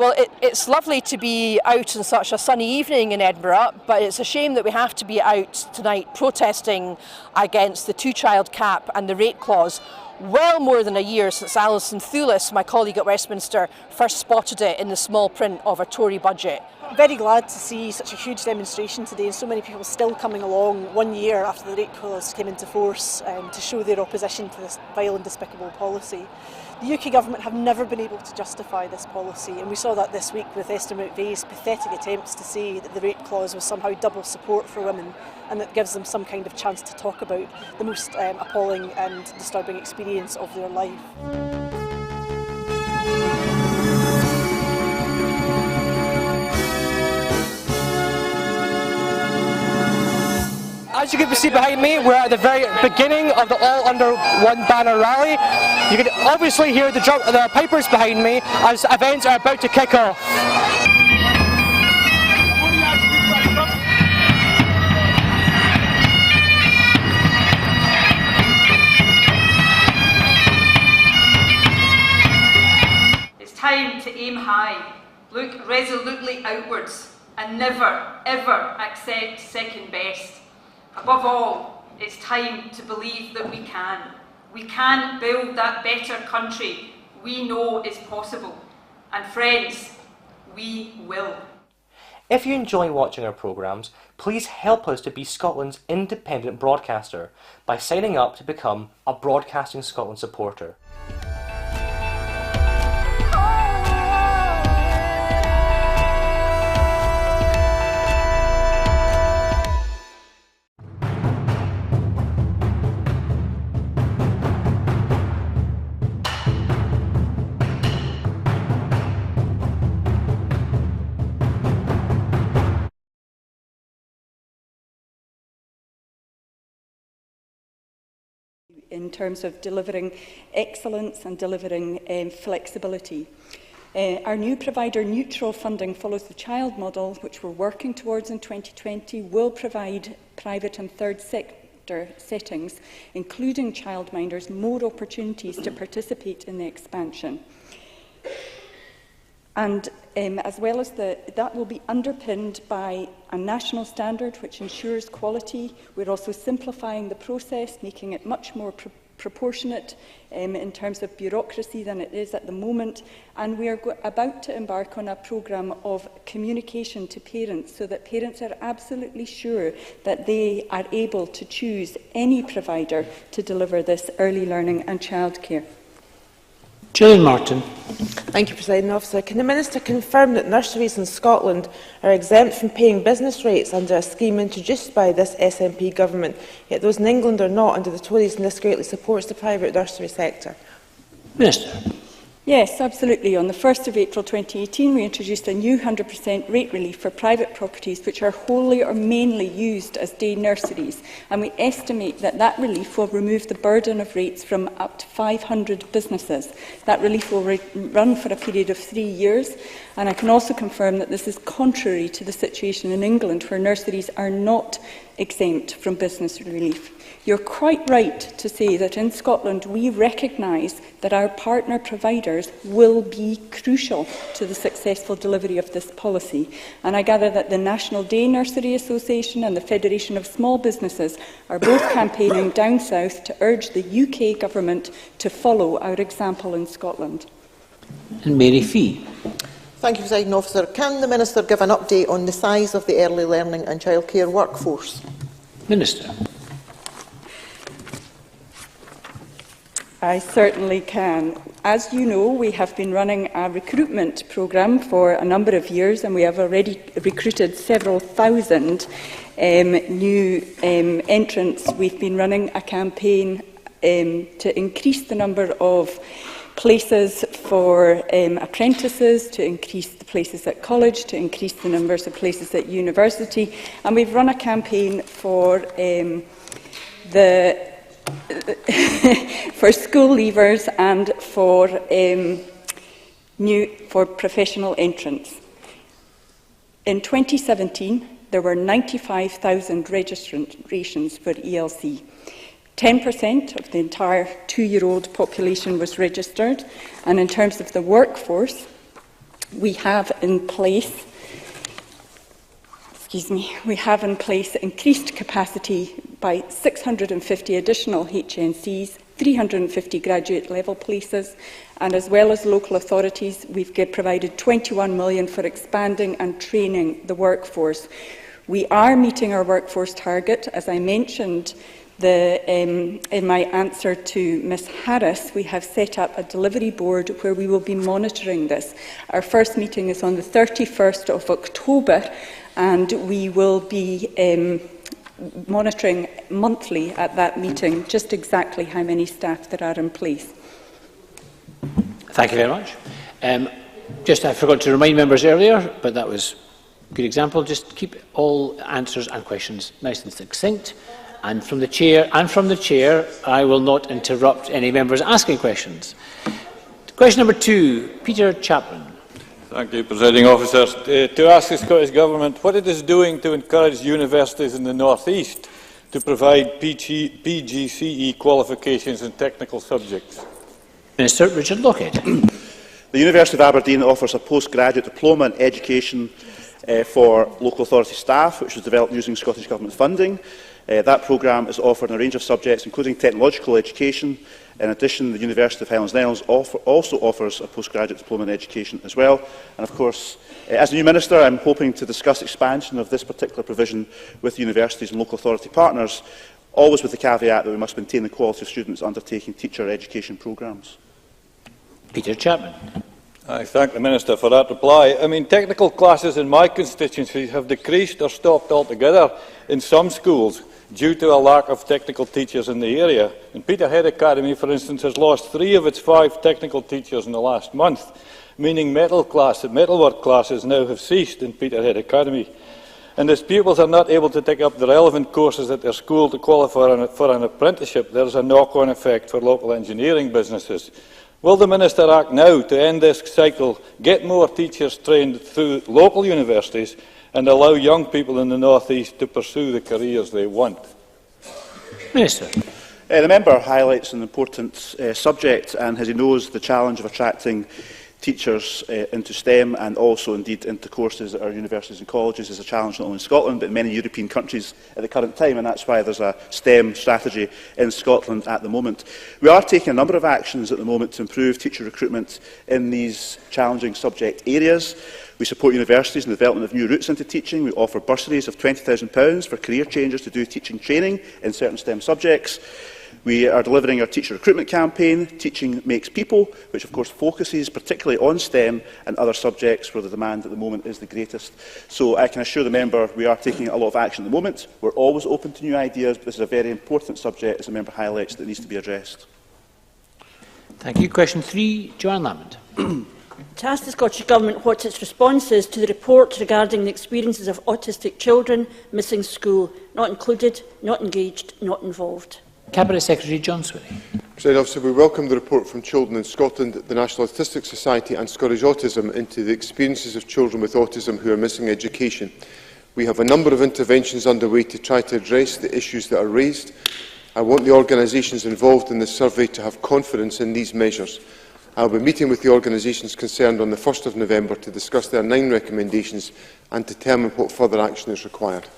Well, it's lovely to be out on such a sunny evening in Edinburgh, but it's a shame that we have to be out tonight protesting against the two-child cap and the rate clause. Well more than a year since Alison, my colleague at Westminster, first spotted it in the small print of a Tory budget. I'm very glad to see such a huge demonstration today and so many people still coming along 1 year after the rate clause came into force to show their opposition to this vile and despicable policy. The UK government have never been able to justify this policy, and we saw that this week with Esther McVeigh's pathetic attempts to say that the rate clause was somehow double support for women and that gives them some kind of chance to talk about the most appalling and disturbing experience of their life. As you can see behind me, we're at the very beginning of the All Under One Banner rally. You can obviously hear the pipers behind me as events are about to kick off. It's time to aim high, look resolutely outwards, and never, ever accept second best. Above all, it's time to believe that we can. We can build that better country we know is possible. And friends, we will. If you enjoy watching our programmes, please help us to be Scotland's independent broadcaster by signing up to become a Broadcasting Scotland supporter. In terms of delivering excellence and delivering flexibility. Our new provider neutral funding follows the child model, which we're working towards in 2020, will provide private and third sector settings, including childminders, more opportunities to participate in the expansion. And as well as that will be underpinned by a national standard which ensures quality. We're also simplifying the process, making it much more proportionate in terms of bureaucracy than it is at the moment. And we are about to embark on a programme of communication to parents so that parents are absolutely sure that they are able to choose any provider to deliver this early learning and childcare. Gillian Martin. Thank you, Presiding Officer. Can the Minister confirm that nurseries in Scotland are exempt from paying business rates under a scheme introduced by this SNP government, yet those in England are not under the Tories, and this greatly supports the private nursery sector? Minister. Yes, absolutely. On the 1st of April 2018, we introduced a new 100% rate relief for private properties which are wholly or mainly used as day nurseries. And we estimate that that relief will remove the burden of rates from up to 500 businesses. That relief will run for a period of 3 years. And I can also confirm that this is contrary to the situation in England, where nurseries are not exempt from business relief. You're quite right to say that in Scotland we recognise that our partner providers will be crucial to the successful delivery of this policy. And I gather that the National Day Nursery Association and the Federation of Small Businesses are both campaigning down south to urge the UK government to follow our example in Scotland. And Mary Fee. Thank you, Presiding Officer. Can the Minister give an update on the size of the early learning and childcare workforce? Minister. I certainly can. As you know, we have been running a recruitment programme for a number of years, and we have already recruited several thousand new entrants. We've been running a campaign to increase the number of places for apprentices, to increase the places at college, to increase the numbers of places at university. And we've run a campaign for for school leavers and for professional entrants. In 2017, there were 95,000 registrations for ELC. 10% of the entire 2-year-old population was registered, and in terms of the workforce, We have in place increased capacity by 650 additional HNCs, 350 graduate level places, and as well as local authorities, we've provided 21 million for expanding and training the workforce. We are meeting our workforce target. As I mentioned in my answer to Ms Harris, we have set up a delivery board where we will be monitoring this. Our first meeting is on the 31st of October, and we will be monitoring monthly at that meeting just exactly how many staff there are in place. Thank you very much. I forgot to remind members earlier, but that was a good example. Just keep all answers and questions nice and succinct. And from the chair, I will not interrupt any members asking questions. Question number 2, Peter Chapman. Thank you, Presiding Officer. To ask the Scottish Government what it is doing to encourage universities in the North East to provide PGCE qualifications in technical subjects. Minister Richard Lockhead. The University of Aberdeen offers a postgraduate diploma in education for local authority staff, which was developed using Scottish Government funding. That programme is offered in a range of subjects, including technological education. In addition, the University of Highlands and Islands also offers a postgraduate diploma in education as well. And of course, as a new Minister, I am hoping to discuss expansion of this particular provision with universities and local authority partners, always with the caveat that we must maintain the quality of students undertaking teacher education programmes. Peter Chapman. I thank the Minister for that reply. I mean, technical classes in my constituency have decreased or stopped altogether in some schools due to a lack of technical teachers in the area. And Peterhead Academy, for instance, has lost 3 of its 5 technical teachers in the last month, meaning metalwork classes now have ceased in Peterhead Academy. And as pupils are not able to take up the relevant courses at their school to qualify for an apprenticeship, there is a knock-on effect for local engineering businesses. Will the Minister act now to end this cycle, get more teachers trained through local universities and allow young people in the North East to pursue the careers they want? Minister. The member highlights an important subject, and as he knows, the challenge of attracting teachers into STEM and also indeed into courses at our universities and colleges is a challenge not only in Scotland but in many European countries at the current time, and that's why there's a STEM strategy in Scotland at the moment. We are taking a number of actions at the moment to improve teacher recruitment in these challenging subject areas. We support universities in the development of new routes into teaching. We offer bursaries of £20,000 for career changers to do teaching training in certain STEM subjects. We are delivering our teacher recruitment campaign, Teaching Makes People, which of course focuses particularly on STEM and other subjects where the demand at the moment is the greatest. So I can assure the member we are taking a lot of action at the moment. We're always open to new ideas, but this is a very important subject, as the member highlights, that needs to be addressed. Thank you. Question 3, Johann Lamont. To ask the Scottish Government what its response is to the report regarding the experiences of autistic children missing school, not included, not engaged, not involved. Cabinet Secretary John Swinney. President Officer, we welcome the report from Children in Scotland, the National Autistic Society and Scottish Autism into the experiences of children with autism who are missing education. We have a number of interventions underway to try to address the issues that are raised. I want the organisations involved in this survey to have confidence in these measures. I will be meeting with the organisations concerned on the 1st of November to discuss their 9 recommendations and determine what further action is required.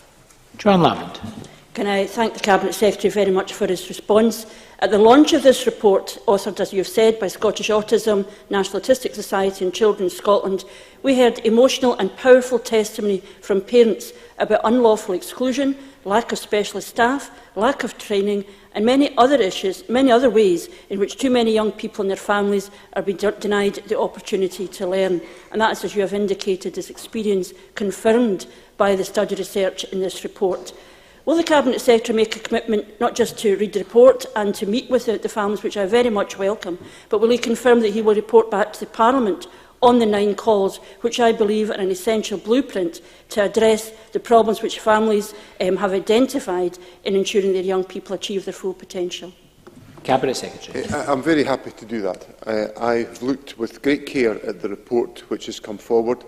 Johann Lamont. Can I thank the Cabinet Secretary very much for his response. At the launch of this report, authored, as you have said, by Scottish Autism, National Autistic Society and Children in Scotland, we heard emotional and powerful testimony from parents about unlawful exclusion, lack of specialist staff, lack of training and many other issues, many other ways in which too many young people and their families are being denied the opportunity to learn. And that is, as you have indicated, is experience confirmed by the study research in this report. Will the Cabinet Secretary make a commitment not just to read the report and to meet with the families, which I very much welcome, but will he confirm that he will report back to the Parliament on the 9 calls, which I believe are an essential blueprint to address the problems which families have identified in ensuring that young people achieve their full potential? Cabinet Secretary. I'm very happy to do that. I've looked with great care at the report which has come forward.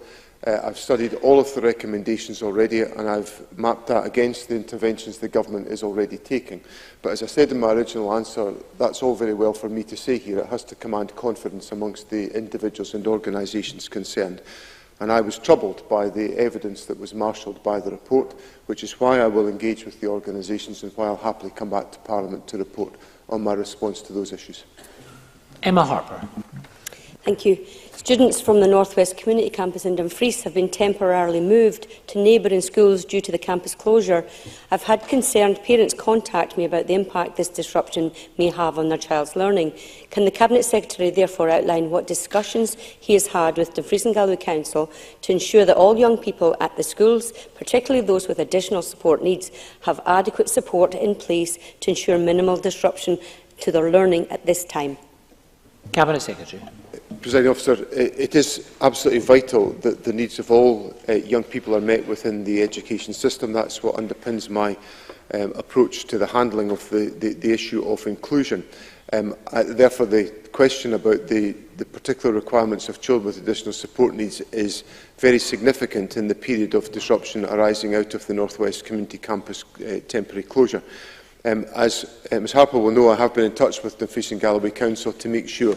I've studied all of the recommendations already, and I've mapped that against the interventions the government is already taking. But as I said in my original answer, that's all very well for me to say here. It has to command confidence amongst the individuals and organisations concerned. And I was troubled by the evidence that was marshalled by the report, which is why I will engage with the organisations and why I'll happily come back to Parliament to report on my response to those issues. Emma Harper. Thank you. Students from the North West Community Campus in Dumfries have been temporarily moved to neighbouring schools due to the campus closure. I've had concerned parents contact me about the impact this disruption may have on their child's learning. Can the Cabinet Secretary therefore outline what discussions he has had with Dumfries and Galway Council to ensure that all young people at the schools, particularly those with additional support needs, have adequate support in place to ensure minimal disruption to their learning at this time? Cabinet Secretary. Presiding Officer, it is absolutely vital that the needs of all young people are met within the education system. That's what underpins my approach to the handling of the issue of inclusion. Therefore, the question about the particular requirements of children with additional support needs is very significant in the period of disruption arising out of the North West Community Campus temporary closure. As Ms Harper will know, I have been in touch with Dumfries and Galloway Council to make sure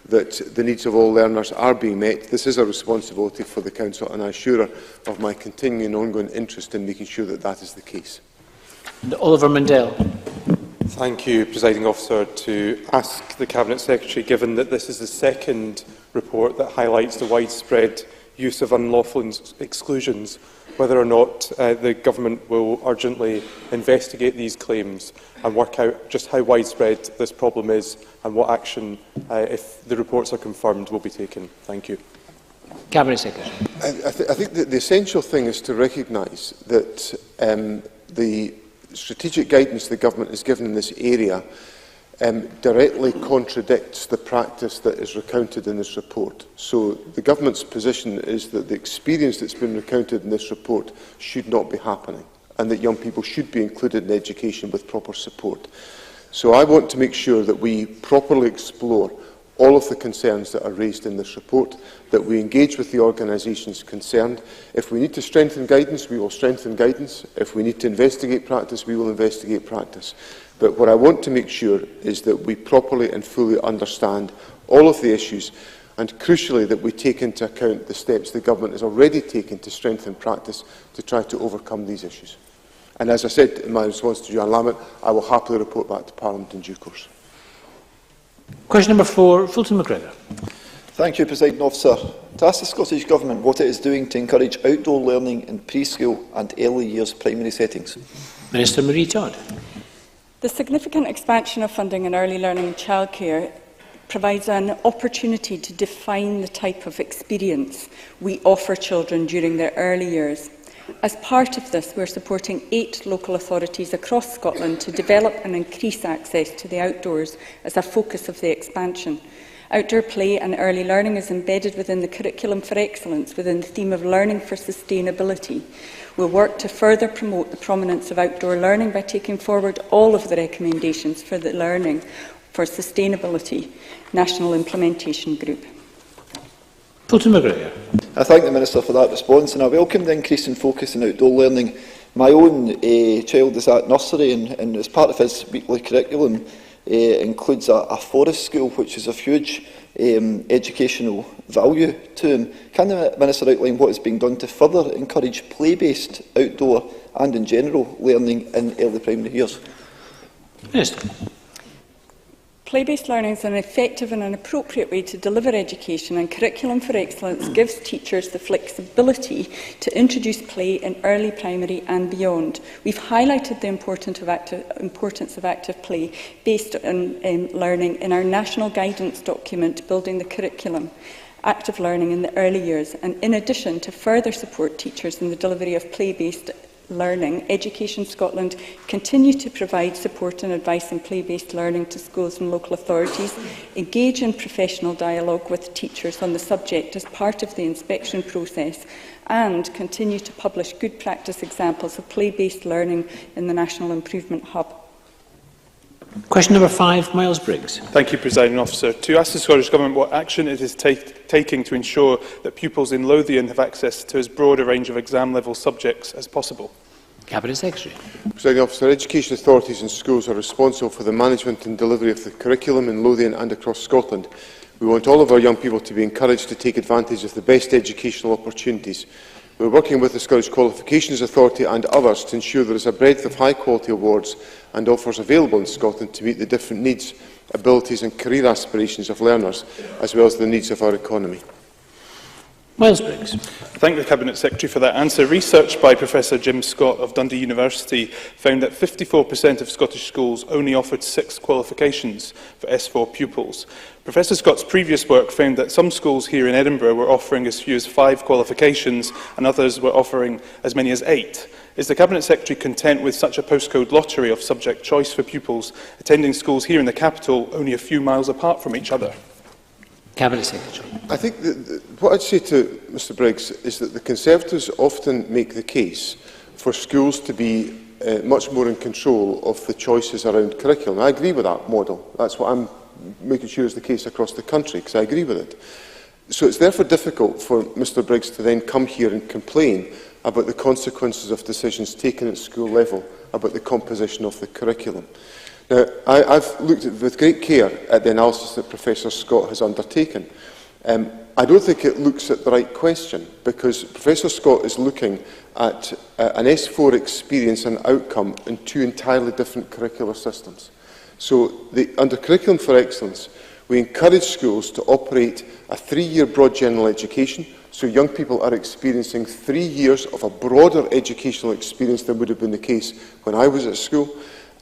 that the needs of all learners are being met. This is a responsibility for the Council, and I assure her of my continuing and ongoing interest in making sure that that is the case. And Oliver Mundell. Thank you, Presiding Officer. To ask the Cabinet Secretary, given that this is the second report that highlights the widespread use of unlawful exclusions, whether or not the Government will urgently investigate these claims and work out just how widespread this problem is and what action, if the reports are confirmed, will be taken. Thank you. Cabinet Secretary. I think that the essential thing is to recognise that the strategic guidance the Government has given in this area directly contradicts the practice that is recounted in this report. So the Government's position is that the experience that's been recounted in this report should not be happening, and that young people should be included in education with proper support. So I want to make sure that we properly explore all of the concerns that are raised in this report, that we engage with the organisations concerned. If we need to strengthen guidance, we will strengthen guidance. If we need to investigate practice, we will investigate practice. But what I want to make sure is that we properly and fully understand all of the issues, and crucially that we take into account the steps the Government has already taken to strengthen practice to try to overcome these issues. And as I said in my response to Johann Lamont, I will happily report back to Parliament in due course. Question number 4, Fulton MacGregor. Thank you, Presiding Officer. To ask the Scottish Government what it is doing to encourage outdoor learning in preschool and early years primary settings. Minister Marie Todd. The significant expansion of funding in early learning and childcare provides an opportunity to define the type of experience we offer children during their early years. As part of this, we are supporting 8 local authorities across Scotland to develop and increase access to the outdoors as a focus of the expansion. Outdoor play and early learning is embedded within the Curriculum for Excellence within the theme of Learning for Sustainability. We'll work to further promote the prominence of outdoor learning by taking forward all of the recommendations for the Learning for Sustainability National Implementation Group. Fulton MacGregor. I thank the Minister for that response, and I welcome the increase in focus on outdoor learning. My own child is at nursery, and as part of his weekly curriculum includes a forest school, which is of huge educational value to him. Can the Minister outline what is being done to further encourage play-based outdoor and in general learning in early primary years? Minister. Play-based learning is an effective and an appropriate way to deliver education, and Curriculum for Excellence gives teachers the flexibility to introduce play in early primary and beyond. We've highlighted the importance of active play based on learning in our national guidance document, Building the Curriculum, Active Learning in the Early Years, and in addition to further support teachers in the delivery of play-based learning, Education Scotland continue to provide support and advice in play-based learning to schools and local authorities, engage in professional dialogue with teachers on the subject as part of the inspection process, and continue to publish good practice examples of play-based learning in the National Improvement Hub. Question number 5, Miles Briggs. Thank you, Presiding Officer. To ask the Scottish Government what action it is taking to ensure that pupils in Lothian have access to as broad a range of exam-level subjects as possible. Cabinet Secretary. Presiding Officer, education authorities and schools are responsible for the management and delivery of the curriculum in Lothian and across Scotland. We want all of our young people to be encouraged to take advantage of the best educational opportunities. We are working with the Scottish Qualifications Authority and others to ensure there is a breadth of high-quality awards and offers available in Scotland to meet the different needs, abilities and career aspirations of learners, as well as the needs of our economy. Miles Briggs. Thank the Cabinet Secretary for that answer. Research by Professor Jim Scott of Dundee University found that 54% of Scottish schools only offered 6 qualifications for S4 pupils. Professor Scott's previous work found that some schools here in Edinburgh were offering as few as 5 qualifications and others were offering as many as 8. Is the Cabinet Secretary content with such a postcode lottery of subject choice for pupils attending schools here in the capital only a few miles apart from each other? Cabinet Secretary. I think that what I'd say to Mr Briggs is that the Conservatives often make the case for schools to be much more in control of the choices around curriculum. I agree with that model. That's what I'm making sure is the case across the country, because I agree with it. So it's therefore difficult for Mr Briggs to then come here and complain about the consequences of decisions taken at school level about the composition of the curriculum. Now, I've looked with great care at the analysis that Professor Scott has undertaken. I don't think it looks at the right question, because Professor Scott is looking at an S4 experience and outcome in 2 entirely different curricular systems. So, under Curriculum for Excellence, we encourage schools to operate a 3-year broad general education, so young people are experiencing 3 years of a broader educational experience than would have been the case when I was at school,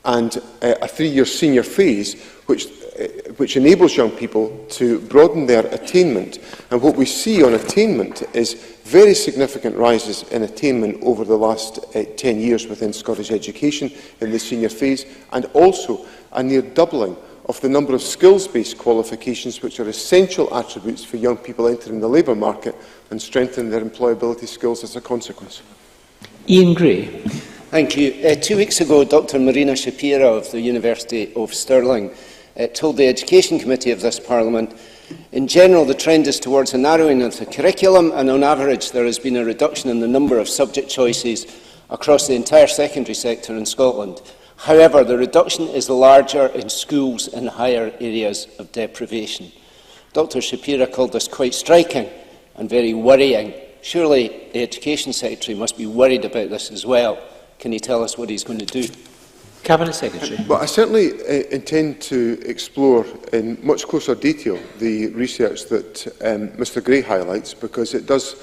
and a 3-year senior phase, which enables young people to broaden their attainment. And what we see on attainment is very significant rises in attainment over the last 10 years within Scottish education in the senior phase, and also a near doubling of the number of skills-based qualifications, which are essential attributes for young people entering the labour market and strengthen their employability skills as a consequence. Ian Gray. Thank you. 2 weeks ago, Dr Marina Shapiro of the University of Stirling told the Education Committee of this Parliament, in general, the trend is towards a narrowing of the curriculum, and on average, there has been a reduction in the number of subject choices across the entire secondary sector in Scotland. However, the reduction is larger in schools in higher areas of deprivation. Dr Shapiro called this quite striking and very worrying. Surely the Education Secretary must be worried about this as well. Can he tell us what he's going to do? Cabinet Secretary. Well, I certainly intend to explore in much closer detail the research that Mr Gray highlights, because it does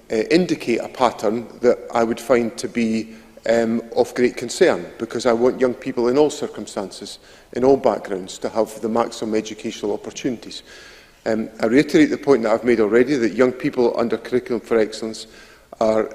indicate a pattern that I would find to be of great concern, because I want young people in all circumstances, in all backgrounds, to have the maximum educational opportunities. I reiterate the point that I've made already, that young people under Curriculum for Excellence are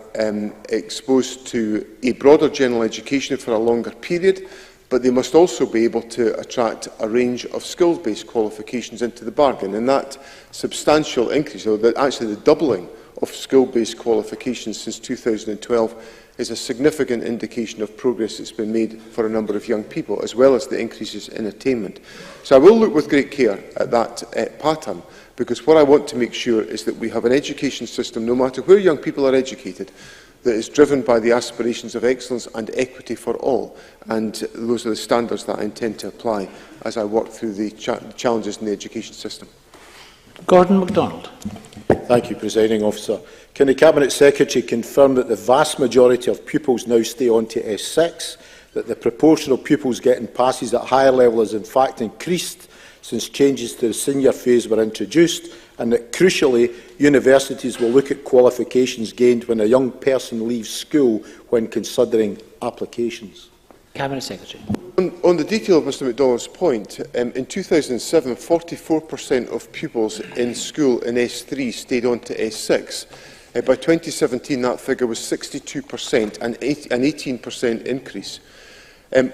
exposed to a broader general education for a longer period, but they must also be able to attract a range of skills-based qualifications into the bargain. And that substantial increase, or actually the doubling of skill-based qualifications since 2012, is a significant indication of progress that's been made for a number of young people, as well as the increases in attainment. So I will look with great care at that pattern, because what I want to make sure is that we have an education system, no matter where young people are educated, that is driven by the aspirations of excellence and equity for all. And those are the standards that I intend to apply as I work through the challenges in the education system. Gordon MacDonald. Thank you, Presiding Officer. Can the Cabinet Secretary confirm that the vast majority of pupils now stay on to S6, that the proportion of pupils getting passes at higher level has in fact increased since changes to the senior phase were introduced, and that, crucially, universities will look at qualifications gained when a young person leaves school when considering applications? Cabinet Secretary. On the detail of Mr MacDonald's point, in 2007, 44% of pupils in school in S3 stayed on to S6. By 2017, that figure was 62%, an 18% increase.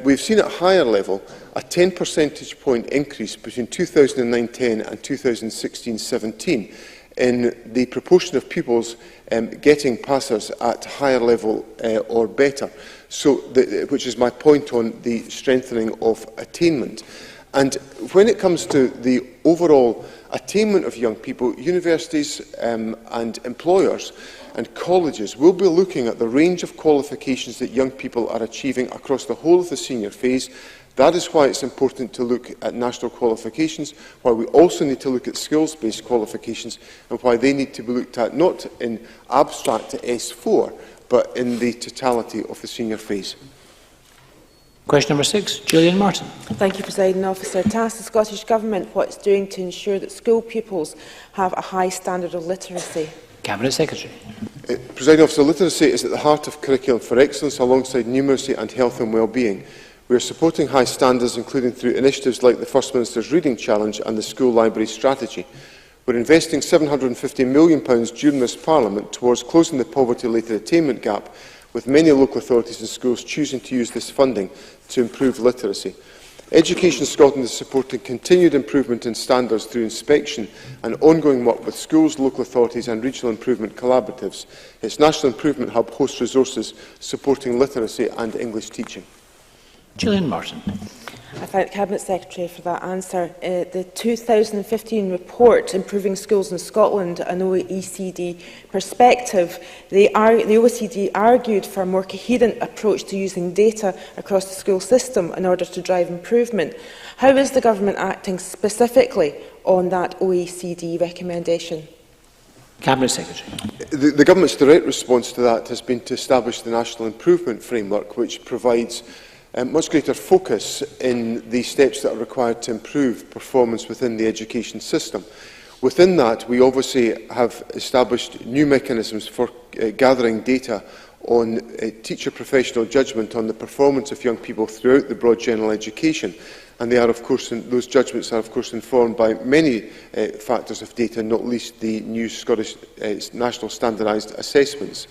We've seen at higher level a 10 percentage point increase between 2009-10 and 2016-17 in the proportion of pupils getting passes at higher level or better. which is my point on the strengthening of attainment. And when it comes to the overall attainment of young people, universities and employers and colleges will be looking at the range of qualifications that young people are achieving across the whole of the senior phase. That is why it's important to look at national qualifications, why we also need to look at skills-based qualifications, and why they need to be looked at not in abstract to S4, but in the totality of the senior phase. Question number 6, Gillian Martin. Thank you, Presiding Officer. To ask the Scottish Government what it's doing to ensure that school pupils have a high standard of literacy. Cabinet Secretary. Presiding Officer, literacy is at the heart of Curriculum for Excellence alongside numeracy and health and wellbeing. We are supporting high standards, including through initiatives like the First Minister's Reading Challenge and the School Library Strategy. We're investing £750 million during this Parliament towards closing the poverty-related attainment gap, with many local authorities and schools choosing to use this funding to improve literacy. Education Scotland is supporting continued improvement in standards through inspection and ongoing work with schools, local authorities and regional improvement collaboratives. Its National Improvement Hub hosts resources supporting literacy and English teaching. Gillian Martin. I thank the Cabinet Secretary for that answer. The 2015 report, Improving Schools in Scotland, an OECD perspective, the OECD argued for a more coherent approach to using data across the school system in order to drive improvement. How is the Government acting specifically on that OECD recommendation? Cabinet Secretary. The Government's direct response to that has been to establish the National Improvement Framework, which provides much greater focus in the steps that are required to improve performance within the education system. Within that, we obviously have established new mechanisms for gathering data on teacher professional judgment on the performance of young people throughout the broad general education. And they are, of course, those judgments are, of course, informed by many factors of data, not least the new Scottish National Standardised Assessments.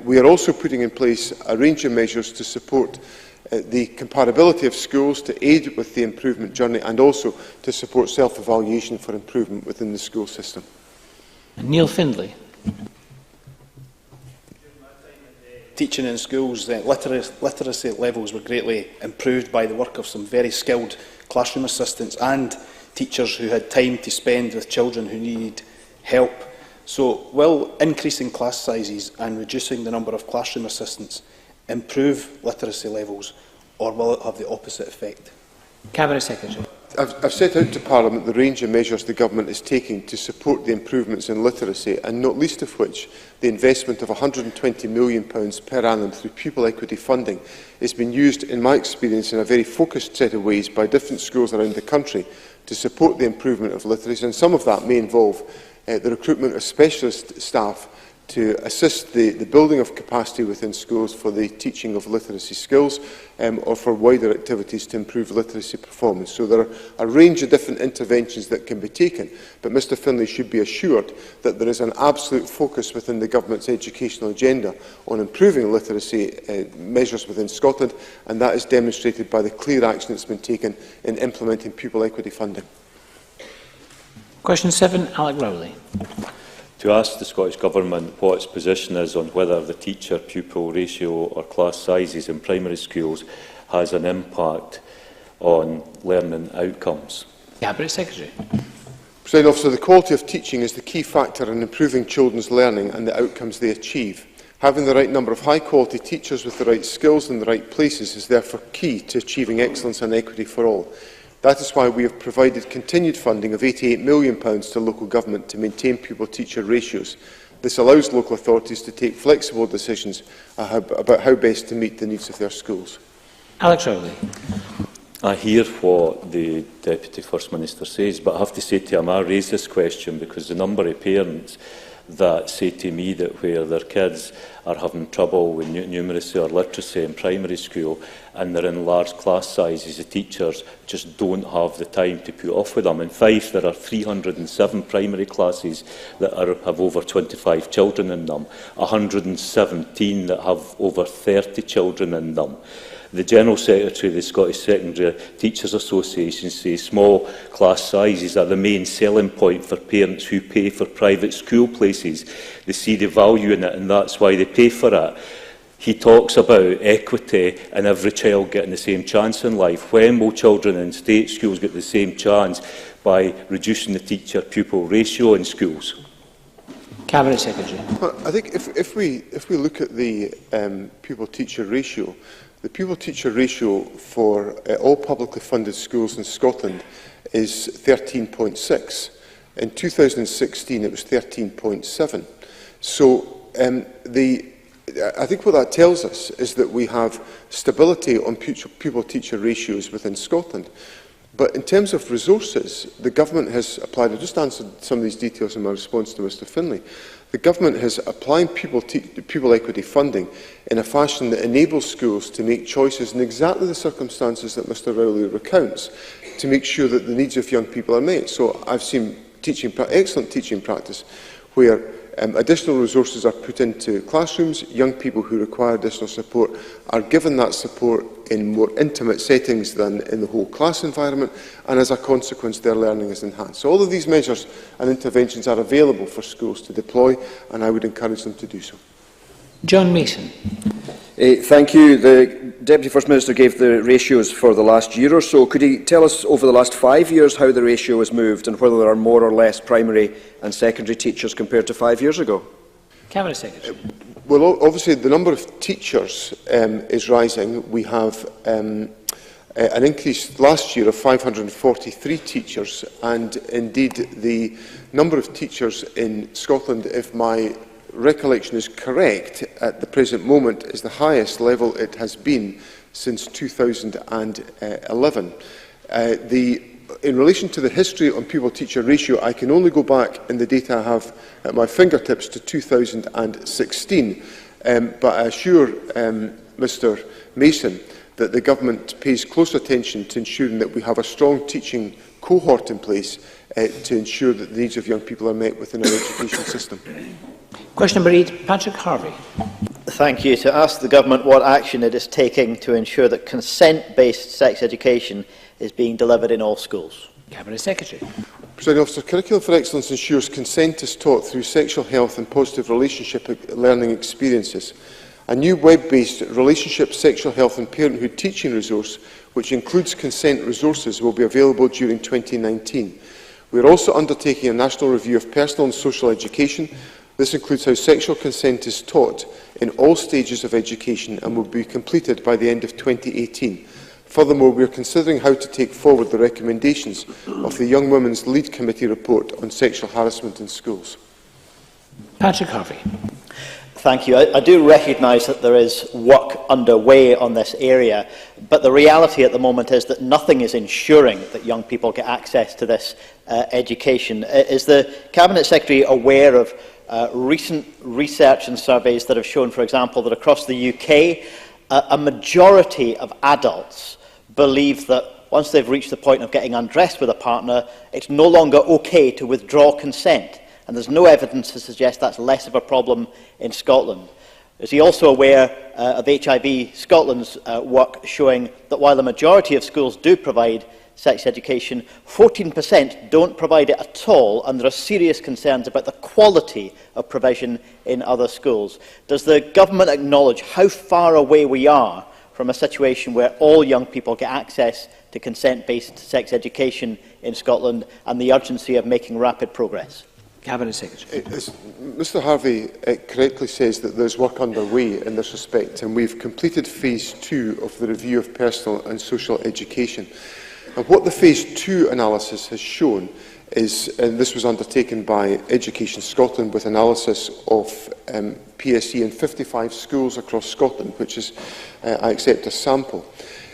We are also putting in place a range of measures to support the comparability of schools, to aid with the improvement journey, and also to support self-evaluation for improvement within the school system. Neil Findlay. Teaching in schools, literacy levels were greatly improved by the work of some very skilled classroom assistants and teachers who had time to spend with children who needed help. So, will increasing class sizes and reducing the number of classroom assistants improve literacy levels, or will it have the opposite effect? Cabinet Secretary. I've set out to Parliament the range of measures the Government is taking to support the improvements in literacy, and not least of which the investment of £120 million per annum through pupil equity funding is being used, in my experience, in a very focused set of ways by different schools around the country to support the improvement of literacy, and some of that may involve the recruitment of specialist staff to assist the building of capacity within schools for the teaching of literacy skills or for wider activities to improve literacy performance. So there are a range of different interventions that can be taken, but Mr Findlay should be assured that there is an absolute focus within the Government's educational agenda on improving literacy measures within Scotland, and that is demonstrated by the clear action that has been taken in implementing pupil equity funding. Question 7, Alec Rowley. To ask the Scottish Government what its position is on whether the teacher-pupil ratio or class sizes in primary schools has an impact on learning outcomes. Cabinet Secretary. Presiding Officer, the quality of teaching is the key factor in improving children's learning and the outcomes they achieve. Having the right number of high-quality teachers with the right skills in the right places is therefore key to achieving excellence and equity for all. That is why we have provided continued funding of £88 million to local government to maintain pupil-teacher ratios. This allows local authorities to take flexible decisions about how best to meet the needs of their schools. Alex Rowley. I hear what the Deputy First Minister says, but I have to say to him, I raise this question because the number of parents that say to me that where their kids are having trouble with numeracy or literacy in primary school and they're in large class sizes, the teachers just don't have the time to put off with them. In Fife, there are 307 primary classes that have over 25 children in them, 117 that have over 30 children in them. The General Secretary of the Scottish Secondary Teachers Association says small class sizes are the main selling point for parents who pay for private school places. They see the value in it and that's why they pay for it. He talks about equity and every child getting the same chance in life. When will children in state schools get the same chance by reducing the teacher-pupil ratio in schools? Cabinet Secretary. Well, I think if we look at the pupil-teacher ratio, the pupil-teacher ratio for all publicly funded schools in Scotland is 13.6. In 2016, it was 13.7. So I think what that tells us is that we have stability on pupil-teacher ratios within Scotland. But in terms of resources, the government has applied, I've just answered some of these details in my response to Mr Finlay, the government has applied pupil equity funding in a fashion that enables schools to make choices in exactly the circumstances that Mr Rowley recounts, to make sure that the needs of young people are met. So I've seen excellent teaching practice where additional resources are put into classrooms. Young people who require additional support are given that support in more intimate settings than in the whole class environment, and as a consequence their learning is enhanced. So all of these measures and interventions are available for schools to deploy, and I would encourage them to do so. John Mason. Thank you. The Deputy First Minister gave the ratios for the last year or so. Could he tell us over the last 5 years how the ratio has moved and whether there are more or less primary and secondary teachers compared to 5 years ago? Cabinet Secretary. Well, obviously the number of teachers is rising. We have an increase last year of 543 teachers, and indeed the number of teachers in Scotland, if my recollection is correct, at the present moment is the highest level it has been since 2011. In relation to the history on pupil-teacher ratio, I can only go back in the data I have at my fingertips to 2016, but I assure Mr Mason that the government pays close attention to ensuring that we have a strong teaching cohort in place to ensure that the needs of young people are met within our education system. Question number 8, Patrick Harvey. Thank you. To ask the Government what action it is taking to ensure that consent-based sex education is being delivered in all schools. Cabinet Secretary. Presiding Officer, Curriculum for Excellence ensures consent is taught through sexual health and positive relationship learning experiences. A new web-based relationship, sexual health and parenthood teaching resource, which includes consent resources, will be available during 2019. We are also undertaking a national review of personal and social education. This includes how sexual consent is taught in all stages of education and will be completed by the end of 2018. Furthermore, we are considering how to take forward the recommendations of the Young Women's Lead Committee report on sexual harassment in schools. Patrick Harvey. Thank you. I do recognise that there is work underway on this area, but the reality at the moment is that nothing is ensuring that young people get access to this education. Is the Cabinet Secretary aware of recent research and surveys that have shown, for example, that across the UK, a majority of adults believe that once they've reached the point of getting undressed with a partner, it's no longer okay to withdraw consent? And there's no evidence to suggest that's less of a problem in Scotland. Is he also aware of HIV Scotland's work showing that while the majority of schools do provide sex education, 14% don't provide it at all, and there are serious concerns about the quality of provision in other schools? Does the government acknowledge how far away we are from a situation where all young people get access to consent-based sex education in Scotland, and the urgency of making rapid progress? Cabinet Secretary. Mr Harvey correctly says that there's work underway in this respect, and we've completed phase 2 of the review of personal and social education. And what the phase 2 analysis has shown is, and this was undertaken by Education Scotland with analysis of PSE in 55 schools across Scotland, which is, I accept, a sample,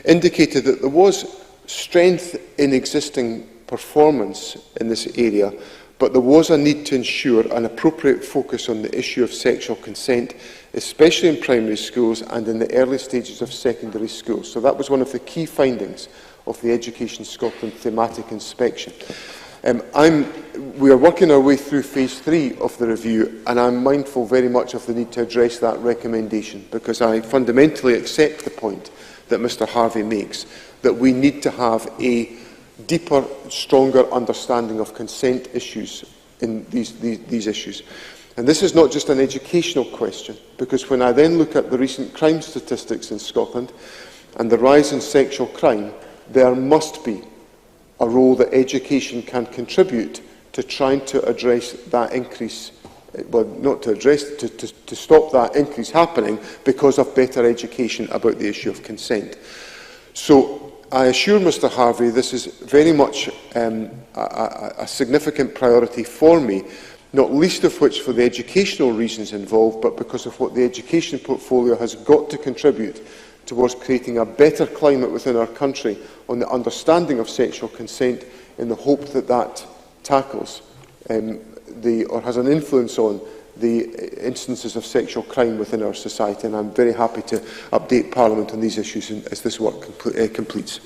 indicated that there was strength in existing performance in this area, but there was a need to ensure an appropriate focus on the issue of sexual consent, especially in primary schools and in the early stages of secondary schools. So that was one of the key findings of the Education Scotland thematic inspection. We are working our way through phase 3 of the review, and I'm mindful very much of the need to address that recommendation, because I fundamentally accept the point that Mr Harvey makes, that we need to have a deeper, stronger understanding of consent issues in these issues. And this is not just an educational question, because when I then look at the recent crime statistics in Scotland and the rise in sexual crime, there must be a role that education can contribute to trying to address that increase, well, not to address, to stop that increase happening because of better education about the issue of consent. So I assure Mr Harvey this is very much a significant priority for me, not least of which for the educational reasons involved, but because of what the education portfolio has got to contribute towards creating a better climate within our country on the understanding of sexual consent, in the hope that that tackles or has an influence on the instances of sexual crime within our society. And I'm very happy to update Parliament on these issues as this work completes.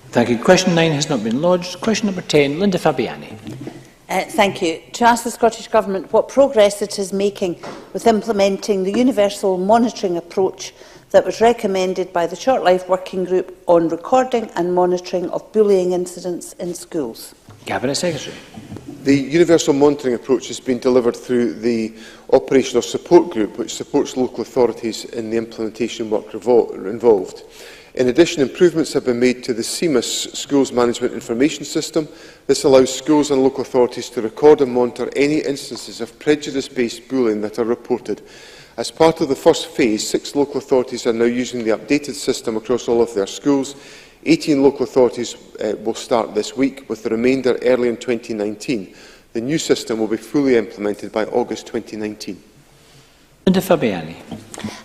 Thank you. Question 9 has not been lodged. Question number 10, Linda Fabiani. Thank you. To ask the Scottish Government what progress it is making with implementing the universal monitoring approach that was recommended by the Short Life Working Group on recording and monitoring of bullying incidents in schools. Cabinet Secretary. The universal monitoring approach has been delivered through the operational support group, which supports local authorities in the implementation work involved. In addition, improvements have been made to the SEMAS Schools Management Information System. This allows schools and local authorities to record and monitor any instances of prejudice-based bullying that are reported. As part of the first phase, 6 local authorities are now using the updated system across all of their schools. 18 local authorities will start this week, with the remainder early in 2019. The new system will be fully implemented by August 2019. Linda Fabiani.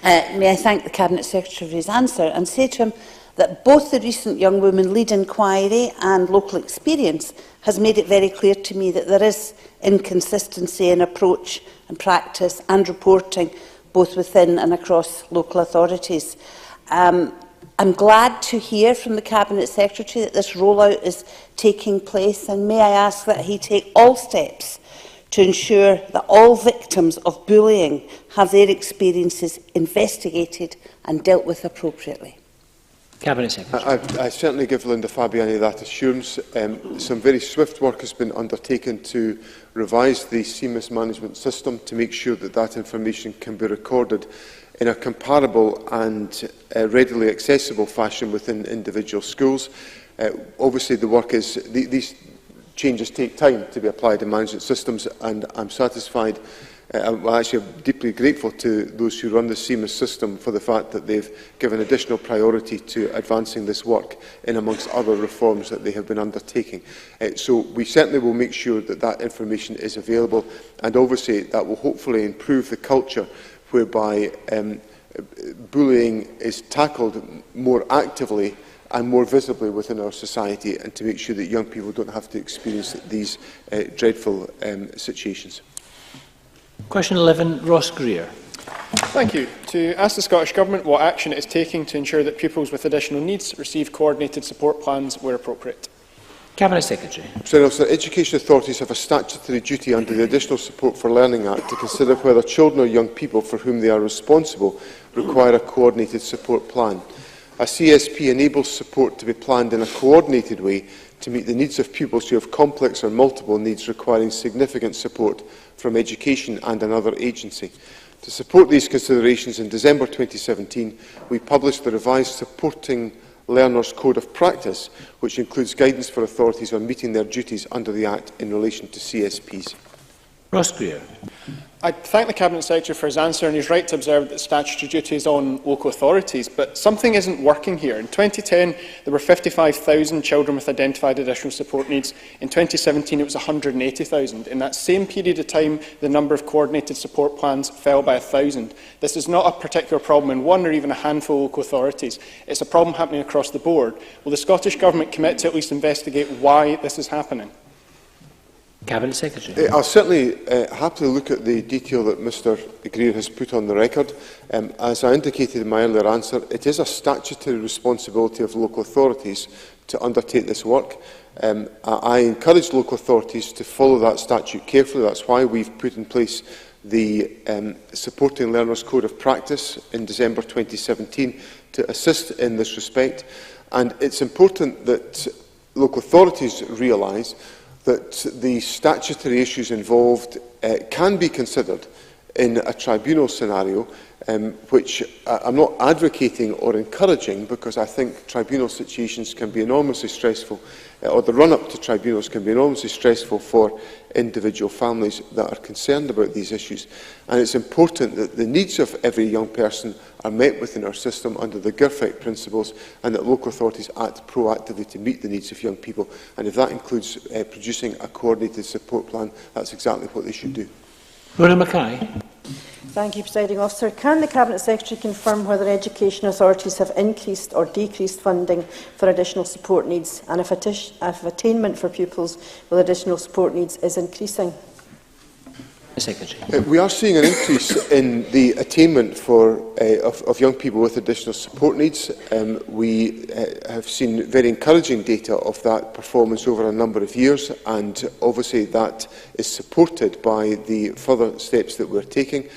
May I thank the Cabinet Secretary for his answer and say to him that both the recent Young Women Lead inquiry and local experience has made it very clear to me that there is inconsistency in approach and practice and reporting both within and across local authorities. I'm glad to hear from the Cabinet Secretary that this rollout is taking place, and may I ask that he take all steps to ensure that all victims of bullying have their experiences investigated and dealt with appropriately. Cabinet Secretary. I certainly give Linda Fabiani that assurance. Some very swift work has been undertaken to revise the SEMAS management system to make sure that that information can be recorded in a comparable and readily accessible fashion within individual schools. Obviously, the work is these changes take time to be applied in management systems, and I'm satisfied. Well, actually, I'm deeply grateful to those who run the SEMAS system for the fact that they've given additional priority to advancing this work in amongst other reforms that they have been undertaking. So we certainly will make sure that that information is available, and obviously that will hopefully improve the culture whereby bullying is tackled more actively and more visibly within our society, and to make sure that young people don't have to experience these dreadful situations. Question 11, Ross Greer. Thank you. To ask the Scottish Government what action it is taking to ensure that pupils with additional needs receive coordinated support plans where appropriate. Cabinet Secretary. Sir, education authorities have a statutory duty under the Additional Support for Learning Act to consider whether children or young people for whom they are responsible require a coordinated support plan. A CSP enables support to be planned in a coordinated way to meet the needs of pupils who have complex or multiple needs requiring significant support from education and another agency. To support these considerations, in December 2017, we published the revised Supporting Learners Code of Practice, which includes guidance for authorities on meeting their duties under the Act in relation to CSPs. Ross Greer. I thank the Cabinet Secretary for his answer, and he's right to observe that statutory duty is on local authorities, but something isn't working here. In 2010, there were 55,000 children with identified additional support needs. In 2017, it was 180,000. In that same period of time, the number of coordinated support plans fell by 1,000. This is not a particular problem in one or even a handful of local authorities. It's a problem happening across the board. Will the Scottish Government commit to at least investigate why this is happening? Cabinet Secretary. I'll certainly happily look at the detail that Mr Greer has put on the record. As I indicated in my earlier answer, it is a statutory responsibility of local authorities to undertake this work. I encourage local authorities to follow that statute carefully. That's why we've put in place the Supporting Learners Code of Practice in December 2017 to assist in this respect. And it's important that local authorities realise that the statutory issues involved can be considered in a tribunal scenario, which I'm not advocating or encouraging, because I think tribunal situations can be enormously stressful, or the run-up to tribunals can be enormously stressful for individual families that are concerned about these issues. And it's important that the needs of every young person are met within our system under the Gurfight principles, and that local authorities act proactively to meet the needs of young people. And if that includes producing a coordinated support plan, that's exactly what they should do. Rona Mackay. Thank you, Presiding Officer. Can the Cabinet Secretary confirm whether education authorities have increased or decreased funding for additional support needs, and if attainment for pupils with additional support needs is increasing? We are seeing an increase in the attainment of young people with additional support needs. We have seen very encouraging data of that performance over a number of years, and obviously that is supported by the further steps that we're taking.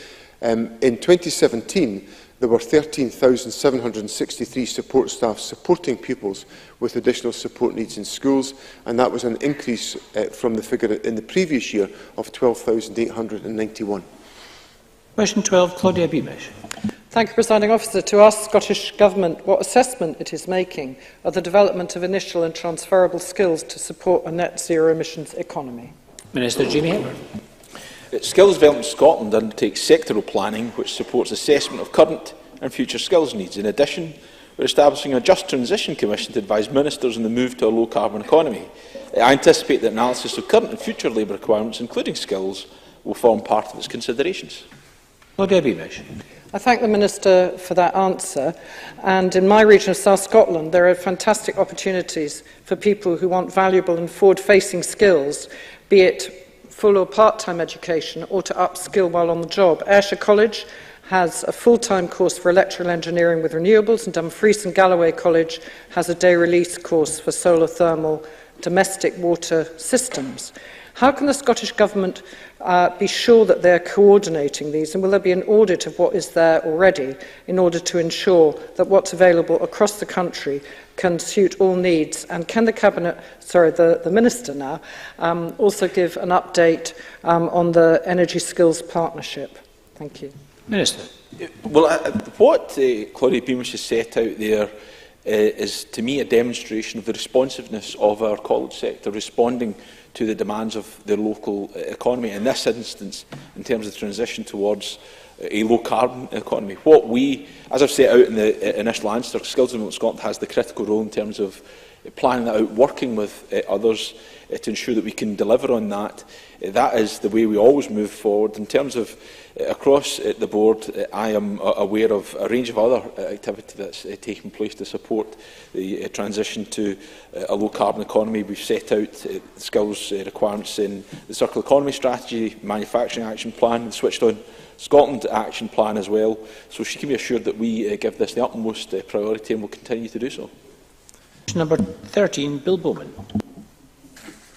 In 2017, there were 13,763 support staff supporting pupils with additional support needs in schools, and that was an increase from the figure in the previous year of 12,891. Question 12, Claudia Beamish. Thank you, Presiding Officer. To ask the Scottish Government what assessment it is making of the development of initial and transferable skills to support a net zero emissions economy. Minister Jamie Hepburn. Skills Development Scotland undertakes sectoral planning which supports assessment of current and future skills needs. In addition, we're establishing a Just Transition Commission to advise ministers on the move to a low-carbon economy. I anticipate that analysis of current and future labour requirements, including skills, will form part of its considerations. Claudia Beamish. I thank the Minister for that answer. And in my region of South Scotland, there are fantastic opportunities for people who want valuable and forward-facing skills, be it full or part-time education, or to upskill while on the job. Ayrshire College has a full-time course for electrical engineering with renewables, and Dumfries and Galloway College has a day-release course for solar thermal domestic water systems. How can the Scottish Government be sure that they are coordinating these, and will there be an audit of what is there already in order to ensure that what's available across the country can suit all needs? And can the Minister now also give an update on the Energy Skills Partnership? Thank you. Minister. Well, what Claudia Beamish has set out there is, to me, a demonstration of the responsiveness of our college sector responding to the demands of the local economy, in this instance, in terms of the transition towards a low-carbon economy. What we, as I've set out in the initial answer, Skills Development Scotland has the critical role in terms of planning that out, working with others to ensure that we can deliver on that. That is the way we always move forward. In terms of across the board, I am aware of a range of other activity that's taking place to support the transition to a low-carbon economy. We've set out skills requirements in the Circular Economy Strategy, Manufacturing Action Plan, the Switched On Scotland Action Plan as well. So she can be assured that we give this the utmost priority and will continue to do so. Number 13, Bill Bowman.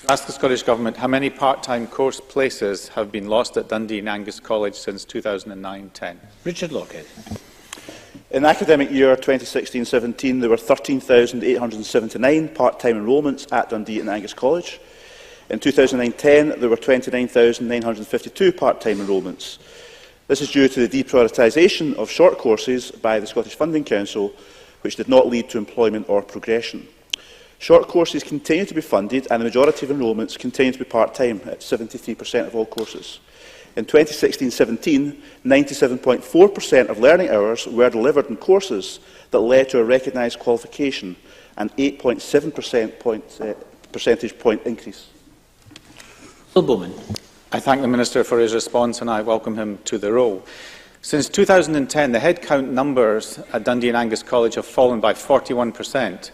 Ask the Scottish Government how many part-time course places have been lost at Dundee and Angus College since 2009-10. Richard Lockhead. In the academic year 2016-17, there were 13,879 part-time enrolments at Dundee and Angus College. In 2009-10, there were 29,952 part-time enrolments. This is due to the deprioritisation of short courses by the Scottish Funding Council, which did not lead to employment or progression. Short courses continue to be funded, and the majority of enrolments continue to be part-time at 73% of all courses. In 2016-17, 97.4% of learning hours were delivered in courses that led to a recognised qualification, an 8.7 percentage point increase. Bill Bowman. I thank the Minister for his response and I welcome him to the role. Since 2010, the headcount numbers at Dundee and Angus College have fallen by 41%,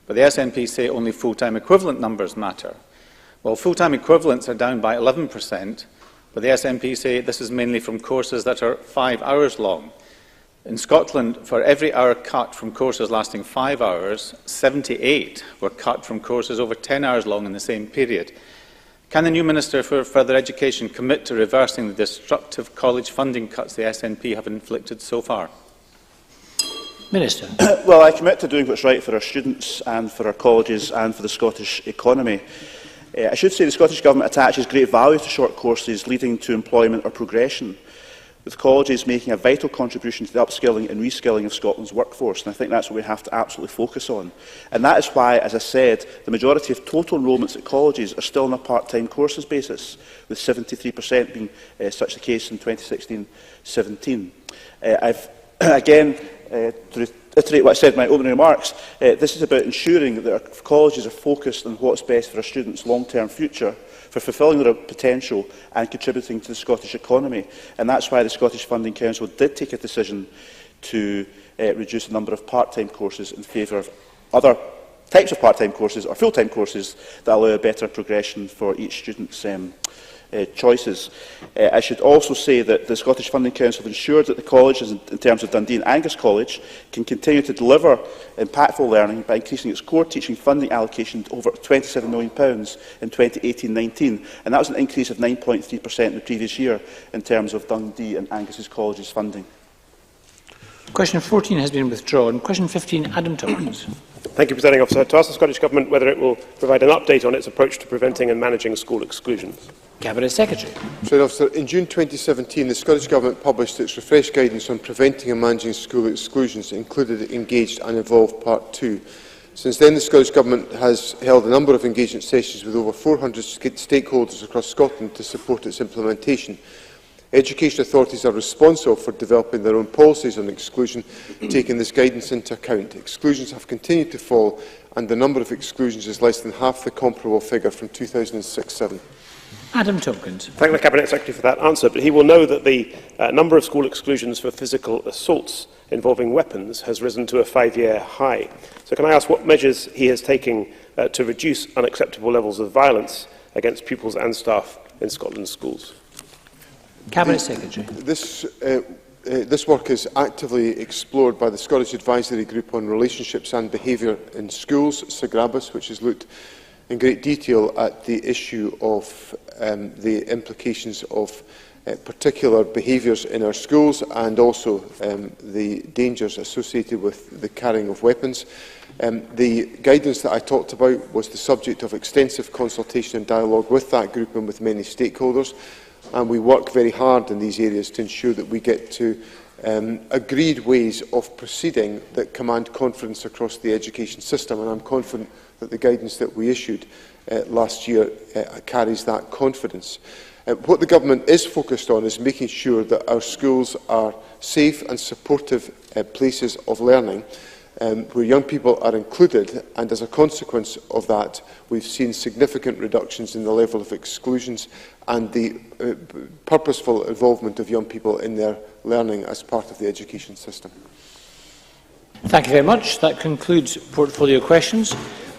but the SNP say only full-time equivalent numbers matter. Well, full-time equivalents are down by 11%, but the SNP say this is mainly from courses that are 5 hours long. In Scotland, for every hour cut from courses lasting 5 hours, 78 were cut from courses over 10 hours long in the same period. Can the new Minister for Further Education commit to reversing the destructive college funding cuts the SNP have inflicted so far? Minister. Well, I commit to doing what's right for our students and for our colleges and for the Scottish economy. I should say the Scottish Government attaches great value to short courses leading to employment or progression, with colleges making a vital contribution to the upskilling and reskilling of Scotland's workforce. And I think that's what we have to absolutely focus on. And that is why, as I said, the majority of total enrolments at colleges are still on a part-time courses basis, with 73% being such the case in 2016-17. To reiterate what I said in my opening remarks, this is about ensuring that our colleges are focused on what's best for our students' long-term future, for fulfilling their potential and contributing to the Scottish economy. And that's why the Scottish Funding Council did take a decision to reduce the number of part-time courses in favour of other types of part-time courses or full-time courses that allow a better progression for each student's choices. I should also say that the Scottish Funding Council have ensured that the colleges, in terms of Dundee and Angus College, can continue to deliver impactful learning by increasing its core teaching funding allocation to over £27 million in 2018-19, and that was an increase of 9.3% in the previous year in terms of Dundee and Angus College's funding. Question 14 has been withdrawn. Question 15, Adam Tompkins. Thank you, Presiding Officer. To ask the Scottish Government whether it will provide an update on its approach to preventing and managing school exclusions. Cabinet Secretary. Presiding Officer, in June 2017, the Scottish Government published its refreshed guidance on preventing and managing school exclusions, included Engaged and Involved Part 2. Since then, the Scottish Government has held a number of engagement sessions with over 400 stakeholders across Scotland to support its implementation. Education authorities are responsible for developing their own policies on exclusion, taking this guidance into account. Exclusions have continued to fall, and the number of exclusions is less than half the comparable figure from 2006-07. Adam Tompkins. Thank the Cabinet Secretary for that answer, but he will know that the number of school exclusions for physical assaults involving weapons has risen to a 5-year high. So can I ask what measures he is taking to reduce unacceptable levels of violence against pupils and staff in Scotland's schools? Cabinet Secretary. This work is actively explored by the Scottish Advisory Group on Relationships and Behaviour in Schools, SAGRABUS, which has looked in great detail at the issue of the implications of particular behaviours in our schools and also the dangers associated with the carrying of weapons. The guidance that I talked about was the subject of extensive consultation and dialogue with that group and with many stakeholders. And we work very hard in these areas to ensure that we get to agreed ways of proceeding that command confidence across the education system. And I'm confident that the guidance that we issued last year carries that confidence. What the Government is focused on is making sure that our schools are safe and supportive places of learning, where young people are included, and as a consequence of that, we've seen significant reductions in the level of exclusions and the purposeful involvement of young people in their learning as part of the education system. Thank you very much. That concludes portfolio questions.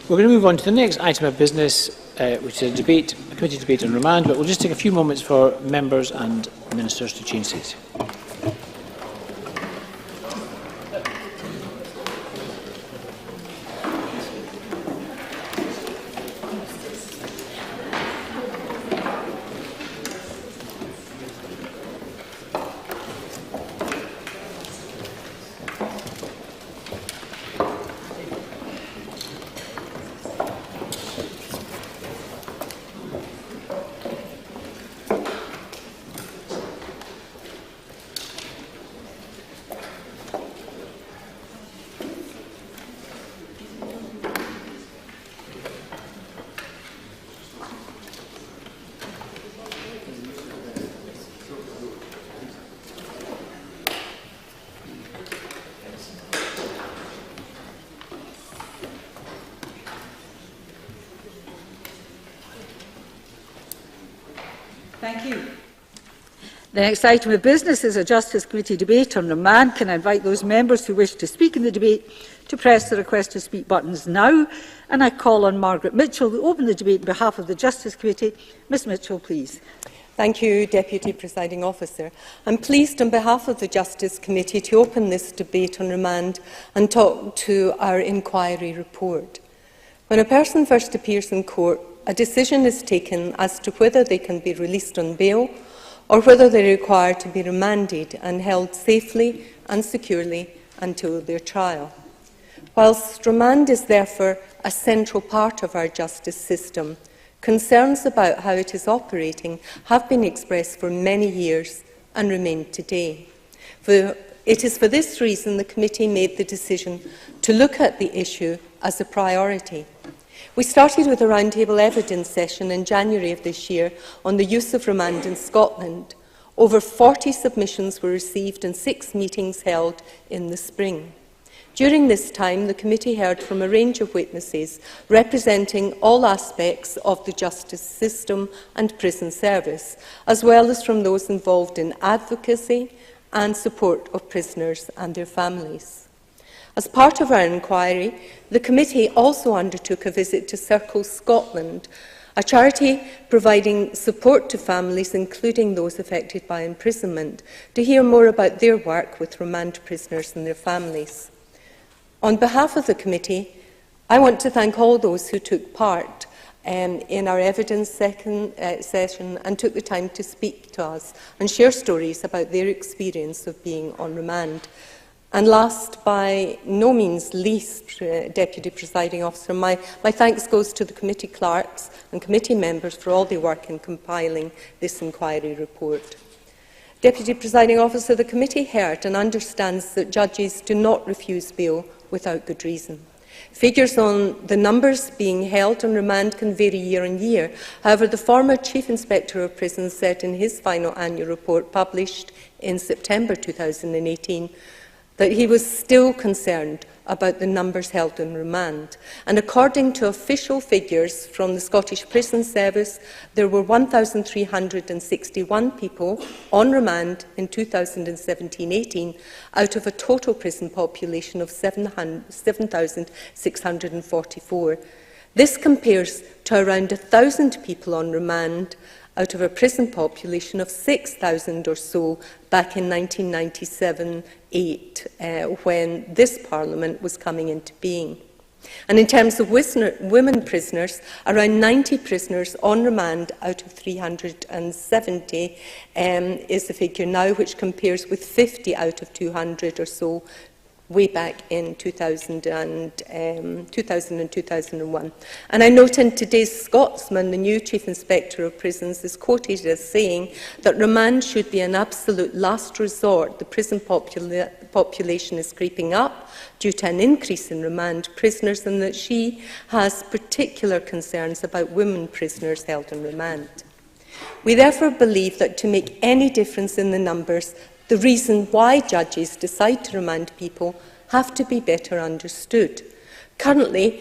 We're going to move on to the next item of business, which is a committee debate on remand, but we'll just take a few moments for members and ministers to change seats. Thank you. The next item of business is a Justice Committee debate on remand. Can I invite those members who wish to speak in the debate to press the request to speak buttons now? And I call on Margaret Mitchell to open the debate on behalf of the Justice Committee. Ms Mitchell, please. Thank you, Deputy Presiding Officer. I'm pleased on behalf of the Justice Committee to open this debate on remand and talk to our inquiry report. When a person first appears in court, a decision is taken as to whether they can be released on bail or whether they are required to be remanded and held safely and securely until their trial. Whilst remand is therefore a central part of our justice system, Concerns about how it is operating have been expressed for many years and remain today. It is for this reason the committee made the decision to look at the issue as a priority. We started with a roundtable evidence session in January of this year on the use of remand in Scotland. Over 40 submissions were received and 6 meetings held in the spring. During this time, the committee heard from a range of witnesses representing all aspects of the justice system and prison service, as well as from those involved in advocacy and support of prisoners and their families. As part of our inquiry, the committee also undertook a visit to Circle Scotland, a charity providing support to families, including those affected by imprisonment, to hear more about their work with remand prisoners and their families. On behalf of the committee, I want to thank all those who took part in our evidence session and took the time to speak to us and share stories about their experience of being on remand. And last, by no means least, Deputy Presiding Officer, my thanks goes to the committee clerks and committee members for all their work in compiling this inquiry report. Deputy Presiding Officer, the committee heard and understands that judges do not refuse bail without good reason. Figures on the numbers being held on remand can vary year on year. However, the former Chief Inspector of Prisons said in his final annual report published in September 2018 that he was still concerned about the numbers held on remand. And according to official figures from the Scottish Prison Service, there were 1,361 people on remand in 2017-18 out of a total prison population of 7,644. This compares to around 1,000 people on remand out of a prison population of 6,000 or so back in 1997-8, when this Parliament was coming into being. And in terms of women prisoners, around 90 prisoners on remand out of 370 is the figure now, which compares with 50 out of 200 or so way back in 2000 and 2001. And I note in today's Scotsman, the new Chief Inspector of Prisons is quoted as saying that remand should be an absolute last resort. The prison population is creeping up due to an increase in remand prisoners, and that she has particular concerns about women prisoners held in remand. We therefore believe that to make any difference in the numbers, the reason why judges decide to remand people have to be better understood. Currently,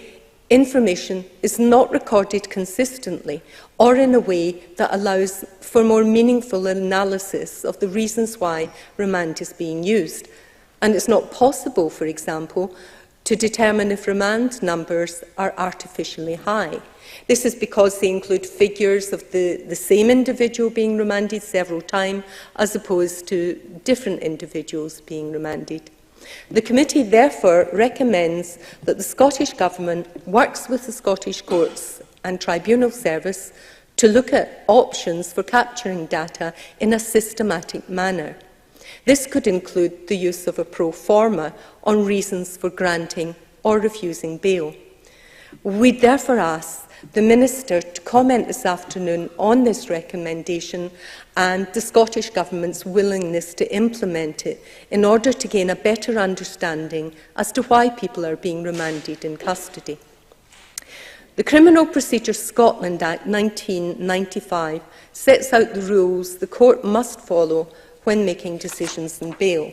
information is not recorded consistently or in a way that allows for more meaningful analysis of the reasons why remand is being used. And it's not possible, for example, to determine if remand numbers are artificially high. This is because they include figures of the same individual being remanded several times, as opposed to different individuals being remanded. The committee therefore recommends that the Scottish Government works with the Scottish Courts and Tribunal Service to look at options for capturing data in a systematic manner. This could include the use of a pro forma on reasons for granting or refusing bail. We therefore ask the Minister to comment this afternoon on this recommendation and the Scottish Government's willingness to implement it in order to gain a better understanding as to why people are being remanded in custody. The Criminal Procedure Scotland Act 1995 sets out the rules the court must follow when making decisions on bail.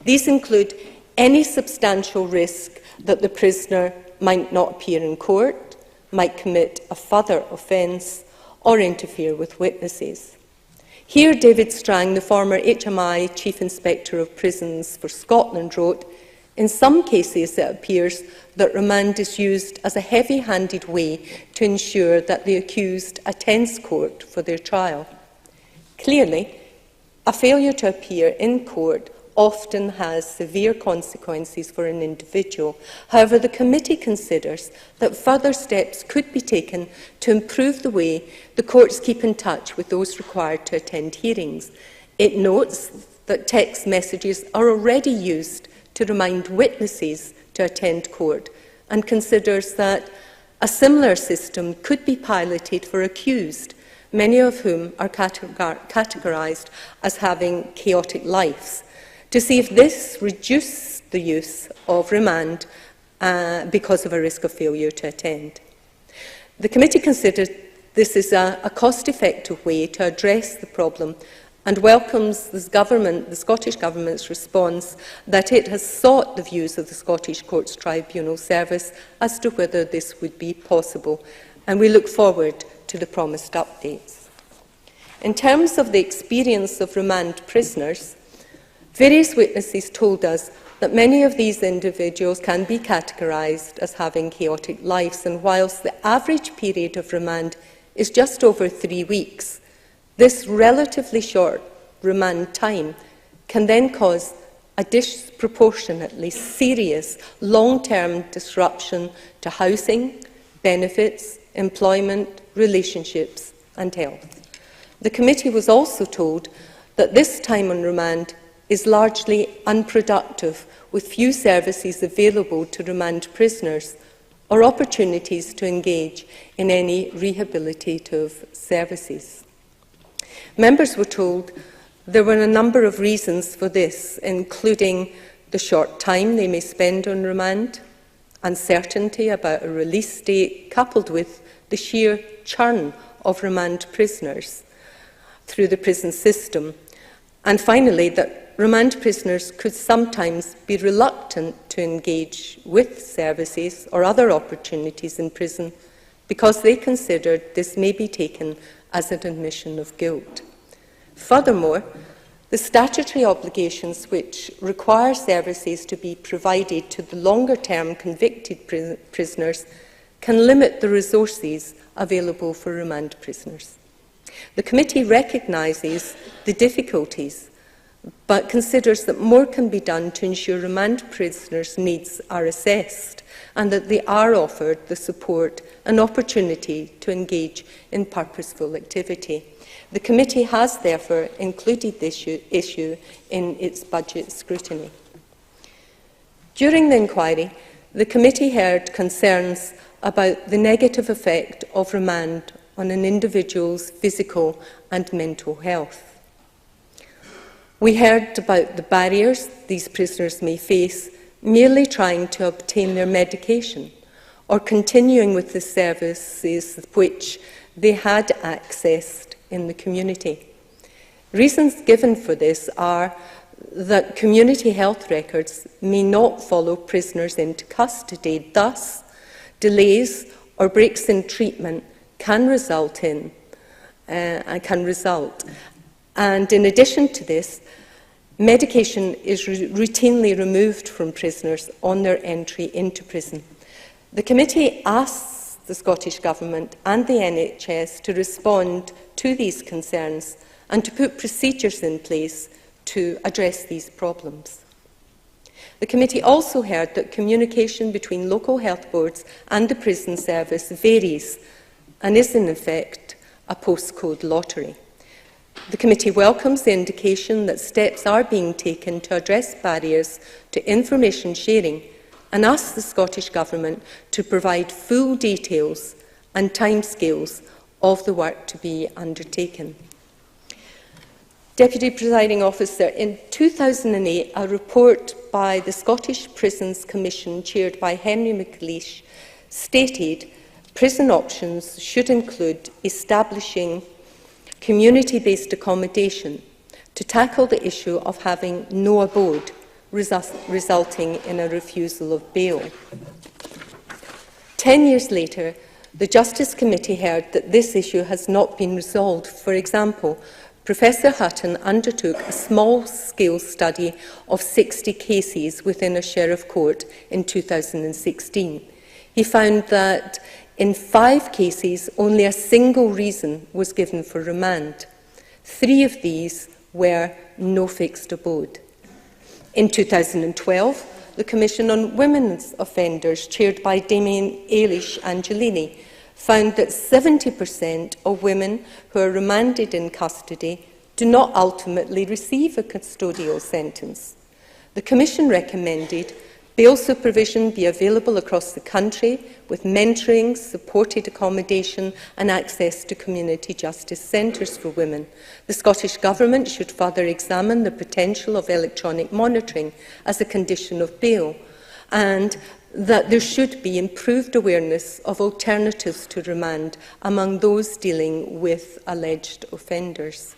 These include any substantial risk that the prisoner might not appear in court, might commit a further offence, or interfere with witnesses. Here, David Strang, the former HMI Chief Inspector of Prisons for Scotland, wrote, "In some cases it appears that remand is used as a heavy-handed way to ensure that the accused attends court for their trial. Clearly, a failure to appear in court often has severe consequences for an individual. However, the committee considers that further steps could be taken to improve the way the courts keep in touch with those required to attend hearings. It notes that text messages are already used to remind witnesses to attend court, and considers that A similar system could be piloted for accused, many of whom are categorised as having chaotic lives, to see if this reduced the use of remand because of a risk of failure to attend. The committee considered this is a cost-effective way to address the problem and welcomes the Scottish Government's response that it has sought the views of the Scottish Courts Tribunal Service as to whether this would be possible, and we look forward to the promised updates. In terms of the experience of remand prisoners, various witnesses told us that many of these individuals can be categorised as having chaotic lives, and whilst the average period of remand is just over 3 weeks, this relatively short remand time can then cause a disproportionately serious long-term disruption to housing, benefits, employment, relationships and health. The committee was also told that this time on remand is largely unproductive, with few services available to remand prisoners or opportunities to engage in any rehabilitative services. Members were told there were a number of reasons for this, including the short time they may spend on remand, uncertainty about a release date, coupled with the sheer churn of remand prisoners through the prison system, and finally that remand prisoners could sometimes be reluctant to engage with services or other opportunities in prison because they considered this may be taken as an admission of guilt. Furthermore, the statutory obligations which require services to be provided to the longer-term convicted prisoners can limit the resources available for remand prisoners. The committee recognises the difficulties, but considers that more can be done to ensure remand prisoners' needs are assessed and that they are offered the support and opportunity to engage in purposeful activity. The committee has therefore included this issue in its budget scrutiny. During the inquiry, the committee heard concerns about the negative effect of remand on an individual's physical and mental health. We heard about the barriers these prisoners may face merely trying to obtain their medication or continuing with the services which they had accessed in the community. Reasons given for this are that community health records may not follow prisoners into custody. Thus, delays or breaks in treatment can result. And in addition to this, medication is routinely removed from prisoners on their entry into prison. The committee asks the Scottish Government and the NHS to respond to these concerns and to put procedures in place to address these problems. The committee also heard that communication between local health boards and the prison service varies and is in effect a postcode lottery. The committee welcomes the indication that steps are being taken to address barriers to information sharing and asks the Scottish Government to provide full details and timescales of the work to be undertaken. Deputy Presiding Officer, in 2008, a report by the Scottish Prisons Commission, chaired by Henry McLeish, stated prison options should include establishing community-based accommodation to tackle the issue of having no abode, resulting in a refusal of bail. 10 years later, the Justice Committee heard that this issue has not been resolved. For example, Professor Hutton undertook a small-scale study of 60 cases within a sheriff court in 2016. He found that in 5 cases, only a single reason was given for remand. 3 of these were no fixed abode. In 2012, the Commission on Women's Offenders, chaired by Damien Eilish Angelini, found that 70% of women who are remanded in custody do not ultimately receive a custodial sentence. The Commission recommended Bail supervision be available across the country with mentoring, supported accommodation and access to community justice centres for women. The Scottish Government should further examine the potential of electronic monitoring as a condition of bail, and that there should be improved awareness of alternatives to remand among those dealing with alleged offenders.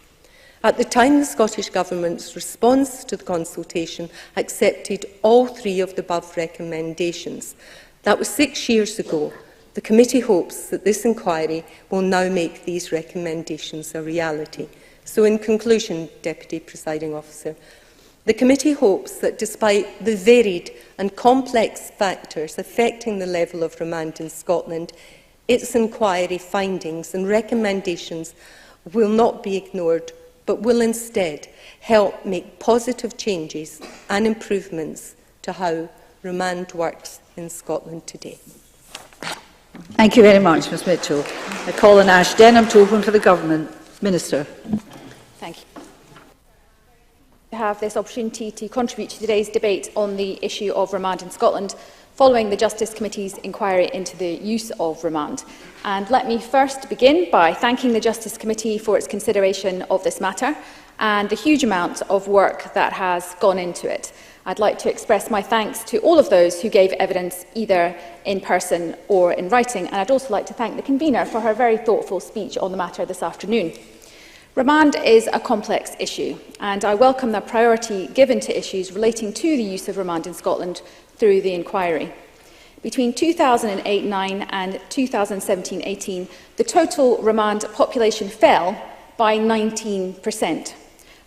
At the time, the Scottish Government's response to the consultation accepted all three of the above recommendations. That was 6 years ago. The committee hopes that this inquiry will now make these recommendations a reality. So in conclusion, Deputy Presiding Officer, the committee hopes that despite the varied and complex factors affecting the level of remand in Scotland, its inquiry findings and recommendations will not be ignored, but will instead help make positive changes and improvements to how remand works in Scotland today. Thank you very much, Ms Mitchell. I call on Ash Denham to open for the Government. Minister. Thank you. To have this opportunity to contribute to today's debate on the issue of remand in Scotland following the Justice Committee's inquiry into the use of remand. And let me first begin by thanking the Justice Committee for its consideration of this matter and the huge amount of work that has gone into it. I'd like to express my thanks to all of those who gave evidence either in person or in writing, and I'd also like to thank the convener for her very thoughtful speech on the matter this afternoon. Remand is a complex issue, and I welcome the priority given to issues relating to the use of remand in Scotland through the inquiry. Between 2008-9 and 2017-18, the total remand population fell by 19%,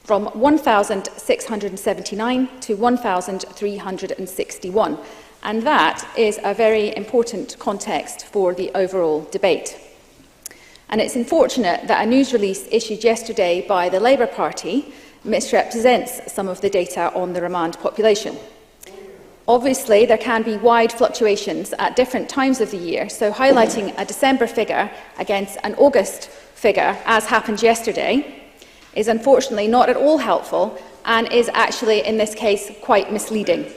from 1,679 to 1,361, and that is a very important context for the overall debate. And it's unfortunate that a news release issued yesterday by the Labour Party misrepresents some of the data on the remand population. Obviously, there can be wide fluctuations at different times of the year, so highlighting a December figure against an August figure, as happened yesterday, is unfortunately not at all helpful and is actually, in this case, quite misleading.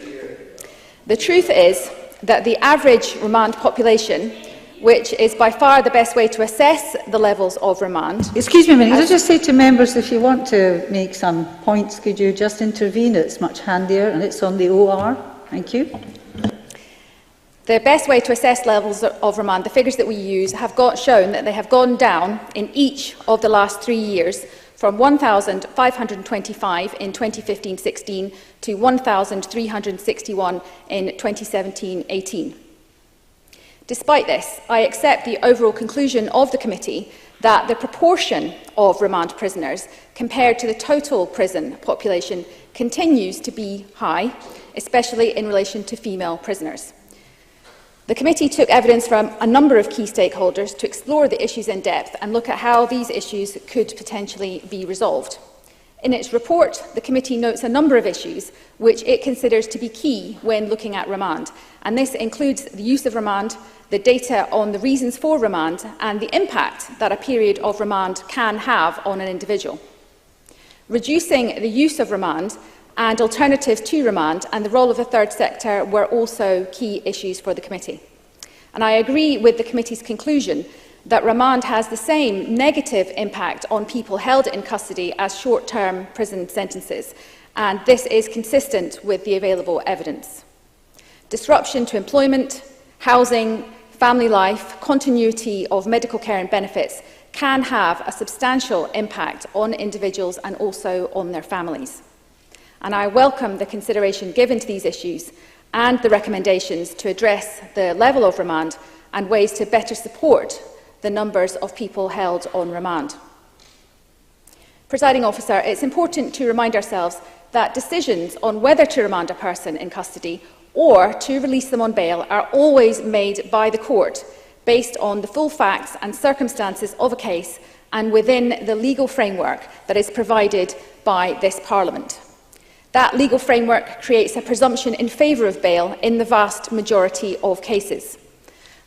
The truth is that the average remand population, which is by far the best way to assess the levels of remand. Excuse me a minute, could I just say to members, if you want to make some points, could you just intervene? It's much handier and it's on the OR. Thank you. The best way to assess levels of remand, the figures that we use, have shown that they have gone down in each of the last 3 years, from 1,525 in 2015-16 to 1,361 in 2017-18. Despite this, I accept the overall conclusion of the committee that the proportion of remand prisoners compared to the total prison population continues to be high, especially in relation to female prisoners. The committee took evidence from a number of key stakeholders to explore the issues in depth and look at how these issues could potentially be resolved. In its report, the committee notes a number of issues which it considers to be key when looking at remand, and this includes the use of remand, the data on the reasons for remand, and the impact that a period of remand can have on an individual. Reducing the use of remand and alternatives to remand and the role of the third sector were also key issues for the committee. And I agree with the committee's conclusion that remand has the same negative impact on people held in custody as short-term prison sentences, and this is consistent with the available evidence. Disruption to employment, housing, family life, continuity of medical care and benefits can have a substantial impact on individuals and also on their families. And I welcome the consideration given to these issues and the recommendations to address the level of remand and ways to better support the numbers of people held on remand. Presiding Officer, it's important to remind ourselves that decisions on whether to remand a person in custody or to release them on bail are always made by the court based on the full facts and circumstances of a case and within the legal framework that is provided by this Parliament. That legal framework creates a presumption in favour of bail in the vast majority of cases.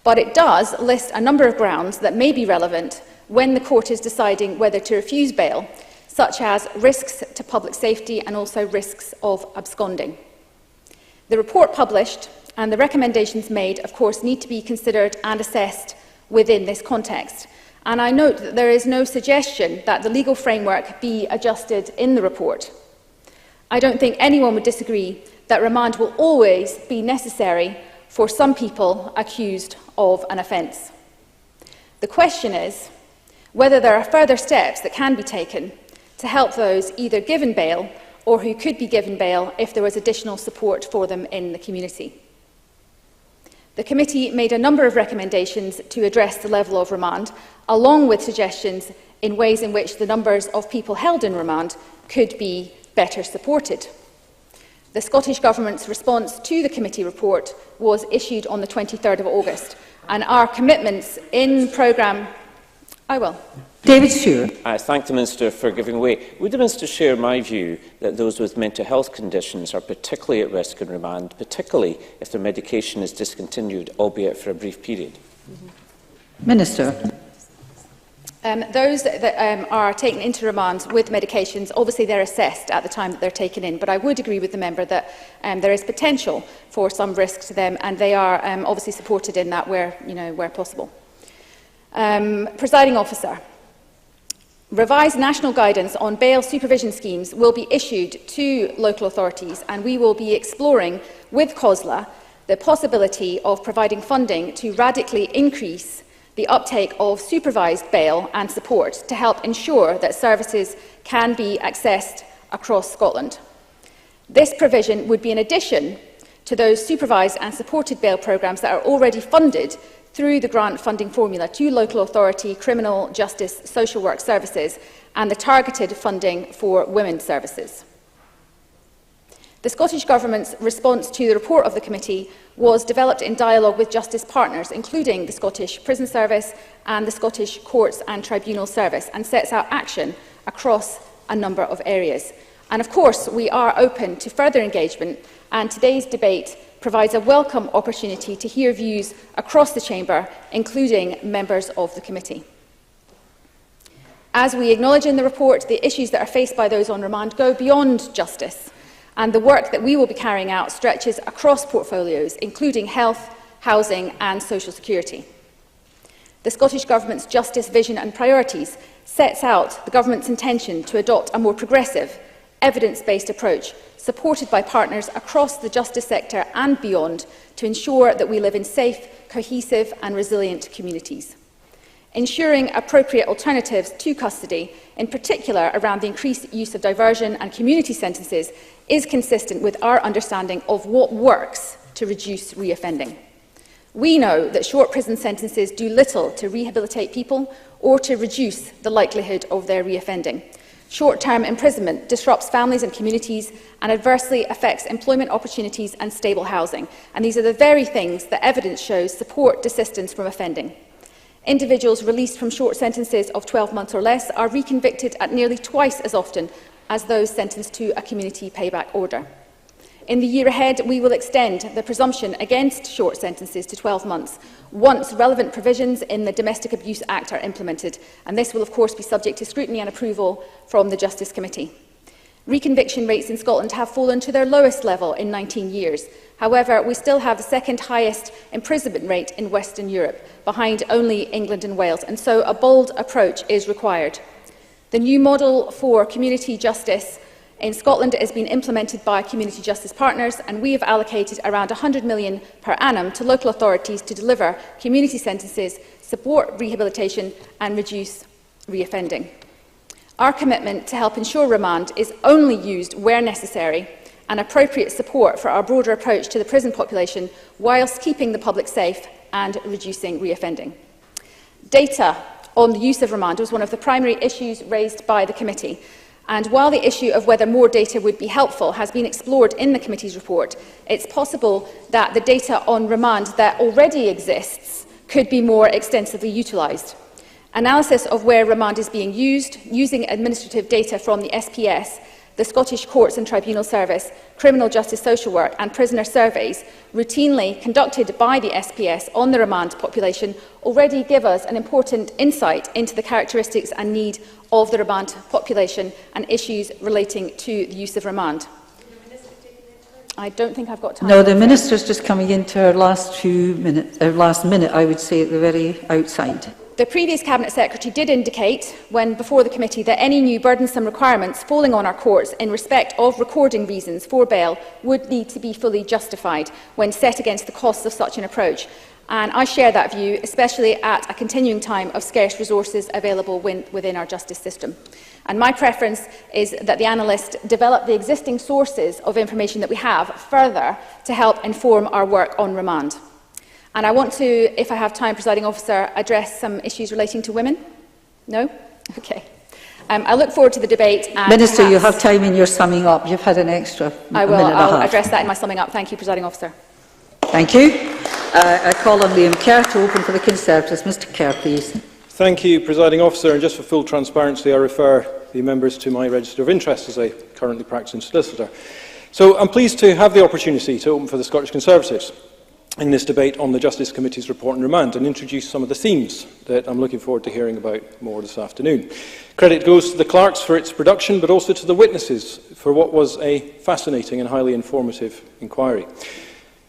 But it does list a number of grounds that may be relevant when the court is deciding whether to refuse bail, such as risks to public safety and also risks of absconding. The report published and the recommendations made, of course, need to be considered and assessed within this context. And I note that there is no suggestion that the legal framework be adjusted in the report. I don't think anyone would disagree that remand will always be necessary for some people accused of an offence. The question is whether there are further steps that can be taken to help those either given bail or who could be given bail if there was additional support for them in the community. The committee made a number of recommendations to address the level of remand, along with suggestions in ways in which the numbers of people held in remand could be better supported. The Scottish Government's response to the committee report was issued on the 23rd of August, and our commitments in programme... I will. David Stewart. I thank the Minister for giving way. Would the Minister share my view that those with mental health conditions are particularly at risk in remand, particularly if their medication is discontinued, albeit for a brief period? Minister. Those that are taken into remand with medications, obviously they're assessed at the time that they're taken in, but I would agree with the member that there is potential for some risk to them, and they are obviously supported in that where possible. Presiding Officer, revised national guidance on bail supervision schemes will be issued to local authorities, and we will be exploring with COSLA the possibility of providing funding to radically increase the uptake of supervised bail and support to help ensure that services can be accessed across Scotland. This provision would be in addition to those supervised and supported bail programmes that are already funded through the grant funding formula to local authority, criminal justice, social work services and the targeted funding for women's services. The Scottish Government's response to the report of the committee was developed in dialogue with justice partners, including the Scottish Prison Service and the Scottish Courts and Tribunal Service, and sets out action across a number of areas. And of course, we are open to further engagement, and today's debate provides a welcome opportunity to hear views across the Chamber, including members of the committee. As we acknowledge in the report, the issues that are faced by those on remand go beyond justice, and the work that we will be carrying out stretches across portfolios, including health, housing and social security. The Scottish Government's Justice Vision and Priorities sets out the Government's intention to adopt a more progressive, evidence-based approach, supported by partners across the justice sector and beyond, to ensure that we live in safe, cohesive and resilient communities. Ensuring appropriate alternatives to custody, in particular around the increased use of diversion and community sentences, is consistent with our understanding of what works to reduce reoffending. We know that short prison sentences do little to rehabilitate people or to reduce the likelihood of their reoffending. Short-term imprisonment disrupts families and communities and adversely affects employment opportunities and stable housing. And these are the very things that evidence shows support desistance from offending. Individuals released from short sentences of 12 months or less are reconvicted at nearly twice as often as those sentenced to a community payback order. In the year ahead, we will extend the presumption against short sentences to 12 months once relevant provisions in the Domestic Abuse Act are implemented, and this will of course be subject to scrutiny and approval from the Justice Committee. Reconviction rates in Scotland have fallen to their lowest level in 19 years. However, we still have the second highest imprisonment rate in Western Europe, behind only England and Wales, and so a bold approach is required. The new model for community justice in Scotland has been implemented by community justice partners, and we have allocated around £100 million per annum to local authorities to deliver community sentences, support rehabilitation and reduce reoffending. Our commitment to help ensure remand is only used where necessary, and appropriate support for our broader approach to the prison population, whilst keeping the public safe and reducing reoffending. Data on the use of remand was one of the primary issues raised by the committee. And while the issue of whether more data would be helpful has been explored in the committee's report, it's possible that the data on remand that already exists could be more extensively utilised. Analysis of where remand is being used, using administrative data from the SPS, the Scottish Courts and Tribunal Service, Criminal Justice Social Work and prisoner surveys routinely conducted by the SPS on the remand population already give us an important insight into the characteristics and need of the remand population and issues relating to the use of remand. I don't think I've got time. No, the Minister's just coming into her last minute, I would say, at the very outside. The previous Cabinet Secretary did indicate, when before the committee, that any new burdensome requirements falling on our courts in respect of recording reasons for bail would need to be fully justified when set against the costs of such an approach. And I share that view, especially at a continuing time of scarce resources available within our justice system. And my preference is that the analyst develop the existing sources of information that we have further to help inform our work on remand. And I want to, if I have time, Presiding Officer, address some issues relating to women. No? Okay. I look forward to the debate. And Minister, you have time in your summing up. You've had an extra I will. minute and a half. I'll address that in my summing up. Thank you, Presiding Officer. Thank you. I call on Liam Kerr to open for the Conservatives. Mr Kerr, please. Thank you, Presiding Officer. And just for full transparency, I refer the members to my register of interest as a currently practising solicitor. So I'm pleased to have the opportunity to open for the Scottish Conservatives in this debate on the Justice Committee's report and remand and introduce some of the themes that I'm looking forward to hearing about more this afternoon. Credit goes to the clerks for its production, but also to the witnesses for what was a fascinating and highly informative inquiry.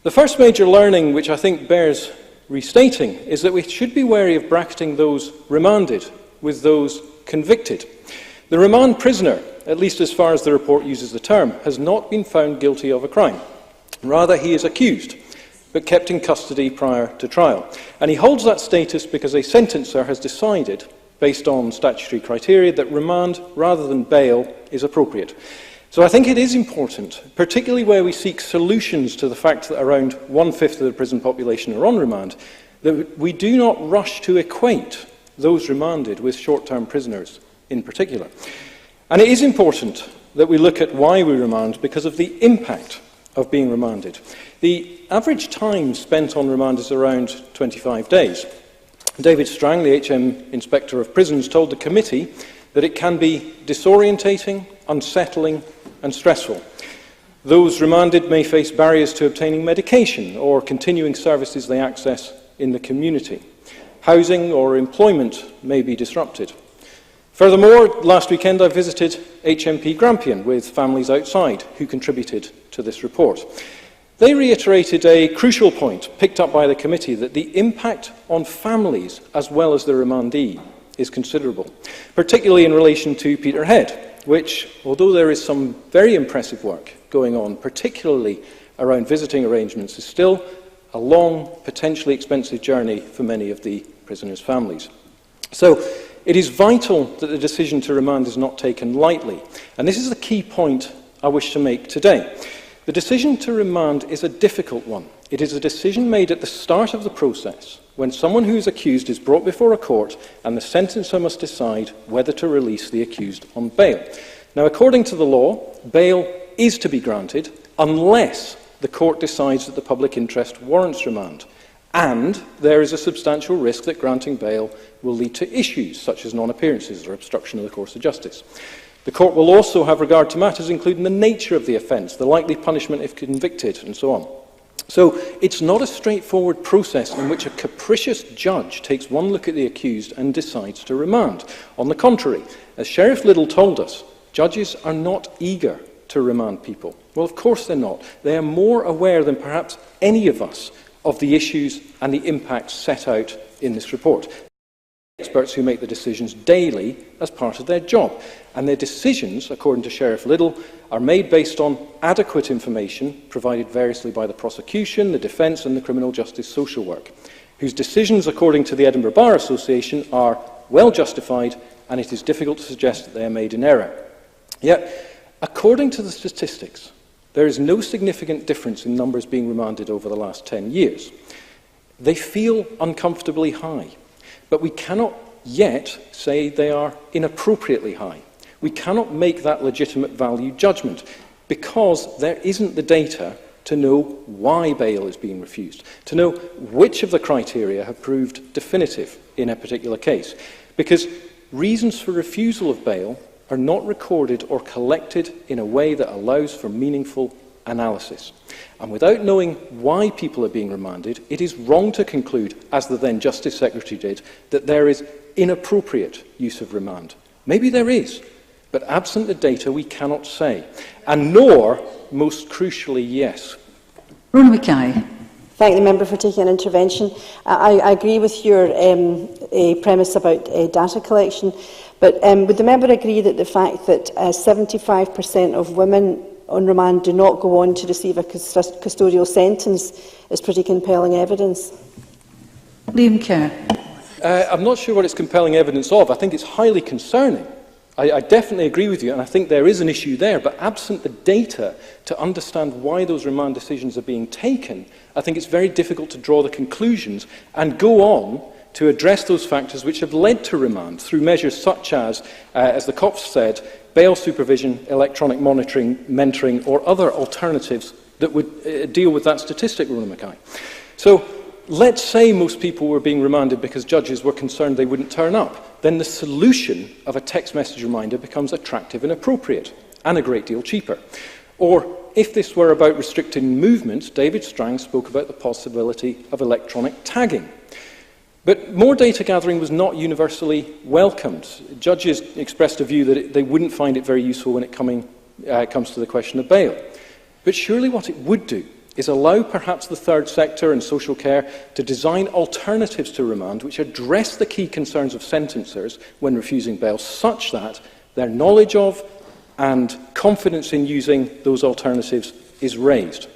The first major learning, which I think bears restating, is that we should be wary of bracketing those remanded with those convicted. The remand prisoner, at least as far as the report uses the term, has not been found guilty of a crime. Rather, he is accused, but kept in custody prior to trial. And he holds that status because a sentencer has decided, based on statutory criteria, that remand rather than bail is appropriate. So I think it is important, particularly where we seek solutions to the fact that around 1/5 of the prison population are on remand, that we do not rush to equate those remanded with short-term prisoners in particular. And it is important that we look at why we remand because of the impact of being remanded. The average time spent on remand is around 25 days. David Strang, the HM Inspector of Prisons, told the committee that it can be disorientating, unsettling and stressful. Those remanded may face barriers to obtaining medication or continuing services they access in the community. Housing or employment may be disrupted. Furthermore, last weekend I visited HMP Grampian with families outside who contributed to this report. They reiterated a crucial point picked up by the committee, that the impact on families as well as the remandee is considerable, particularly in relation to Peterhead, which, although there is some very impressive work going on, particularly around visiting arrangements, is still a long, potentially expensive journey for many of the prisoners' families. So it is vital that the decision to remand is not taken lightly, and this is the key point I wish to make today. The decision to remand is a difficult one. It is a decision made at the start of the process, when someone who is accused is brought before a court and the sentencer must decide whether to release the accused on bail. Now, according to the law, bail is to be granted unless the court decides that the public interest warrants remand, and there is a substantial risk that granting bail will lead to issues such as non-appearances or obstruction of the course of justice. The court will also have regard to matters including the nature of the offence, the likely punishment if convicted, and so on. So it's not a straightforward process in which a capricious judge takes one look at the accused and decides to remand. On the contrary, as Sheriff Liddle told us, judges are not eager to remand people. Well, of course they're not. They are more aware than perhaps any of us of the issues and the impacts set out in this report. Experts who make the decisions daily as part of their job. And their decisions, according to Sheriff Liddle, are made based on adequate information provided variously by the prosecution, the defence and the criminal justice social work, whose decisions, according to the Edinburgh Bar Association, are well justified, and it is difficult to suggest that they are made in error. Yet, according to the statistics, there is no significant difference in numbers being remanded over the last 10 years. They feel uncomfortably high. But we cannot yet say they are inappropriately high. We cannot make that legitimate value judgment because there isn't the data to know why bail is being refused, to know which of the criteria have proved definitive in a particular case. Because reasons for refusal of bail are not recorded or collected in a way that allows for meaningful analysis. And without knowing why people are being remanded, it is wrong to conclude, as the then Justice Secretary did, that there is inappropriate use of remand. Maybe there is, But absent the data, we cannot say. And nor, most crucially, yes. Rona Mackay. Thank the member for taking an intervention. I agree with your premise about data collection, but would the member agree that the fact that 75% of women on remand do not go on to receive a custodial sentence is pretty compelling evidence? Liam Kerr. I'm not sure what it's compelling evidence of. I think it's highly concerning. I definitely agree with you, and I think there is an issue there, but absent the data to understand why those remand decisions are being taken, I think it's very difficult to draw the conclusions and go on to address those factors which have led to remand through measures such as the COPS said, bail supervision, electronic monitoring, mentoring, or other alternatives that would deal with that statistic, Rona Mackay. So let's say most people were being remanded because judges were concerned they wouldn't turn up. Then the solution of a text message reminder becomes attractive and appropriate, and a great deal cheaper. Or, if this were about restricting movement, David Strang spoke about the possibility of electronic tagging. But more data gathering was not universally welcomed. Judges expressed a view that they wouldn't find it very useful when it comes to the question of bail. But surely what it would do is allow perhaps the third sector and social care to design alternatives to remand which address the key concerns of sentencers when refusing bail, such that their knowledge of and confidence in using those alternatives is raised.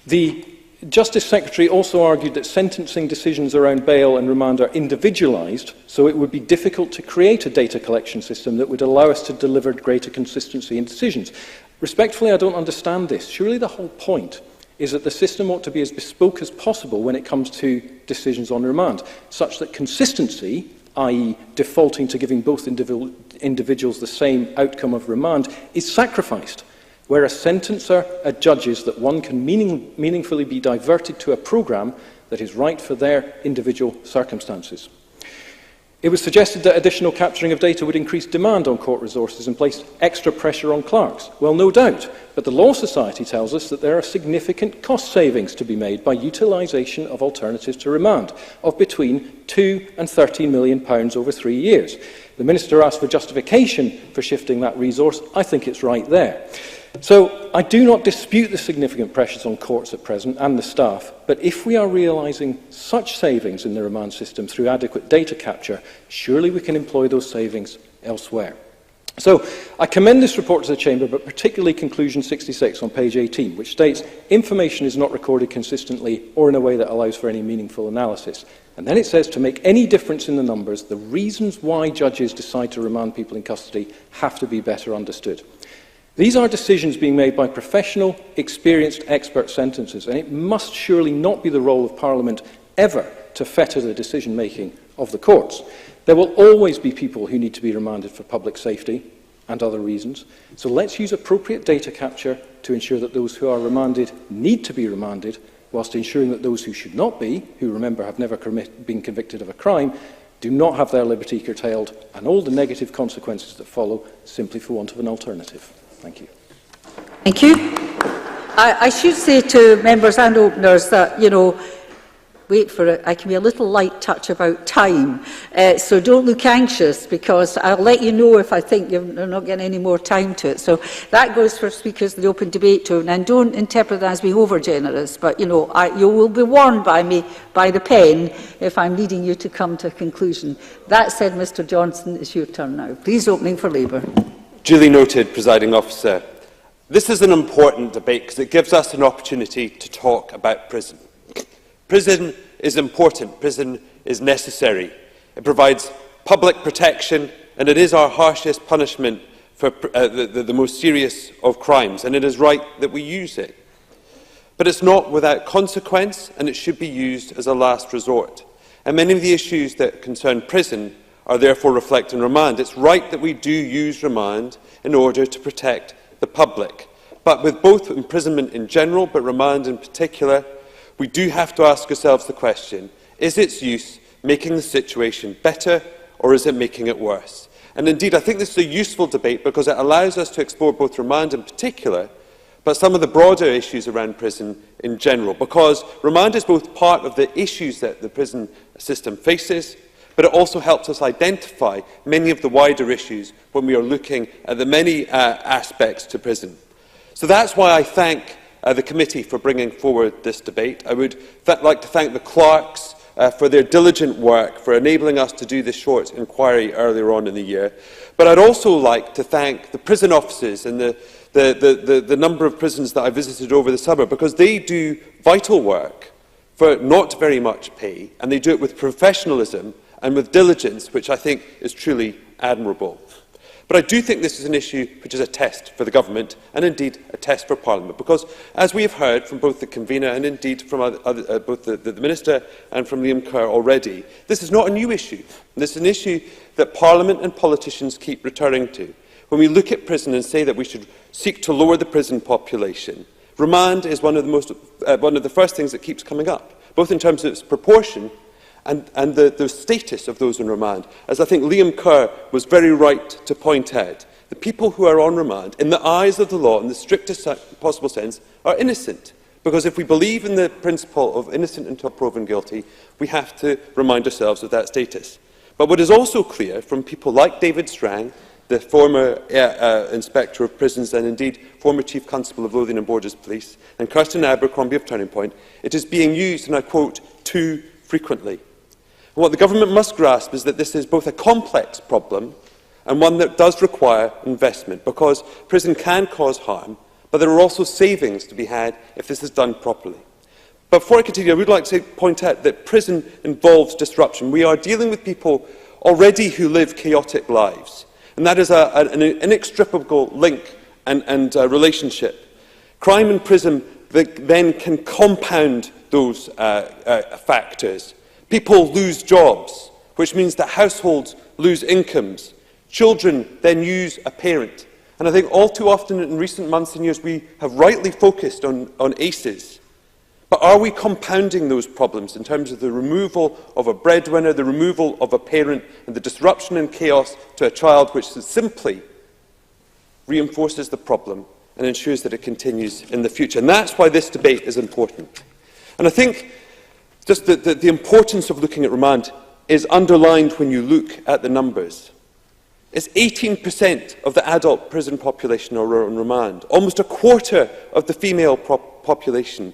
The Justice Secretary also argued that sentencing decisions around bail and remand are individualised, so it would be difficult to create a data collection system that would allow us to deliver greater consistency in decisions. Respectfully, I don't understand this. Surely the whole point is that the system ought to be as bespoke as possible when it comes to decisions on remand, such that consistency, i.e. defaulting to giving both individuals the same outcome of remand, is sacrificed, where a sentencer adjudges that one can meaningfully be diverted to a programme that is right for their individual circumstances. It was suggested that additional capturing of data would increase demand on court resources and place extra pressure on clerks. Well, no doubt, but the Law Society tells us that there are significant cost savings to be made by utilisation of alternatives to remand, of between £2 and £13 million over 3 years. The Minister asked for justification for shifting that resource. I think it's right there. So I do not dispute the significant pressures on courts at present and the staff, but if we are realising such savings in the remand system through adequate data capture, surely we can employ those savings elsewhere. So I commend this report to the Chamber, but particularly conclusion 66 on page 18, which states information is not recorded consistently or in a way that allows for any meaningful analysis. And then it says to make any difference in the numbers, the reasons why judges decide to remand people in custody have to be better understood. These are decisions being made by professional, experienced expert sentencers, and it must surely not be the role of Parliament ever to fetter the decision-making of the courts. There will always be people who need to be remanded for public safety and other reasons, so let's use appropriate data capture to ensure that those who are remanded need to be remanded, whilst ensuring that those who should not be, who remember have never been convicted of a crime, do not have their liberty curtailed and all the negative consequences that follow simply for want of an alternative. Thank you. Thank you. I should say to members and openers that, wait for it, I can be a little light touch about time, so don't look anxious, because I'll let you know if I think you're not getting any more time to it. So that goes for speakers in the open debate tone, and don't interpret that as being over-generous, but you will be warned by me, by the pen, if I'm leading you to come to a conclusion. That said, Mr Johnson, it's your turn now. Please, opening for Labour. Duly noted, Presiding Officer. This is an important debate because it gives us an opportunity to talk about prison. Prison is important. Prison is necessary. It provides public protection, and it is our harshest punishment for the most serious of crimes, and it is right that we use it. But it's not without consequence, and it should be used as a last resort. And many of the issues that concern prison are therefore reflected in remand. It's right that we do use remand in order to protect the public. But with both imprisonment in general, but remand in particular, we do have to ask ourselves the question, is its use making the situation better, or is it making it worse? And indeed, I think this is a useful debate because it allows us to explore both remand in particular, but some of the broader issues around prison in general, because remand is both part of the issues that the prison system faces, but it also helps us identify many of the wider issues when we are looking at the many aspects to prison. So that's why I thank the committee for bringing forward this debate. I would like to thank the clerks for their diligent work, for enabling us to do this short inquiry earlier on in the year. But I'd also like to thank the prison officers and the number of prisons that I visited over the summer, because they do vital work for not very much pay, and they do it with professionalism and with diligence, which I think is truly admirable. But I do think this is an issue which is a test for the government and indeed a test for Parliament, because as we have heard from both the convener and indeed from both the Minister and from Liam Kerr already, this is not a new issue. This is an issue that Parliament and politicians keep returning to. When we look at prison and say that we should seek to lower the prison population, remand is one of the first things that keeps coming up, both in terms of its proportion and the status of those on remand. As I think Liam Kerr was very right to point out, the people who are on remand, in the eyes of the law, in the strictest possible sense, are innocent. Because if we believe in the principle of innocent until proven guilty, we have to remind ourselves of that status. But what is also clear from people like David Strang, the former Inspector of Prisons and indeed former Chief Constable of Lothian and Borders Police, and Kirsten Abercrombie of Turning Point, it is being used, and I quote, too frequently. And what the government must grasp is that this is both a complex problem and one that does require investment, because prison can cause harm, but there are also savings to be had if this is done properly. But before I continue, I would like to point out that prison involves disruption. We are dealing with people already who live chaotic lives, and that is an inextricable link and relationship. Crime in prison then can compound those factors. People lose jobs, which means that households lose incomes. Children then use a parent. And I think all too often in recent months and years we have rightly focused on ACEs. But are we compounding those problems in terms of the removal of a breadwinner, the removal of a parent, and the disruption and chaos to a child, which simply reinforces the problem and ensures that it continues in the future? And that's why this debate is important. And I think just the importance of looking at remand is underlined when you look at the numbers. It's 18% of the adult prison population are on remand, almost a quarter of the female population.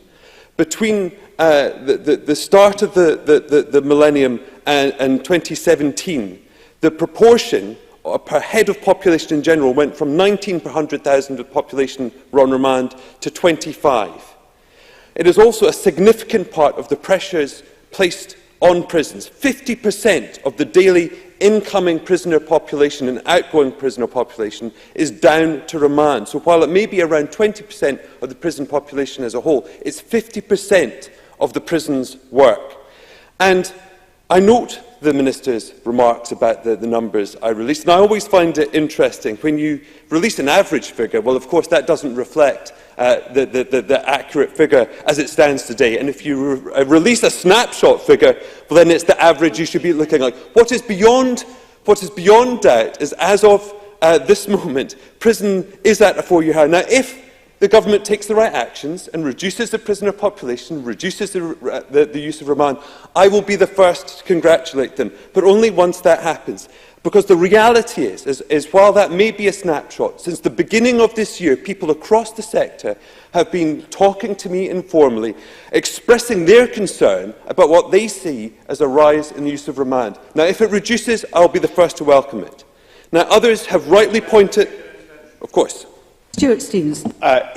Between the start of the millennium and 2017, the proportion per head of population in general went from 19 per 100,000 of population were on remand to 25. It is also a significant part of the pressures placed on prisons. 50% of the daily incoming prisoner population and outgoing prisoner population is down to remand. So while it may be around 20% of the prison population as a whole, it's 50% of the prison's work. And I note the Minister's remarks about the numbers I released, and I always find it interesting when you release an average figure. Well, of course, that doesn't reflect the accurate figure as it stands today. And if you release a snapshot figure, well, then it's the average you should be looking like. What is beyond doubt is, as of this moment, prison is at a 4-year high. Now, if the government takes the right actions and reduces the prisoner population, reduces the use of remand, I will be the first to congratulate them, but only once that happens. Because the reality is while that may be a snapshot, since the beginning of this year, people across the sector have been talking to me informally, expressing their concern about what they see as a rise in the use of remand. Now, if it reduces, I'll be the first to welcome it. Now, others have rightly pointed... Of course. Stuart Stevens.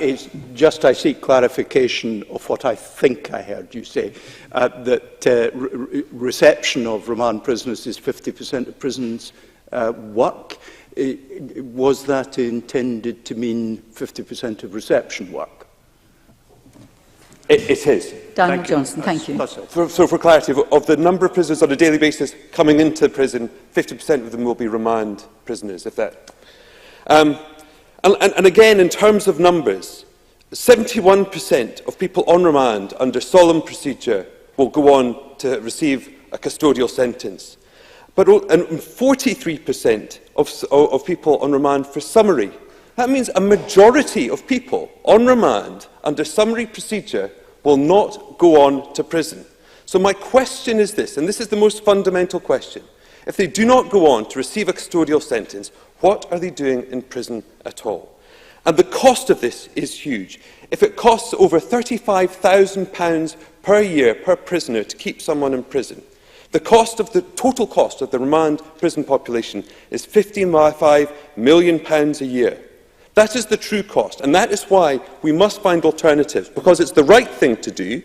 It's just I seek clarification of what I think I heard you say, that reception of remand prisoners is 50% of prisons' work. Was that intended to mean 50% of reception work? It is. Daniel Johnson, thank you. So for clarity, of the number of prisoners on a daily basis coming into prison, 50% of them will be remand prisoners, if that... And again, in terms of numbers, 71% of people on remand under solemn procedure will go on to receive a custodial sentence. But 43% of people on remand for summary. That means a majority of people on remand under summary procedure will not go on to prison. So my question is this, and this is the most fundamental question. If they do not go on to receive a custodial sentence, what are they doing in prison at all? And the cost of this is huge. If it costs over £35,000 per year per prisoner to keep someone in prison, the total cost of the remand prison population is £55 million a year. That is the true cost, and that is why we must find alternatives, because it's the right thing to do,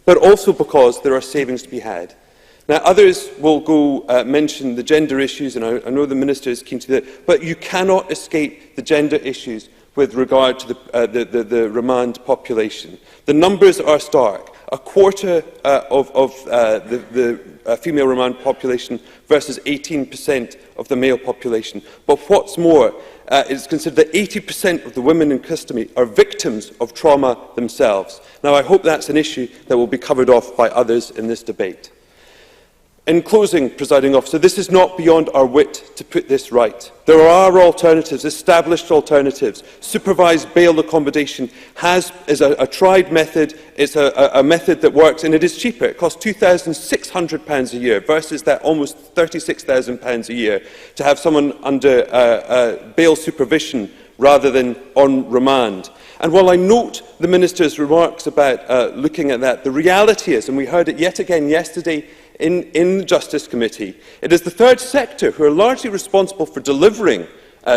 but also because there are savings to be had. Now, others will mention the gender issues, and I know the Minister is keen to do that, but you cannot escape the gender issues with regard to the remand population. The numbers are stark. A quarter of the female remand population versus 18% of the male population. But what's more, it is considered that 80% of the women in custody are victims of trauma themselves. Now, I hope that's an issue that will be covered off by others in this debate. In closing, Presiding Officer, this is not beyond our wit to put this right. There are alternatives, established alternatives. Supervised bail accommodation is a tried method. It's a method that works, and it is cheaper. It costs £2,600 a year versus that almost £36,000 a year to have someone under bail supervision rather than on remand. And while I note the Minister's remarks about looking at that, the reality is, and we heard it yet again yesterday in the Justice Committee, it is the third sector who are largely responsible for delivering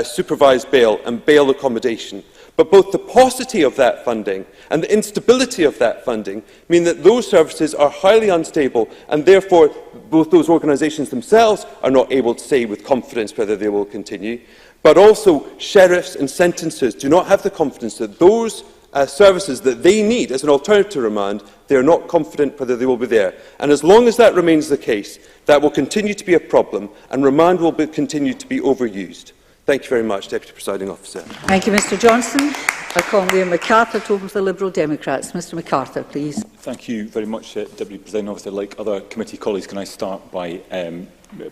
supervised bail and bail accommodation. But both the paucity of that funding and the instability of that funding mean that those services are highly unstable, and therefore both those organisations themselves are not able to say with confidence whether they will continue. But also sheriffs and sentencers do not have the confidence that those services that they need as an alternative to remand, they are not confident whether they will be there. And as long as that remains the case, that will continue to be a problem, and remand will continue to be overused. Thank you very much, Deputy Presiding Officer. Thank you, Mr Johnson. I call Liam MacArthur to open for the Liberal Democrats. Mr MacArthur, please. Thank you very much, Deputy Presiding Officer. Like other committee colleagues, can I start by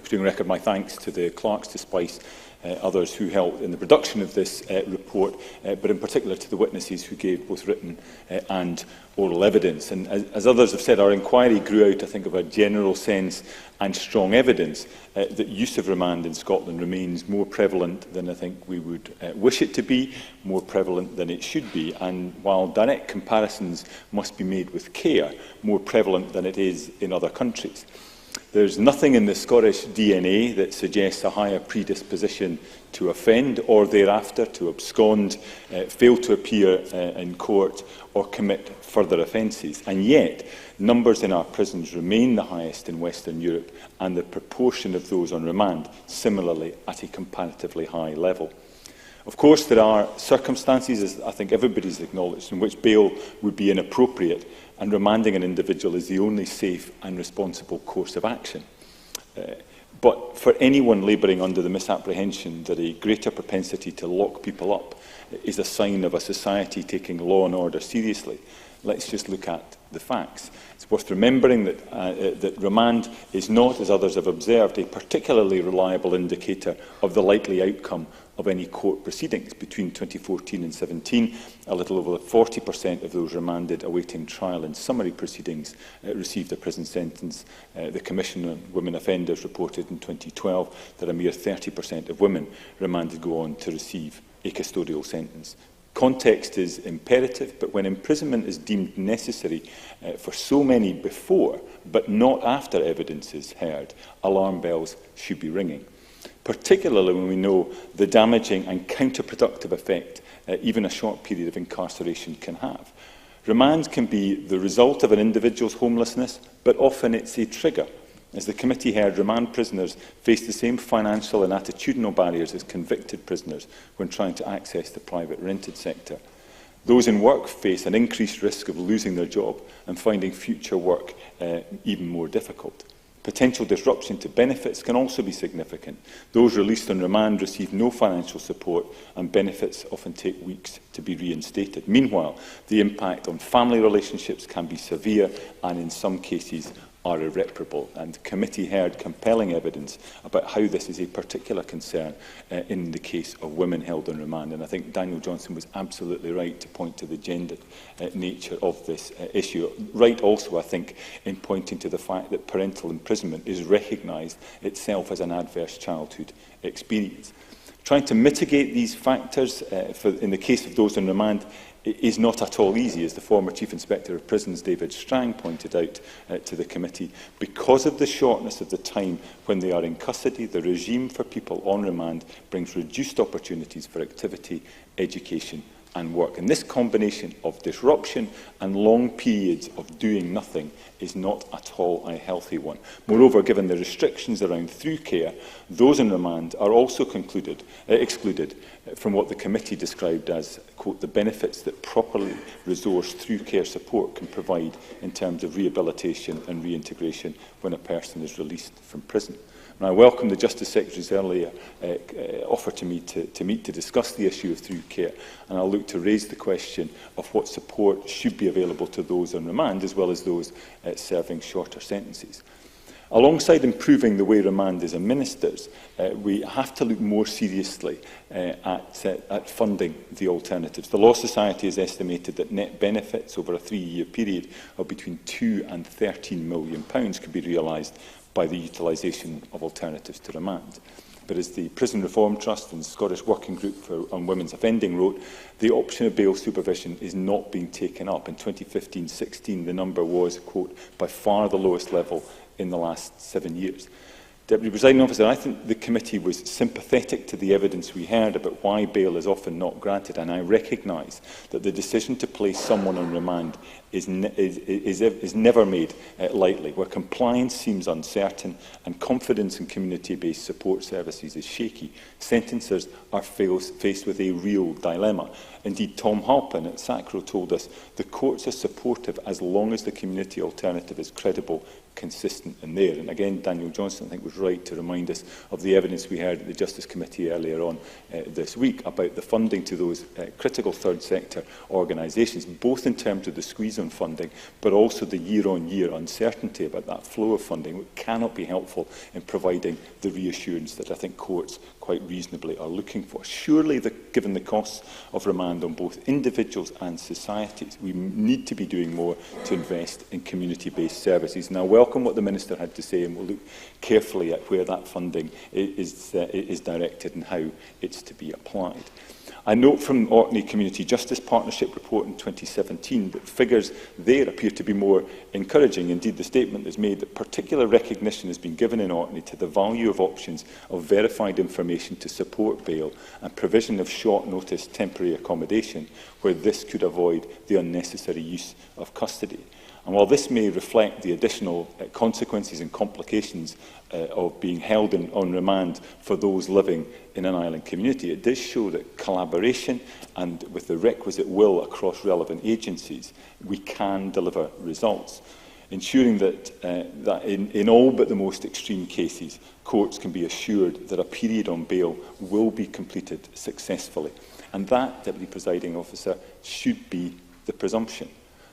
putting on record my thanks to the clerks, to Spice, others who helped in the production of this report, but in particular to the witnesses who gave both written and oral evidence. And as others have said, our inquiry grew out, I think, of a general sense and strong evidence that use of remand in Scotland remains more prevalent than I think we would wish it to be, more prevalent than it should be, and while direct comparisons must be made with care, more prevalent than it is in other countries. There's nothing in the Scottish DNA that suggests a higher predisposition to offend or thereafter to abscond, fail to appear in court or commit further offences. And yet, numbers in our prisons remain the highest in Western Europe, and the proportion of those on remand similarly at a comparatively high level. Of course, there are circumstances, as I think everybody's acknowledged, in which bail would be inappropriate, and remanding an individual is the only safe and responsible course of action. But for anyone labouring under the misapprehension that a greater propensity to lock people up is a sign of a society taking law and order seriously, let's just look at the facts. It's worth remembering that remand is not, as others have observed, a particularly reliable indicator of the likely outcome of any court proceedings. Between 2014 and 2017, a little over 40% of those remanded awaiting trial in summary proceedings received a prison sentence. The Commission on Women Offenders reported in 2012 that a mere 30% of women remanded go on to receive a custodial sentence. Context is imperative, but when imprisonment is deemed necessary for so many before, but not after evidence is heard, alarm bells should be ringing, particularly when we know the damaging and counterproductive effect even a short period of incarceration can have. Remand can be the result of an individual's homelessness, but often it's a trigger. As the committee heard, remand prisoners face the same financial and attitudinal barriers as convicted prisoners when trying to access the private rented sector. Those in work face an increased risk of losing their job and finding future work even more difficult. Potential disruption to benefits can also be significant. Those released on remand receive no financial support, and benefits often take weeks to be reinstated. Meanwhile, the impact on family relationships can be severe and in some cases are irreparable. And the committee heard compelling evidence about how this is a particular concern in the case of women held on remand. And I think Daniel Johnson was absolutely right to point to the gendered nature of this issue. Right also, I think, in pointing to the fact that parental imprisonment is recognised itself as an adverse childhood experience. Trying to mitigate these factors in the case of those on remand is not at all easy, as the former Chief Inspector of Prisons, David Strang, pointed out to the committee. Because of the shortness of the time when they are in custody, the regime for people on remand brings reduced opportunities for activity, education and work. And this combination of disruption and long periods of doing nothing is not at all a healthy one. Moreover, given the restrictions around through care, those in remand are also excluded from what the committee described as, quote, the benefits that properly resourced through care support can provide in terms of rehabilitation and reintegration when a person is released from prison. And I welcome the Justice Secretary's earlier offer to me to meet to discuss the issue of through care, and I'll look to raise the question of what support should be available to those on remand as well as those serving shorter sentences. Alongside improving the way remand is administered, we have to look more seriously at funding the alternatives. The Law Society has estimated that net benefits over a 3-year period of between £2 and £13 million could be realised by the utilisation of alternatives to remand. But as the Prison Reform Trust and the Scottish Working Group on Women's Offending wrote, the option of bail supervision is not being taken up. In 2015-16, the number was, quote, by far the lowest level in the last 7 years. Deputy Presiding Officer, I think the committee was sympathetic to the evidence we heard about why bail is often not granted, and I recognise that the decision to place someone on remand is never made lightly, where compliance seems uncertain and confidence in community-based support services is shaky. Sentencers are faced with a real dilemma. Indeed, Tom Halpin at SACRO told us the courts are supportive as long as the community alternative is credible, consistent and there. And again, Daniel Johnson, I think, was right to remind us of the evidence we heard at the Justice Committee earlier on this week about the funding to those critical third sector organisations, both in terms of the squeeze on funding, but also the year-on-year uncertainty about that flow of funding, which cannot be helpful in providing the reassurance that I think courts quite reasonably are looking for. Surely, given the costs of remand on both individuals and societies, we need to be doing more to invest in community-based services. And I welcome what the Minister had to say, and we'll look carefully at where that funding is directed and how it's to be applied. I note from Orkney Community Justice Partnership report in 2017 that figures there appear to be more encouraging. Indeed, the statement is made that particular recognition has been given in Orkney to the value of options of verified information to support bail and provision of short-notice temporary accommodation where this could avoid the unnecessary use of custody. And while this may reflect the additional consequences and complications of being held on remand for those living in an island community, it does show that collaboration and with the requisite will across relevant agencies, we can deliver results, ensuring that, in all but the most extreme cases, courts can be assured that a period on bail will be completed successfully. And that, Deputy Presiding Officer, should be the presumption.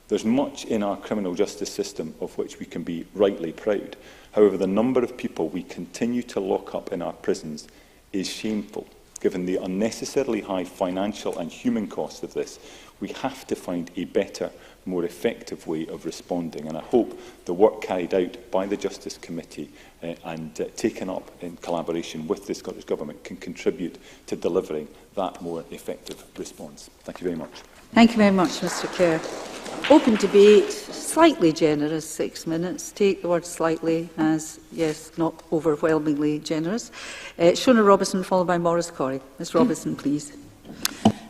There's much in our criminal justice system of which we can be rightly proud. However, the number of people we continue to lock up in our prisons is shameful. Given the unnecessarily high financial and human cost of this, we have to find a better, more effective way of responding. And I hope the work carried out by the Justice Committee and taken up in collaboration with the Scottish Government can contribute to delivering that more effective response. Thank you very much. Thank you very much, Mr Kerr. Open debate, slightly generous, 6 minutes. Take the word slightly as, yes, not overwhelmingly generous. Shona Robertson, followed by Maurice Corrie. Ms Robertson, please.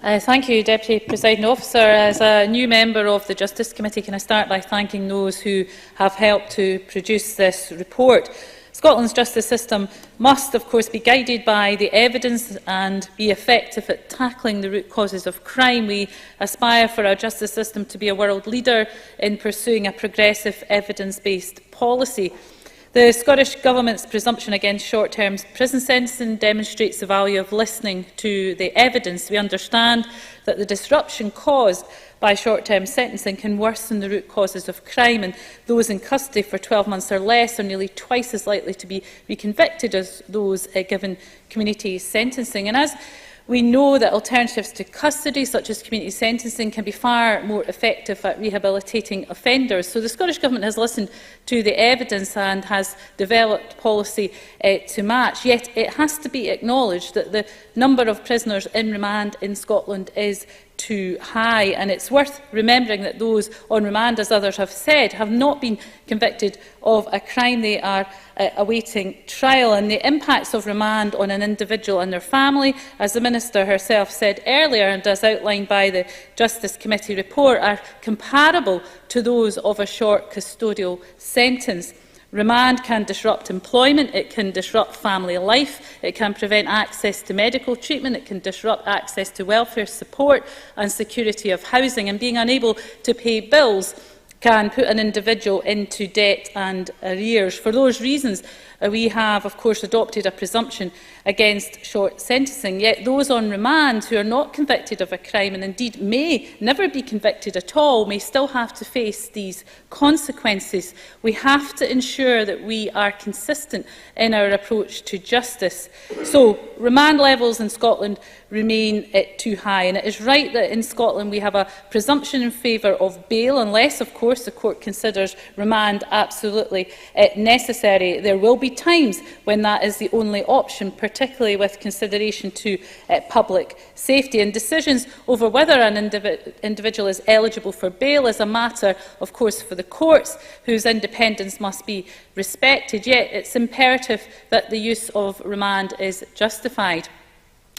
Thank you, Deputy Presiding Officer. As a new member of the Justice Committee, can I start by thanking those who have helped to produce this report. Scotland's justice system must, of course, be guided by the evidence and be effective at tackling the root causes of crime. We aspire for our justice system to be a world leader in pursuing a progressive, evidence-based policy. The Scottish Government's presumption against short-term prison sentencing demonstrates the value of listening to the evidence. We understand that the disruption caused by short-term sentencing can worsen the root causes of crime, and those in custody for 12 months or less are nearly twice as likely to be reconvicted as those given community sentencing. And as we know that alternatives to custody, such as community sentencing, can be far more effective at rehabilitating offenders. So the Scottish Government has listened to the evidence and has developed policy to match. Yet it has to be acknowledged that the number of prisoners in remand in Scotland is too high, and it's worth remembering that those on remand, as others have said, have not been convicted of a crime. They are awaiting trial, and the impacts of remand on an individual and their family, as the Minister herself said earlier and as outlined by the Justice Committee report, are comparable to those of a short custodial sentence. Remand can disrupt employment, it can disrupt family life, it can prevent access to medical treatment, it can disrupt access to welfare support and security of housing, and being unable to pay bills can put an individual into debt and arrears. For those reasons, we have, of course, adopted a presumption against short sentencing. Yet those on remand who are not convicted of a crime, and indeed may never be convicted at all, may still have to face these consequences. We have to ensure that we are consistent in our approach to justice. So, remand levels in Scotland remain too high, and it is right that in Scotland we have a presumption in favour of bail, unless, of course, the court considers remand absolutely necessary. There will be times when that is the only option, particularly with consideration to public safety. And decisions over whether an individual is eligible for bail is a matter, of course, for the courts, whose independence must be respected. Yet it's imperative that the use of remand is justified.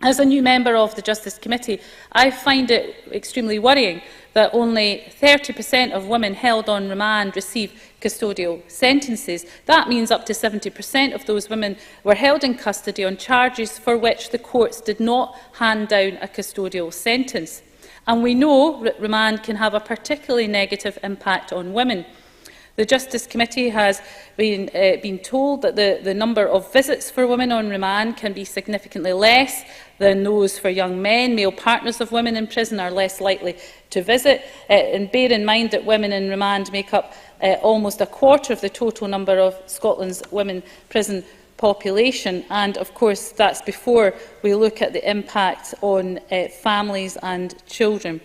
As a new member of the Justice Committee, I find it extremely worrying that only 30% of women held on remand receive custodial sentences. That means up to 70% of those women were held in custody on charges for which the courts did not hand down a custodial sentence. And we know that remand can have a particularly negative impact on women. The Justice Committee has been told that the number of visits for women on remand can be significantly less than those for young men. Male partners of women in prison are less likely to visit. And bear in mind that women in remand make up almost a quarter of the total number of Scotland's women prison population. And of course, that's before we look at the impact on families and children.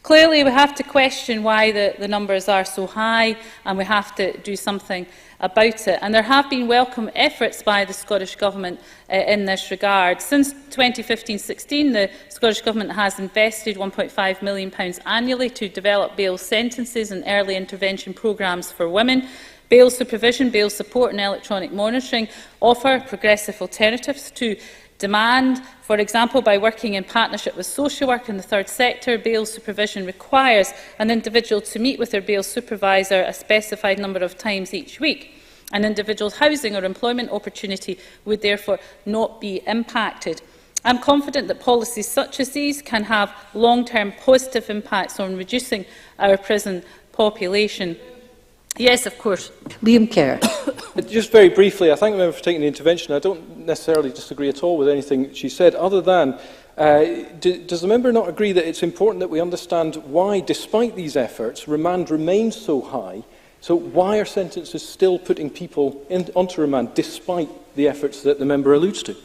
Clearly, we have to question why the numbers are so high, and we have to do something about it. And there have been welcome efforts by the Scottish Government in this regard. Since 2015-16, the Scottish Government has invested £1.5 million annually to develop bail sentences and early intervention programmes for women. Bail supervision, bail support and electronic monitoring offer progressive alternatives to demand. For example, by working in partnership with social work in the third sector, bail supervision requires an individual to meet with their bail supervisor a specified number of times each week. An individual's housing or employment opportunity would therefore not be impacted. I am confident that policies such as these can have long-term positive impacts on reducing our prison population. Yes, of course. Liam Kerr. Just very briefly, I thank the member for taking the intervention. I don't necessarily disagree at all with anything she said, other than, does the member not agree that it's important that we understand why, despite these efforts, remand remains so high? So why are sentences still putting people onto remand, despite the efforts that the member alludes to?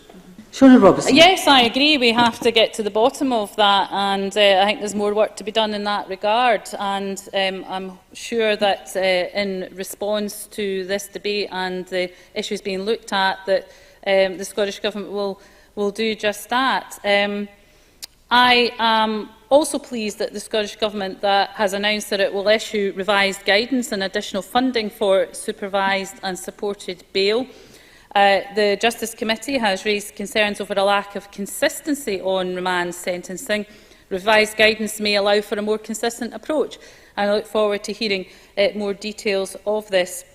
Shona Robertson. Yes, I agree. We have to get to the bottom of that, and I think there's more work to be done in that regard. And I'm sure that in response to this debate and the issues being looked at, that the Scottish Government will do just that. I am also pleased that the Scottish Government has announced that it will issue revised guidance and additional funding for supervised and supported bail. The Justice Committee has raised concerns over a lack of consistency on remand sentencing. Revised guidance may allow for a more consistent approach, and I look forward to hearing more details of this.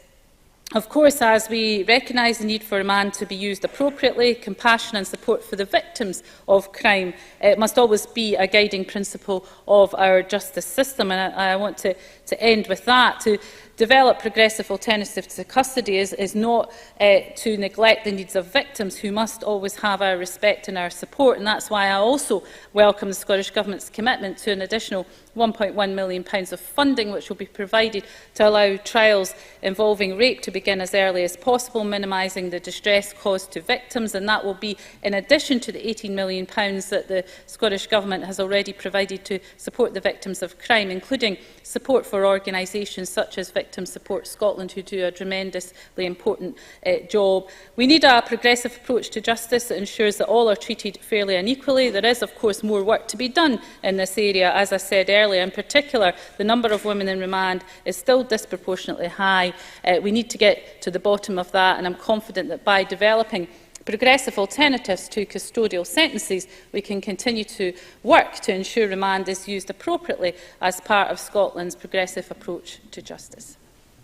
Of course, as we recognise the need for remand to be used appropriately, compassion and support for the victims of crime must always be a guiding principle of our justice system. And I want to end with that. To develop progressive alternatives to custody is not to neglect the needs of victims, who must always have our respect and our support. And that's why I also welcome the Scottish Government's commitment to an additional £1.1 million of funding, which will be provided to allow trials involving rape to begin as early as possible, minimising the distress caused to victims. And that will be in addition to the £18 million that the Scottish Government has already provided to support the victims of crime, including support for organisations such as Victim Support Scotland, who do a tremendously important job. We need a progressive approach to justice that ensures that all are treated fairly and equally. There is, of course, more work to be done in this area. As I said earlier, in particular, the number of women in remand is still disproportionately high. We need to get to the bottom of that, and I'm confident that by developing progressive alternatives to custodial sentences, we can continue to work to ensure remand is used appropriately as part of Scotland's progressive approach to justice.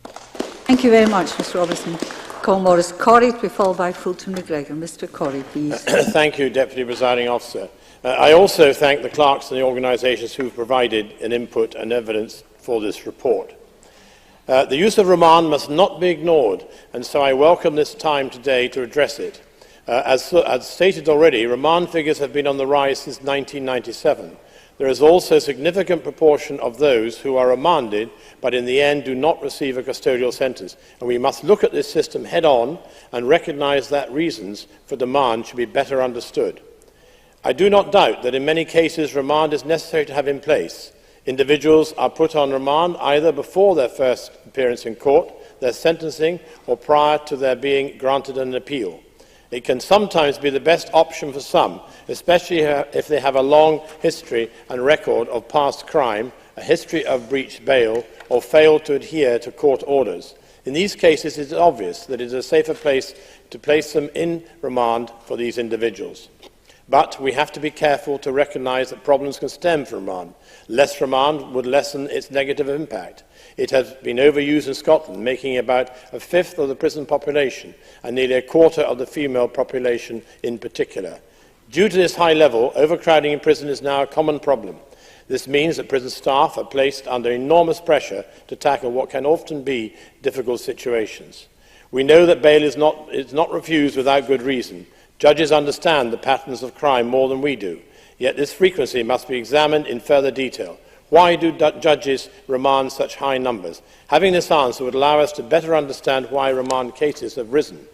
Thank you very much, Mr Robertson. Call Maurice Corrie to be followed by Fulton MacGregor. Mr Corrie, please. Thank you, Deputy Presiding Officer. I also thank the clerks and the organisations who have provided an input and evidence for this report. The use of remand must not be ignored, and so I welcome this time today to address it. As stated already, remand figures have been on the rise since 1997. There is also a significant proportion of those who are remanded, but in the end do not receive a custodial sentence. And we must look at this system head-on and recognise that reasons for demand should be better understood. I do not doubt that in many cases remand is necessary to have in place. Individuals are put on remand either before their first appearance in court, their sentencing, or prior to their being granted an appeal. It can sometimes be the best option for some, especially if they have a long history and record of past crime, a history of breached bail, or failed to adhere to court orders. In these cases, it is obvious that it is a safer place to place them in remand for these individuals. But we have to be careful to recognise that problems can stem from remand. Less remand would lessen its negative impact. It has been overused in Scotland, making about a fifth of the prison population and nearly a quarter of the female population in particular. Due to this high level, overcrowding in prison is now a common problem. This means that prison staff are placed under enormous pressure to tackle what can often be difficult situations. We know that bail is not refused without good reason. Judges understand the patterns of crime more than we do, yet this frequency must be examined in further detail. Why do judges remand such high numbers? Having this answer would allow us to better understand why remand cases have risen.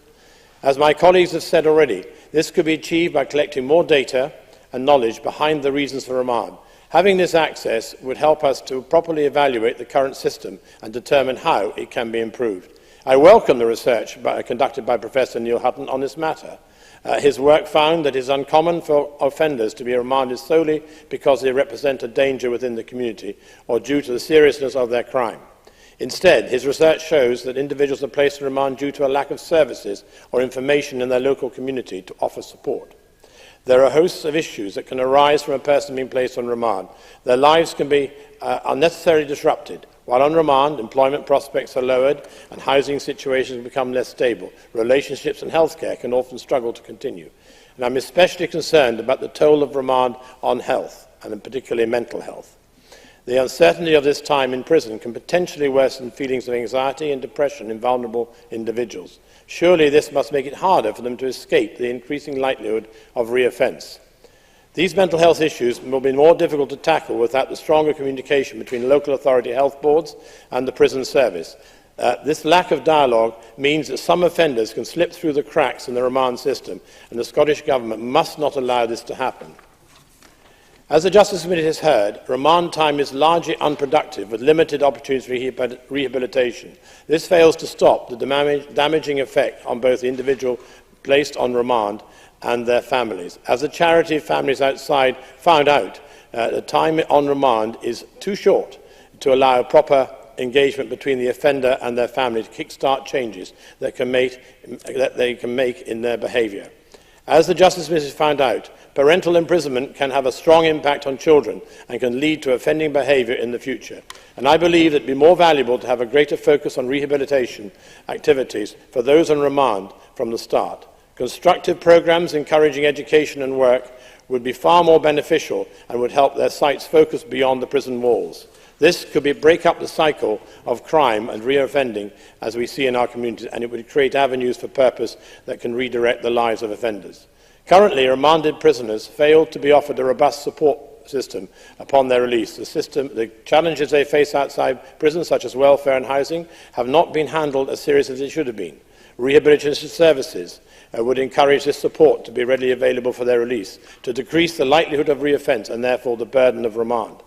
As my colleagues have said already, this could be achieved by collecting more data and knowledge behind the reasons for remand. Having this access would help us to properly evaluate the current system and determine how it can be improved. I welcome the research conducted by Professor Neil Hutton on this matter. His work found that it is uncommon for offenders to be remanded solely because they represent a danger within the community or due to the seriousness of their crime. Instead, his research shows that individuals are placed in remand due to a lack of services or information in their local community to offer support. There are hosts of issues that can arise from a person being placed on remand. Their lives can be unnecessarily disrupted. While on remand, employment prospects are lowered and housing situations become less stable. Relationships and healthcare can often struggle to continue. And I'm especially concerned about the toll of remand on health, and particularly mental health. The uncertainty of this time in prison can potentially worsen feelings of anxiety and depression in vulnerable individuals. Surely this must make it harder for them to escape the increasing likelihood of reoffence. These mental health issues will be more difficult to tackle without the stronger communication between local authority health boards and the prison service. This lack of dialogue means that some offenders can slip through the cracks in the remand system, and the Scottish Government must not allow this to happen. As the Justice Committee has heard, remand time is largely unproductive with limited opportunities for rehabilitation. This fails to stop the damaging effect on both the individual placed on remand and their families. As the charity Families Outside found out, the time on remand is too short to allow proper engagement between the offender and their family to kick-start changes that they can make in their behaviour. As the Justice Minister found out, parental imprisonment can have a strong impact on children and can lead to offending behaviour in the future. And I believe it would be more valuable to have a greater focus on rehabilitation activities for those on remand from the start. Constructive programmes encouraging education and work would be far more beneficial and would help their sites focus beyond the prison walls. This could break up the cycle of crime and reoffending as we see in our communities, and it would create avenues for purpose that can redirect the lives of offenders. Currently, remanded prisoners fail to be offered a robust support system upon their release. The challenges they face outside prison, such as welfare and housing, have not been handled as seriously as they should have been. Rehabilitation services would encourage this support to be readily available for their release, to decrease the likelihood of reoffence and therefore the burden of remand.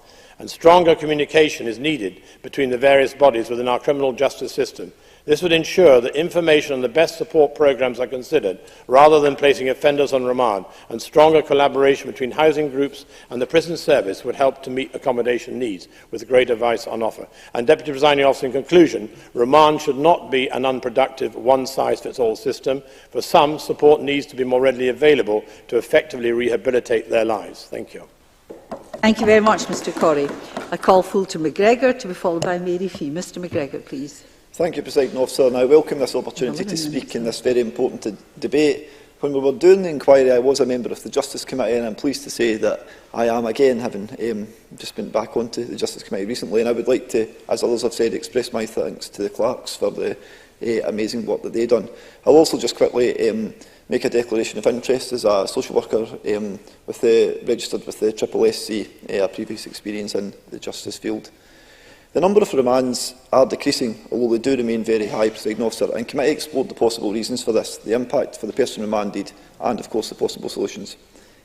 And stronger communication is needed between the various bodies within our criminal justice system. This would ensure that information on the best support programmes are considered, rather than placing offenders on remand, and stronger collaboration between housing groups and the prison service would help to meet accommodation needs, with great advice on offer. And Deputy Presiding Officer, in conclusion, remand should not be an unproductive one-size-fits-all system. For some, support needs to be more readily available to effectively rehabilitate their lives. Thank you. Thank you very much, Mr Corrie. I call Fulton MacGregor to be followed by Mary Fee. Mr MacGregor, please. Thank you, Presiding Officer, and I welcome this opportunity to speak in this very important debate. When we were doing the inquiry, I was a member of the Justice Committee, and I'm pleased to say that I am again, having just been back onto the Justice Committee recently, and I would like to, as others have said, express my thanks to the clerks for the amazing work that they've done. I'll also just quickly make a declaration of interest as a social worker registered with the SSSC, a previous experience in the justice field. The number of remands are decreasing, although they do remain very high, Presiding Officer, and Committee explored the possible reasons for this, the impact for the person remanded, and of course the possible solutions.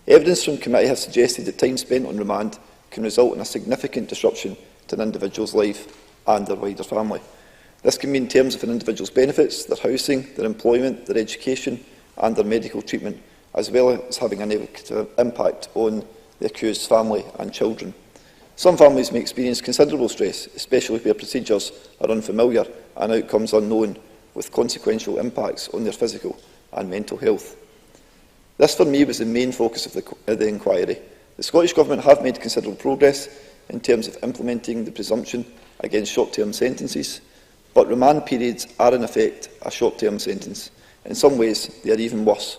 Evidence from Committee has suggested that time spent on remand can result in a significant disruption to an individual's life and their wider family. This can mean in terms of an individual's benefits, their housing, their employment, their education and their medical treatment, as well as having a negative impact on the accused's family and children. Some families may experience considerable stress, especially where procedures are unfamiliar and outcomes unknown, with consequential impacts on their physical and mental health. This, for me, was the main focus of the inquiry. The Scottish Government have made considerable progress in terms of implementing the presumption against short-term sentences, but remand periods are in effect a short-term sentence. In some ways, they are even worse.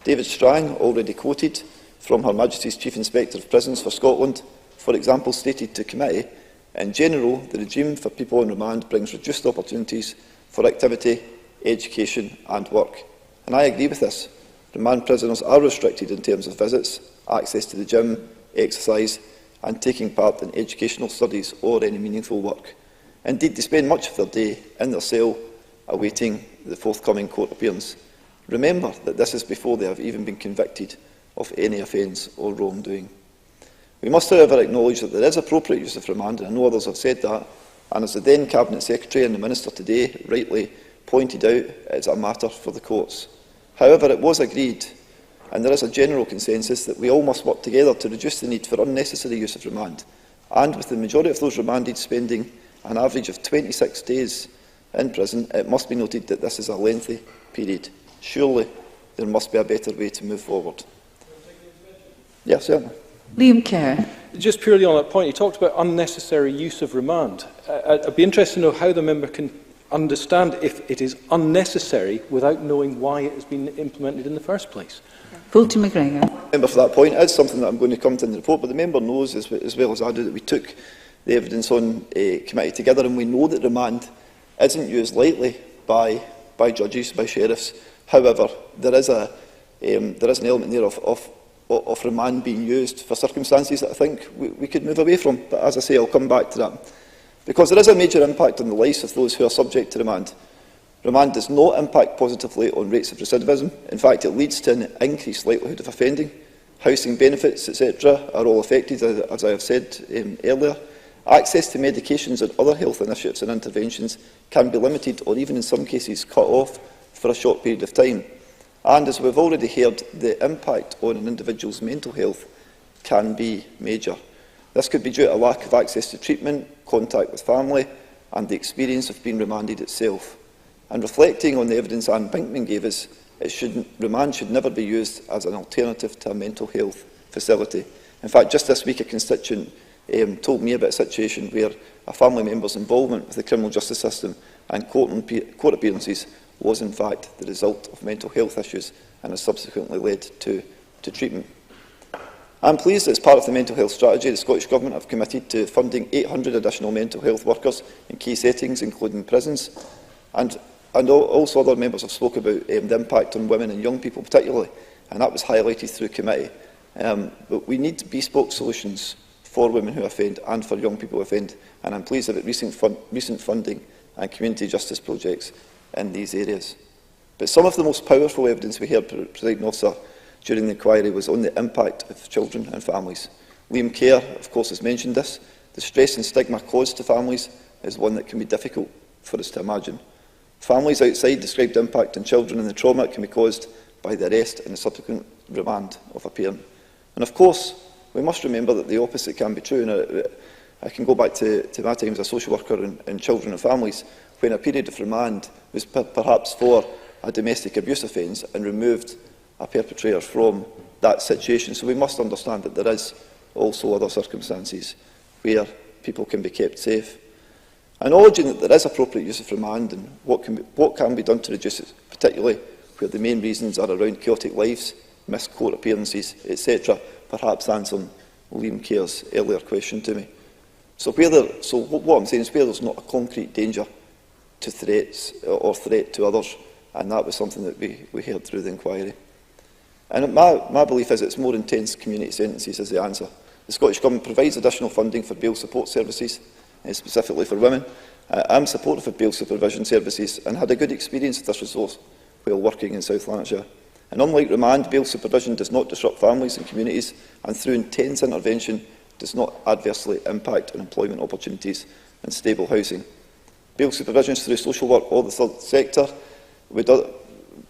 David Strang, already quoted from Her Majesty's Chief Inspector of Prisons for Scotland, for example, stated to Committee, in general, the regime for people on remand brings reduced opportunities for activity, education and work. And I agree with this. Remand prisoners are restricted in terms of visits, access to the gym, exercise and taking part in educational studies or any meaningful work. Indeed, they spend much of their day in their cell awaiting the forthcoming court appearance. Remember that this is before they have even been convicted of any offence or wrongdoing. We must, however, acknowledge that there is appropriate use of remand, and I know others have said that, and as the then Cabinet Secretary and the Minister today rightly pointed out, it is a matter for the courts. However, it was agreed, and there is a general consensus, that we all must work together to reduce the need for unnecessary use of remand, and with the majority of those remanded spending an average of 26 days in prison, it must be noted that this is a lengthy period. Surely there must be a better way to move forward. Yes, certainly. Liam Kerr. Just purely on that point, you talked about unnecessary use of remand. I'd be interested to know how the member can understand if it is unnecessary without knowing why it has been implemented in the first place. Fulton MacGregor. Member, for that point, it is something that I'm going to come to in the report, but the member knows as well as I do that we took the evidence on Committee together, and we know that remand isn't used lightly by judges, by sheriffs. However, there is an element there of remand being used for circumstances that I think we could move away from. But as I say, I'll come back to that. Because there is a major impact on the lives of those who are subject to remand. Remand does not impact positively on rates of recidivism. In fact, it leads to an increased likelihood of offending. Housing benefits, etc. are all affected, as I have said earlier. Access to medications and other health initiatives and interventions can be limited or even in some cases cut off for a short period of time. And as we've already heard, the impact on an individual's mental health can be major. This could be due to a lack of access to treatment, contact with family and the experience of being remanded itself. And reflecting on the evidence Anne Pinkman gave us, Remand should never be used as an alternative to a mental health facility. In fact, just this week a constituent told me about a situation where a family member's involvement with the criminal justice system and court appearances was in fact the result of mental health issues and has subsequently led to treatment. I am pleased that as part of the mental health strategy, the Scottish Government have committed to funding 800 additional mental health workers in key settings, including prisons. And also other members have spoken about the impact on women and young people particularly, and that was highlighted through committee. But we need bespoke solutions for women who offend and for young people who offend, and I'm pleased about recent funding and community justice projects in these areas. But some of the most powerful evidence we heard, Presiding Officer, during the inquiry was on the impact of children and families. Liam Kerr, of course, has mentioned this. The stress and stigma caused to families is one that can be difficult for us to imagine. Families outside described impact on children and the trauma it can be caused by the arrest and the subsequent remand of a parent. And of course, we must remember that the opposite can be true. And I can go back to my time as a social worker in children and families, when a period of remand was perhaps for a domestic abuse offence and removed a perpetrator from that situation. So we must understand that there is also other circumstances where people can be kept safe. Acknowledging that there is appropriate use of remand and what can be done to reduce it, particularly where the main reasons are around chaotic lives, missed court appearances, etc., perhaps answering Liam Kerr's earlier question to me. So what I'm saying is where there's not a concrete danger to threats or threat to others, and that was something that we heard through the inquiry. And my belief is it's more intense community sentences is the answer. The Scottish Government provides additional funding for bail support services, specifically for women. I'm supportive of bail supervision services and had a good experience with this resource while working in South Lanarkshire. And unlike remand, bail supervision does not disrupt families and communities, and through intense intervention does not adversely impact on employment opportunities and stable housing. Bail supervision through social work or the third sector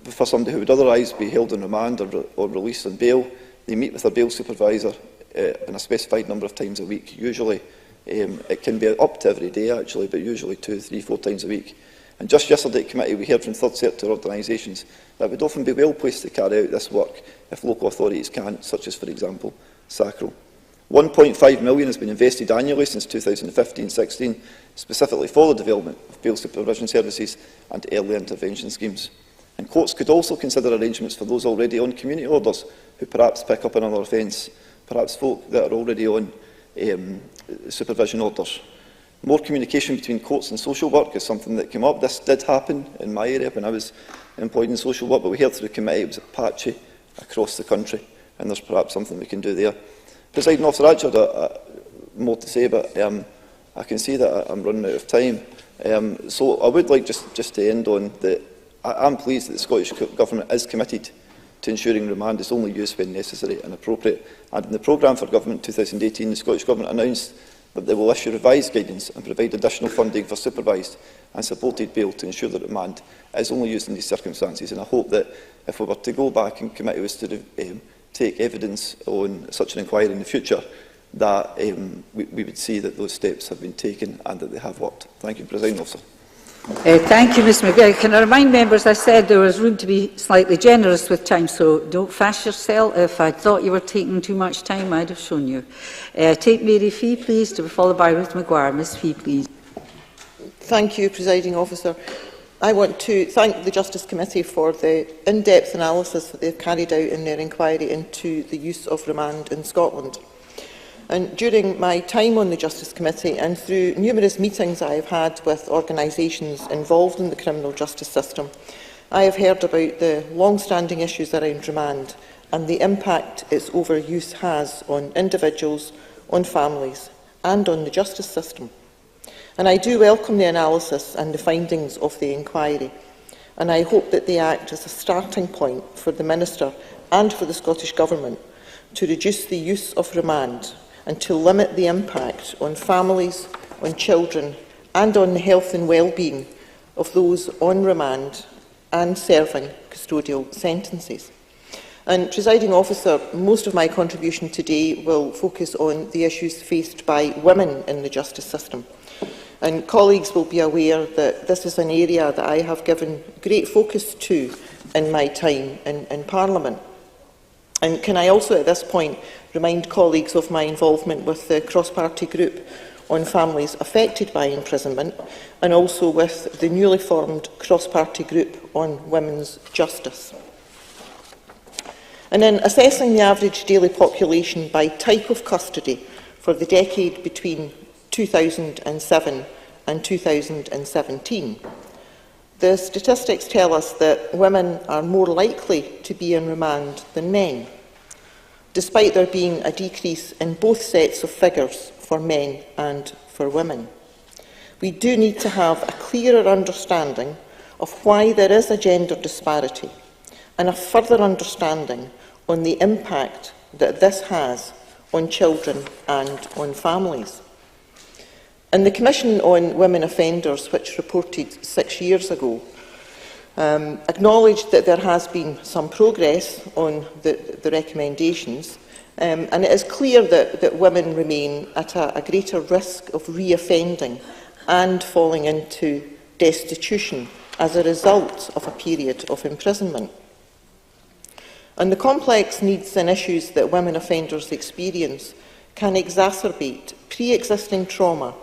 for somebody who would otherwise be held on remand or released on bail. They meet with their bail supervisor in a specified number of times a week. Usually, it can be up to every day actually, but usually 2, 3, 4 times a week. And just yesterday at committee, we heard from third sector organisations that would often be well placed to carry out this work if local authorities can't, such as, for example, Sacral. 1.5 million has been invested annually since 2015-16, specifically for the development of bail supervision services and early intervention schemes. And courts could also consider arrangements for those already on community orders who perhaps pick up another offence, perhaps folk that are already on supervision orders. More communication between courts and social work is something that came up. This did happen in my area when I was employed in social work, but we heard through the committee it was patchy across the country, and there's perhaps something we can do there. Presiding Officer, I actually had more to say, but I can see that I'm running out of time. So I would like just to end on that I'm pleased that the Scottish Government is committed to ensuring remand is only used when necessary and appropriate. And in the programme for Government 2018, the Scottish Government announced that they will issue revised guidance and provide additional funding for supervised and supported bail to ensure that remand is only used in these circumstances. And I hope that if we were to go back and committee was to take evidence on such an inquiry in the future, that we would see that those steps have been taken and that they have worked. Thank you, Presiding Officer. Thank you, Ms MacGregor. Can I remind members, I said there was room to be slightly generous with time, so don't fash yourself. If I thought you were taking too much time, I'd have shown you. Take Mary Fee, please, to be followed by Ruth Maguire. Ms Fee, please. Thank you, Presiding Officer. I want to thank the Justice Committee for the in-depth analysis that they've carried out in their inquiry into the use of remand in Scotland. And during my time on the Justice Committee and through numerous meetings I have had with organisations involved in the criminal justice system, I have heard about the long-standing issues around remand and the impact its overuse has on individuals, on families and on the justice system. And I do welcome the analysis and the findings of the inquiry, and I hope that they act as a starting point for the Minister and for the Scottish Government to reduce the use of remand and to limit the impact on families, on children and on the health and well-being of those on remand and serving custodial sentences. And, Presiding Officer, most of my contribution today will focus on the issues faced by women in the justice system. And colleagues will be aware that this is an area that I have given great focus to in my time in Parliament. And can I also at this point remind colleagues of my involvement with the cross-party group on families affected by imprisonment, and also with the newly formed cross-party group on women's justice. And in assessing the average daily population by type of custody for the decade between 2007 and 2017, the statistics tell us that women are more likely to be in remand than men, despite there being a decrease in both sets of figures for men and for women. We do need to have a clearer understanding of why there is a gender disparity, and a further understanding on the impact that this has on children and on families. And the Commission on Women Offenders, which reported 6 years ago, acknowledged that there has been some progress on the recommendations, and it is clear that women remain at a greater risk of re-offending and falling into destitution as a result of a period of imprisonment. And the complex needs and issues that women offenders experience can exacerbate pre-existing trauma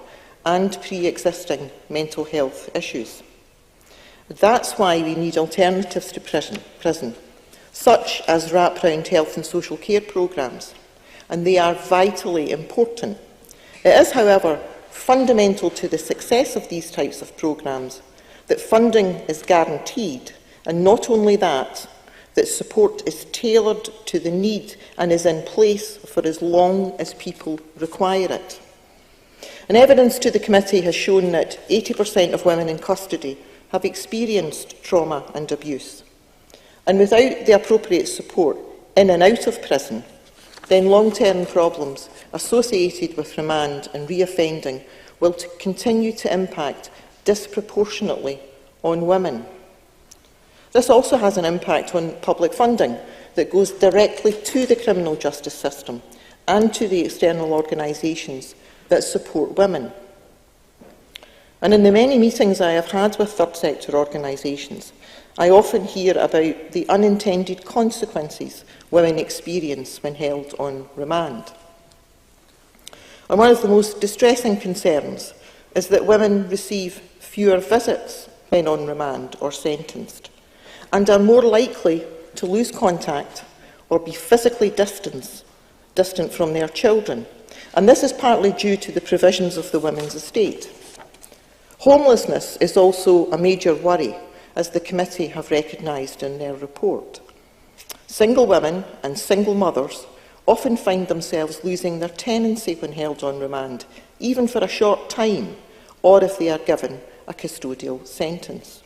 and pre-existing mental health issues. That's why we need alternatives to prison, such as wraparound health and social care programmes, and they are vitally important. It is, however, fundamental to the success of these types of programmes that funding is guaranteed, and not only that, that support is tailored to the need and is in place for as long as people require it. And evidence to the committee has shown that 80% of women in custody have experienced trauma and abuse. And without the appropriate support in and out of prison, then long-term problems associated with remand and re-offending will continue to impact disproportionately on women. This also has an impact on public funding that goes directly to the criminal justice system and to the external organisations that support women. And in the many meetings I have had with third sector organisations, I often hear about the unintended consequences women experience when held on remand. And one of the most distressing concerns is that women receive fewer visits when on remand or sentenced, and are more likely to lose contact or be physically distant from their children. And this is partly due to the provisions of the Women's Estate. Homelessness is also a major worry, as the committee have recognised in their report. Single women and single mothers often find themselves losing their tenancy when held on remand, even for a short time, or if they are given a custodial sentence.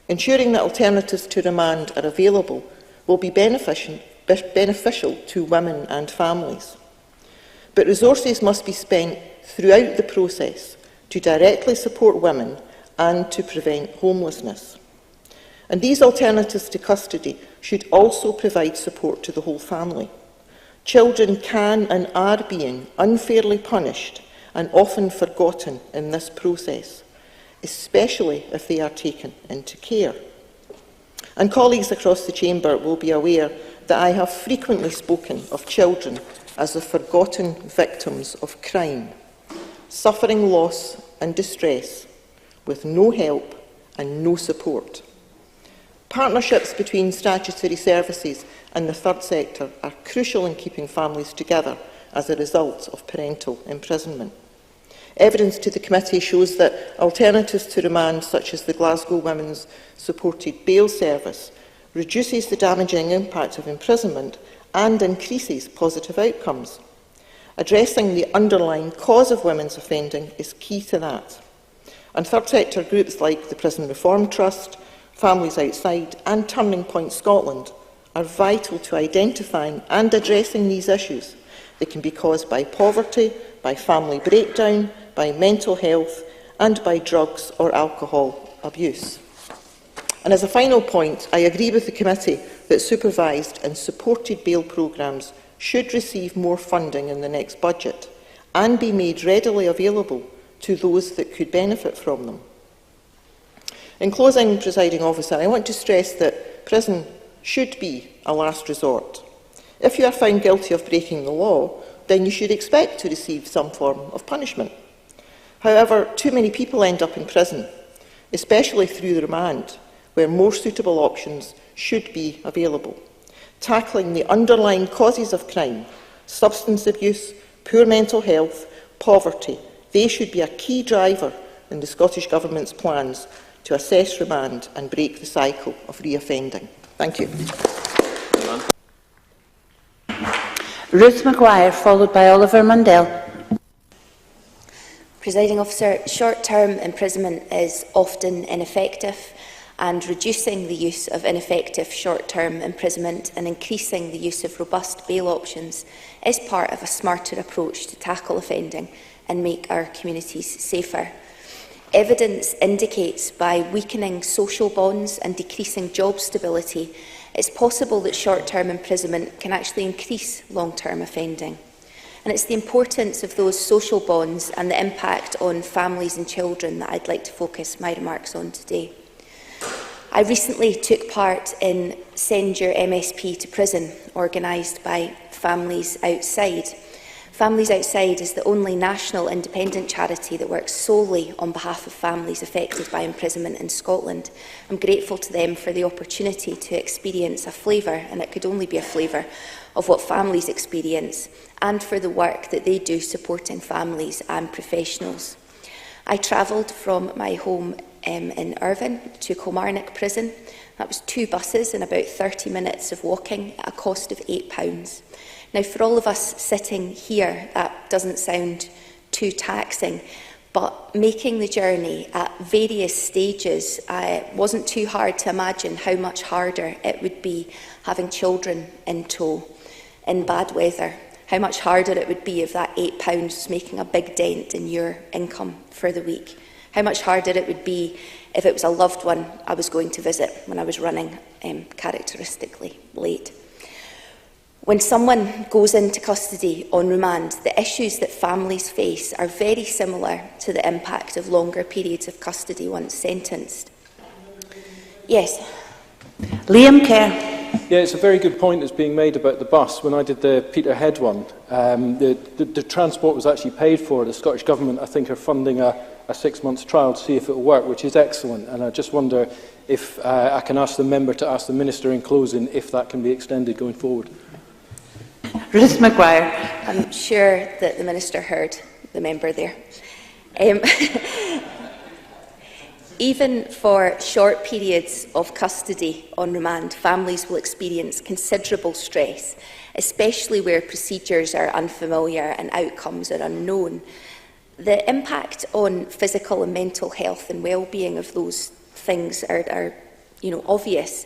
Ensuring that alternatives to remand are available will be beneficial to women and families. But resources must be spent throughout the process to directly support women and to prevent homelessness. And these alternatives to custody should also provide support to the whole family. Children can and are being unfairly punished and often forgotten in this process, especially if they are taken into care. And colleagues across the chamber will be aware that I have frequently spoken of children as the forgotten victims of crime, suffering loss and distress, with no help and no support. Partnerships between statutory services and the third sector are crucial in keeping families together as a result of parental imprisonment. Evidence to the committee shows that alternatives to remand, such as the Glasgow Women's Supported Bail Service, reduces the damaging impact of imprisonment and increases positive outcomes. Addressing the underlying cause of women's offending is key to that. And third sector groups like the Prison Reform Trust, Families Outside and Turning Point Scotland are vital to identifying and addressing these issues. They can be caused by poverty, by family breakdown, by mental health and by drugs or alcohol abuse. And as a final point, I agree with the committee that supervised and supported bail programmes should receive more funding in the next budget and be made readily available to those that could benefit from them. In closing, Presiding Officer, I want to stress that prison should be a last resort. If you are found guilty of breaking the law, then you should expect to receive some form of punishment. However, too many people end up in prison, especially through the remand, where more suitable options should be available. Tackling the underlying causes of crime, substance abuse, poor mental health, poverty, they should be a key driver in the Scottish Government's plans to assess remand and break the cycle of reoffending. Thank you. Ruth Maguire, followed by Oliver Mundell. Presiding Officer, short-term imprisonment is often ineffective, and reducing the use of ineffective short-term imprisonment and increasing the use of robust bail options is part of a smarter approach to tackle offending and make our communities safer. Evidence indicates by weakening social bonds and decreasing job stability, it's possible that short-term imprisonment can actually increase long-term offending. And it's the importance of those social bonds and the impact on families and children that I'd like to focus my remarks on today. I recently took part in Send Your MSP to Prison, organised by Families Outside. Families Outside is the only national independent charity that works solely on behalf of families affected by imprisonment in Scotland. I'm grateful to them for the opportunity to experience a flavour, and it could only be a flavour, of what families experience, and for the work that they do supporting families and professionals. I travelled from my home in Irvine to Kilmarnock Prison. That was 2 buses and about 30 minutes of walking at a cost of £8. Now, for all of us sitting here, that doesn't sound too taxing, but making the journey at various stages wasn't too hard to imagine how much harder it would be having children in tow in bad weather, how much harder it would be if that £8 was making a big dent in your income for the week, how much harder it would be if it was a loved one I was going to visit when I was running characteristically late. When someone goes into custody on remand, the issues that families face are very similar to the impact of longer periods of custody once sentenced. Yes. Liam Kerr. Yeah, it's a very good point that's being made about the bus. When I did the Peterhead one, the transport was actually paid for. The Scottish Government, I think, are funding a 6-month trial to see if it will work, which is excellent. And I just wonder if I can ask the member to ask the Minister in closing if that can be extended going forward. Ruth Maguire. I'm sure that the Minister heard the member there. Even for short periods of custody on remand, families will experience considerable stress, especially where procedures are unfamiliar and outcomes are unknown. The impact on physical and mental health and well-being of those things are obvious.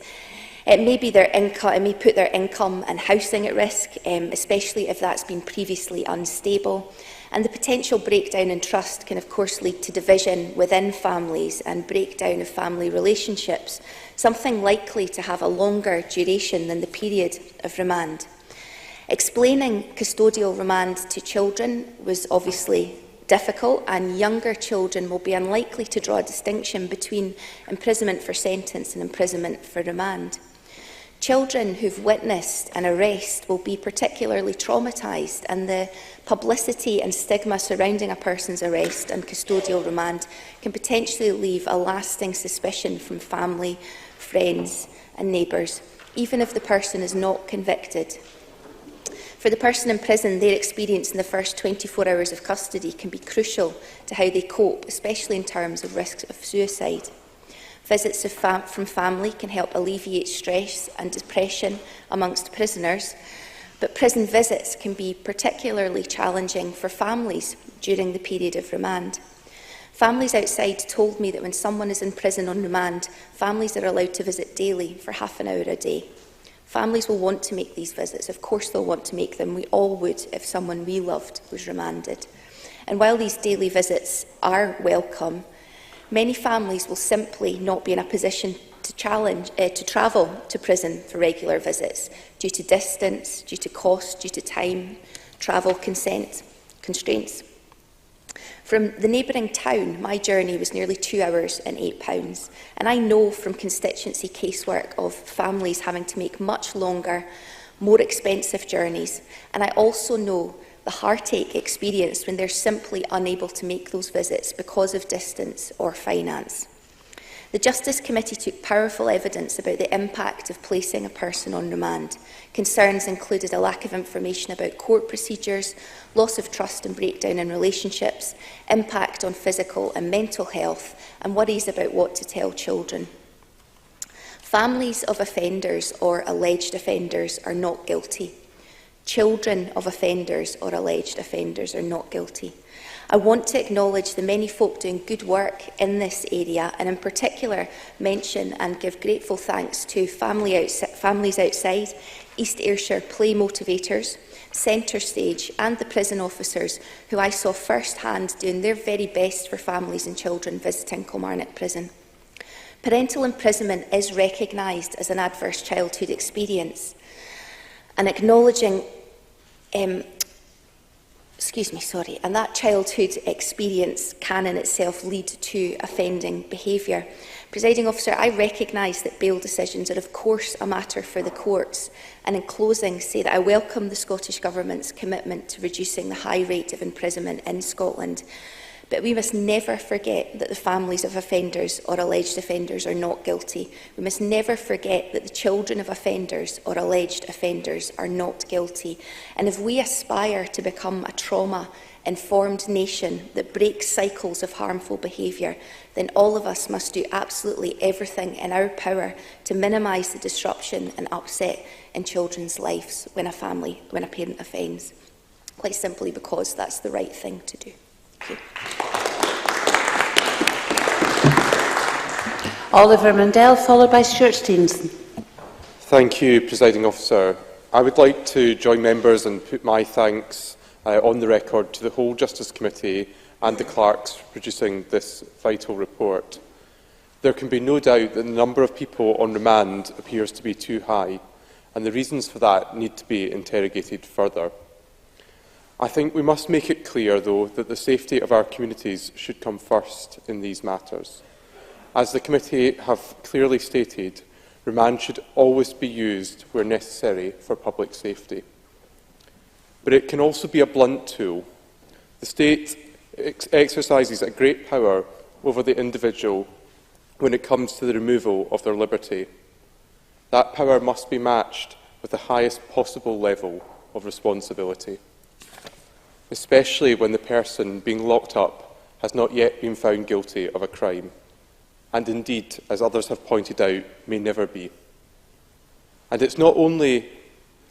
It may be their income, it may put their income and housing at risk, especially if that's been previously unstable. And the potential breakdown in trust can, of course, lead to division within families and breakdown of family relationships, something likely to have a longer duration than the period of remand. Explaining custodial remand to children was obviously difficult, and younger children will be unlikely to draw a distinction between imprisonment for sentence and imprisonment for remand. Children who've witnessed an arrest will be particularly traumatised, and the publicity and stigma surrounding a person's arrest and custodial remand can potentially leave a lasting suspicion from family, friends and neighbours, even if the person is not convicted. For the person in prison, their experience in the first 24 hours of custody can be crucial to how they cope, especially in terms of risks of suicide. Visits from family can help alleviate stress and depression amongst prisoners, but prison visits can be particularly challenging for families during the period of remand. Families Outside told me that when someone is in prison on remand, families are allowed to visit daily for half an hour a day. Families will want to make these visits. Of course they'll want to make them. We all would if someone we loved was remanded. And while these daily visits are welcome, many families will simply not be in a position to travel to prison for regular visits due to distance, due to cost, due to time, travel constraints. From the neighbouring town, my journey was nearly 2 hours and £8. And I know from constituency casework of families having to make much longer, more expensive journeys. And I also know the heartache experienced when they're simply unable to make those visits because of distance or finance. The Justice Committee took powerful evidence about the impact of placing a person on remand. Concerns included a lack of information about court procedures, loss of trust and breakdown in relationships, impact on physical and mental health, and worries about what to tell children. Families of offenders or alleged offenders are not guilty. Children of offenders or alleged offenders are not guilty. I want to acknowledge the many folk doing good work in this area, and in particular mention and give grateful thanks to Families Outside, East Ayrshire Play Motivators, Centre Stage and the prison officers who I saw firsthand doing their very best for families and children visiting Kilmarnock Prison. Parental imprisonment is recognised as an adverse childhood experience, and acknowledging and that childhood experience can in itself lead to offending behaviour. Presiding Officer, I recognise that bail decisions are of course a matter for the courts, and in closing say that I welcome the Scottish Government's commitment to reducing the high rate of imprisonment in Scotland. But we must never forget that the families of offenders or alleged offenders are not guilty. We must never forget that the children of offenders or alleged offenders are not guilty. And if we aspire to become a trauma-informed nation that breaks cycles of harmful behaviour, then all of us must do absolutely everything in our power to minimise the disruption and upset in children's lives when a parent offends, quite simply because that's the right thing to do. Thank you. Oliver Mundell, followed by Stuart Stevenson. Thank you, Presiding Officer. I would like to join members and put my thanks on the record to the whole Justice Committee and the clerks for producing this vital report. There can be no doubt that the number of people on remand appears to be too high, and the reasons for that need to be interrogated further. I think we must make it clear, though, that the safety of our communities should come first in these matters. As the committee have clearly stated, remand should always be used where necessary for public safety. But it can also be a blunt tool. The state exercises a great power over the individual when it comes to the removal of their liberty. That power must be matched with the highest possible level of responsibility, especially when the person being locked up has not yet been found guilty of a crime, and indeed, as others have pointed out, may never be. And it's not only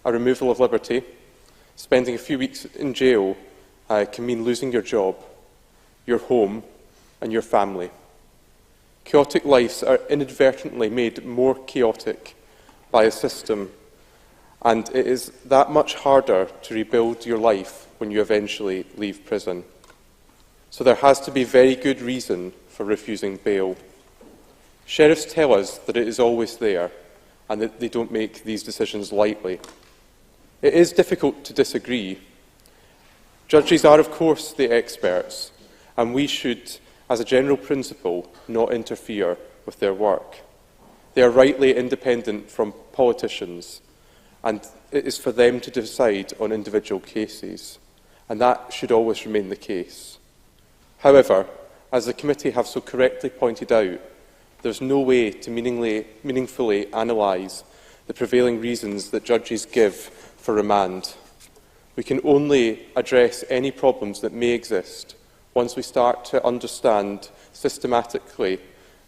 a removal of liberty. Spending a few weeks in jail can mean losing your job, your home, and your family. Chaotic lives are inadvertently made more chaotic by a system, and it is that much harder to rebuild your life when you eventually leave prison. So there has to be very good reason for refusing bail. Sheriffs tell us that it is always there and that they don't make these decisions lightly. It is difficult to disagree. Judges are, of course, the experts, and we should, as a general principle, not interfere with their work. They are rightly independent from politicians, and it is for them to decide on individual cases, and that should always remain the case. However, as the committee have so correctly pointed out, there is no way to meaningfully analyse the prevailing reasons that judges give for remand. We can only address any problems that may exist once we start to understand systematically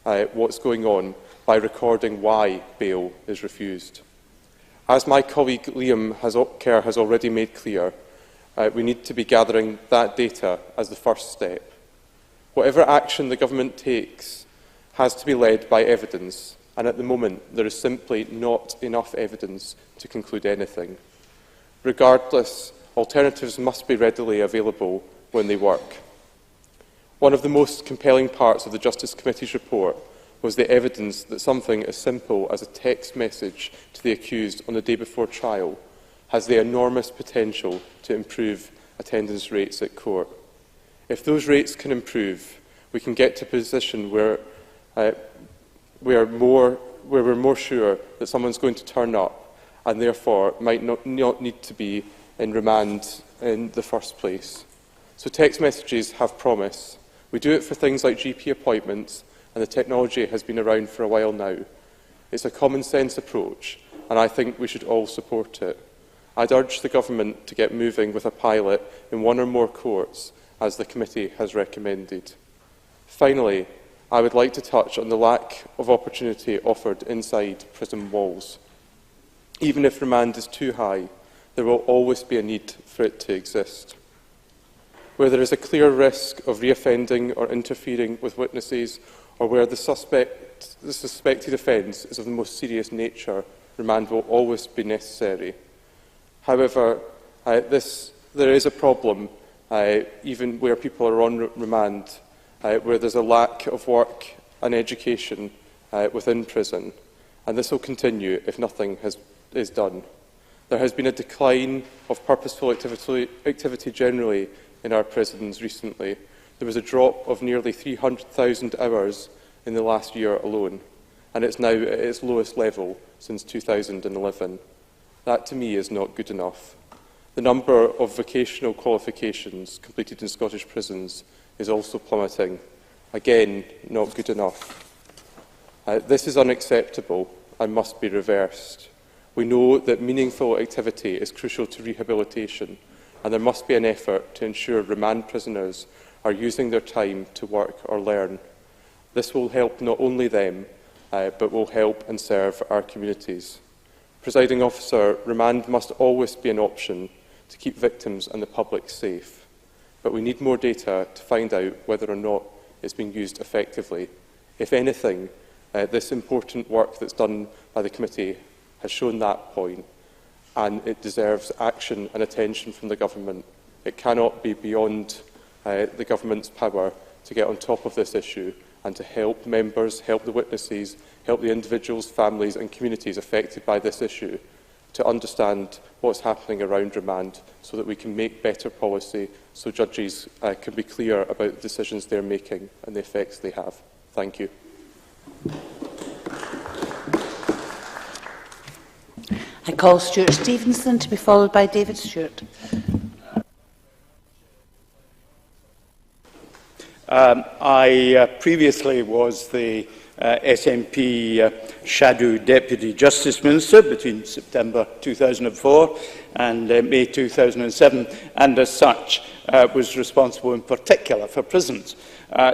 what's going on by recording why bail is refused. As my colleague Liam Kerr has already made clear, we need to be gathering that data as the first step. Whatever action the government takes has to be led by evidence, and at the moment there is simply not enough evidence to conclude anything. Regardless, alternatives must be readily available when they work. One of the most compelling parts of the Justice Committee's report was the evidence that something as simple as a text message to the accused on the day before trial has the enormous potential to improve attendance rates at court. If those rates can improve, we can get to a position where we're more sure that someone's going to turn up and therefore might not need to be in remand in the first place. So text messages have promise. We do it for things like GP appointments, and the technology has been around for a while now. It's a common sense approach, and I think we should all support it. I'd urge the Government to get moving with a pilot in one or more courts, as the committee has recommended. Finally, I would like to touch on the lack of opportunity offered inside prison walls. Even if remand is too high, there will always be a need for it to exist. Where there is a clear risk of reoffending or interfering with witnesses, or where the suspected offence is of the most serious nature, remand will always be necessary. However, there is a problem, even where people are on remand, where there's a lack of work and education within prison, and this will continue if nothing is done. There has been a decline of purposeful activity generally in our prisons recently. There was a drop of nearly 300,000 hours in the last year alone, and it's now at its lowest level since 2011. That, to me, is not good enough. The number of vocational qualifications completed in Scottish prisons is also plummeting. Again, not good enough. This is unacceptable and must be reversed. We know that meaningful activity is crucial to rehabilitation, and there must be an effort to ensure remand prisoners are using their time to work or learn. This will help not only them, but will help and serve our communities. Presiding Officer, remand must always be an option to keep victims and the public safe. But we need more data to find out whether or not it's being used effectively. If anything, this important work that's done by the committee has shown that point, and it deserves action and attention from the Government. It cannot be beyond the Government's power to get on top of this issue and to help members, help the witnesses, help the individuals, families and communities affected by this issue to understand what's happening around remand so that we can make better policy, so judges can be clear about the decisions they're making and the effects they have. Thank you. I call Stuart Stevenson to be followed by David Stewart. I previously was the SNP Shadow Deputy Justice Minister between September 2004 and May 2007, and as such was responsible in particular for prisons.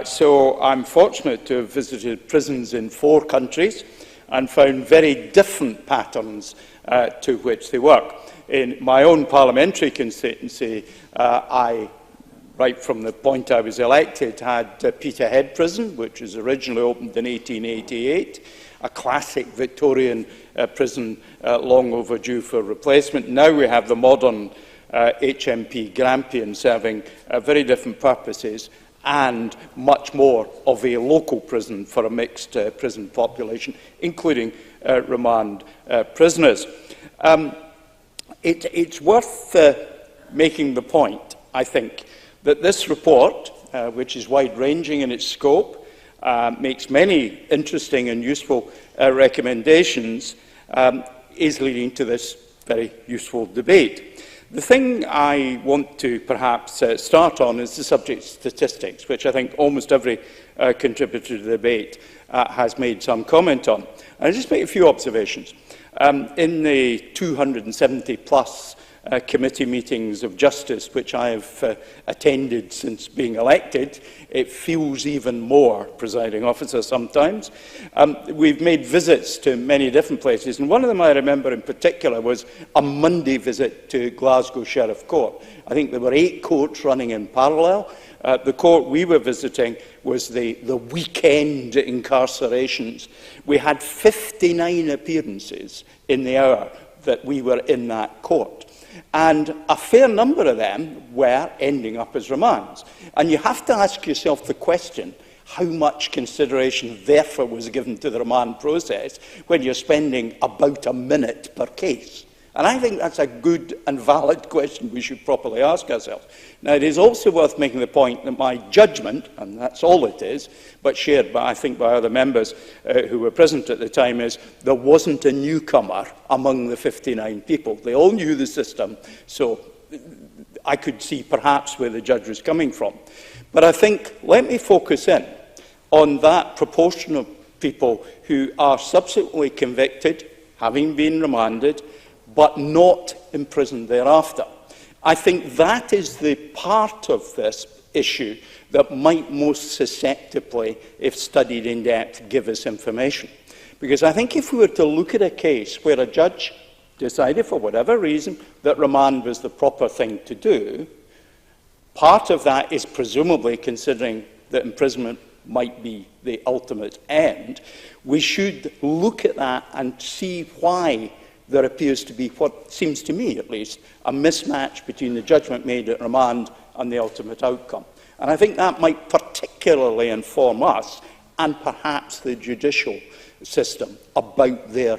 So I'm fortunate to have visited prisons in 4 countries and found very different patterns to which they work. In my own parliamentary constituency, I, right from the point I was elected, had Peterhead Prison, which was originally opened in 1888, a classic Victorian prison long overdue for replacement. Now we have the modern HMP Grampian serving very different purposes, and much more of a local prison for a mixed prison population, including remand prisoners. It's worth making the point, I think, that this report, which is wide-ranging in its scope, makes many interesting and useful recommendations, is leading to this very useful debate. The thing I want to perhaps start on is the subject of statistics, which I think almost every contributor to the debate has made some comment on. I'll just make a few observations. In the 270-plus committee meetings of justice, which I have attended since being elected, it feels even more, presiding officer, sometimes. We've made visits to many different places, and one of them I remember in particular was a Monday visit to Glasgow Sheriff Court. I think there were 8 courts running in parallel. The court we were visiting was the weekend incarcerations. We had 59 appearances in the hour that we were in that court. And a fair number of them were ending up as remands. And you have to ask yourself the question, how much consideration therefore was given to the remand process when you're spending about a minute per case? And I think that's a good and valid question we should properly ask ourselves. Now, it is also worth making the point that my judgment, and that's all it is, but shared, I think, by other members who were present at the time, is there wasn't a newcomer among the 59 people. They all knew the system, so I could see perhaps where the judge was coming from. But I think, let me focus in on that proportion of people who are subsequently convicted, having been remanded, but not imprisoned thereafter. I think that is the part of this issue that might most susceptibly, if studied in depth, give us information. Because I think if we were to look at a case where a judge decided for whatever reason that remand was the proper thing to do, part of that is presumably considering that imprisonment might be the ultimate end. We should look at that and see why there appears to be what seems to me, at least, a mismatch between the judgment made at remand and the ultimate outcome. And I think that might particularly inform us and perhaps the judicial system about their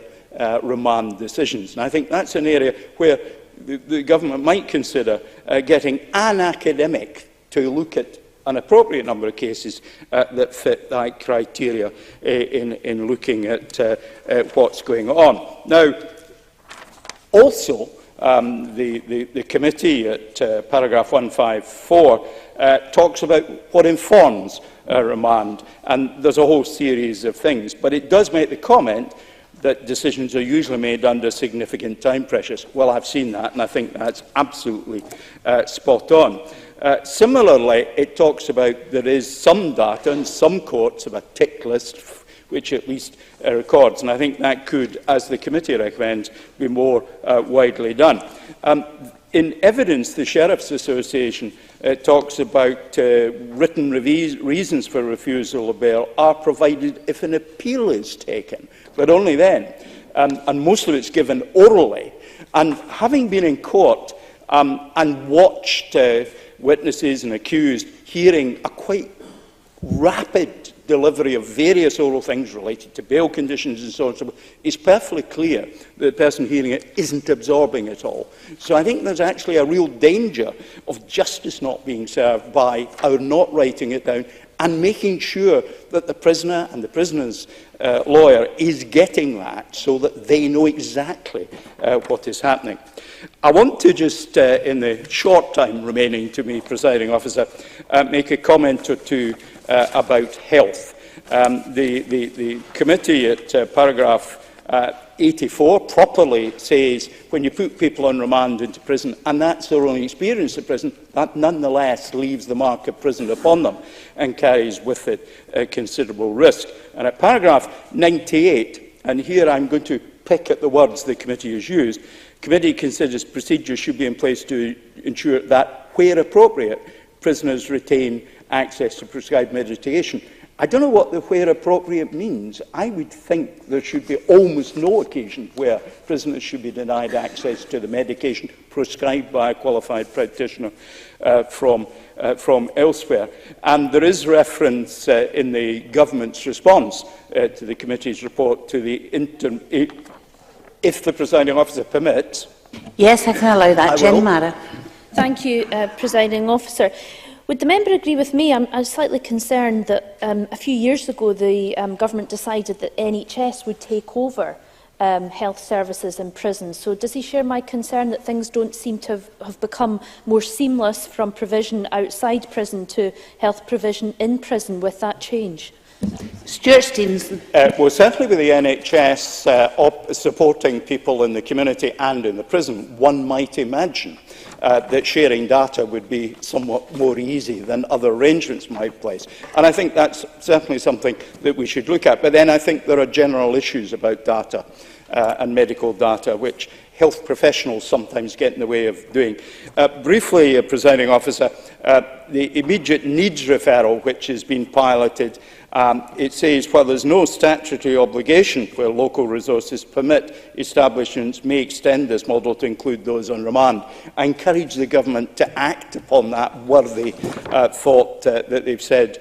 remand decisions. And I think that's an area where the government might consider getting an academic to look at an appropriate number of cases that fit that criteria in looking at what's going on. Now, also, the committee at paragraph 154 talks about what informs remand, and there's a whole series of things, but it does make the comment that decisions are usually made under significant time pressures. Well, I've seen that, and I think that's absolutely spot on. Similarly, it talks about there is some data in some courts of a tick list which at least records, and I think that could, as the committee recommends, be more widely done. In evidence, the Sheriff's Association talks about written reasons for refusal of bail are provided if an appeal is taken, but only then, and most of it's given orally. And having been in court and watched witnesses and accused hearing a quite rapid delivery of various oral things related to bail conditions and so on, it's perfectly clear that the person hearing it isn't absorbing it all. So I think there's actually a real danger of justice not being served by our not writing it down and making sure that the prisoner and the prisoner's lawyer is getting that so that they know exactly what is happening. I want to just, in the short time remaining to me, Presiding Officer, make a comment or two about health. The committee at paragraph 84 properly says when you put people on remand into prison, and that's their only experience of prison, that nonetheless leaves the mark of prison upon them and carries with it a considerable risk. And at paragraph 98, and here I'm going to pick at the words the committee has used, the committee considers procedures should be in place to ensure that, where appropriate, prisoners retain access to prescribed medication. I don't know what the where appropriate means. I would think there should be almost no occasion where prisoners should be denied access to the medication prescribed by a qualified practitioner from elsewhere. And there is reference in the government's response to the committee's report to the if the presiding officer permits. Yes, I can allow that. Jenny Mara. Thank you, Presiding Officer. Would the member agree with me? I'm slightly concerned that a few years ago the government decided that NHS would take over health services in prisons. So does he share my concern that things don't seem to have become more seamless from provision outside prison to health provision in prison with that change? Stuart Stevenson. Well, certainly with the NHS supporting people in the community and in the prison, one might imagine that sharing data would be somewhat more easy than other arrangements might place. And I think that's certainly something that we should look at. But then I think there are general issues about data and medical data, which health professionals sometimes get in the way of doing. Briefly, Presiding Officer, the immediate needs referral, which has been piloted, it says, while there's no statutory obligation where local resources permit, establishments may extend this model to include those on remand. I encourage the government to act upon that worthy thought that they've said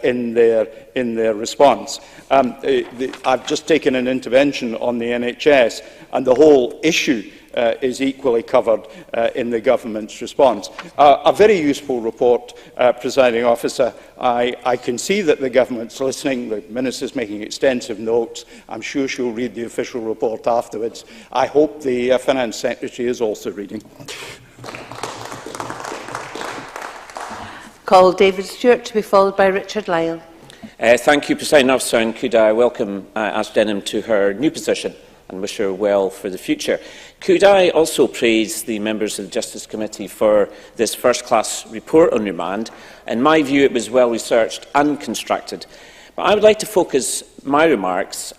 in their response. I've just taken an intervention on the NHS, and the whole issue is equally covered in the government's response. A very useful report, Presiding Officer. I can see that the government's listening. The Minister's making extensive notes. I'm sure she'll read the official report afterwards. I hope the Finance Secretary is also reading. Call David Stewart to be followed by Richard Lyle. Thank you, Presiding Officer, and could I welcome Ash Denham to her new position and wish her well for the future. Could I also praise the members of the Justice Committee for this first-class report on remand? In my view, it was well-researched and constructed. But I would like to focus my remarks,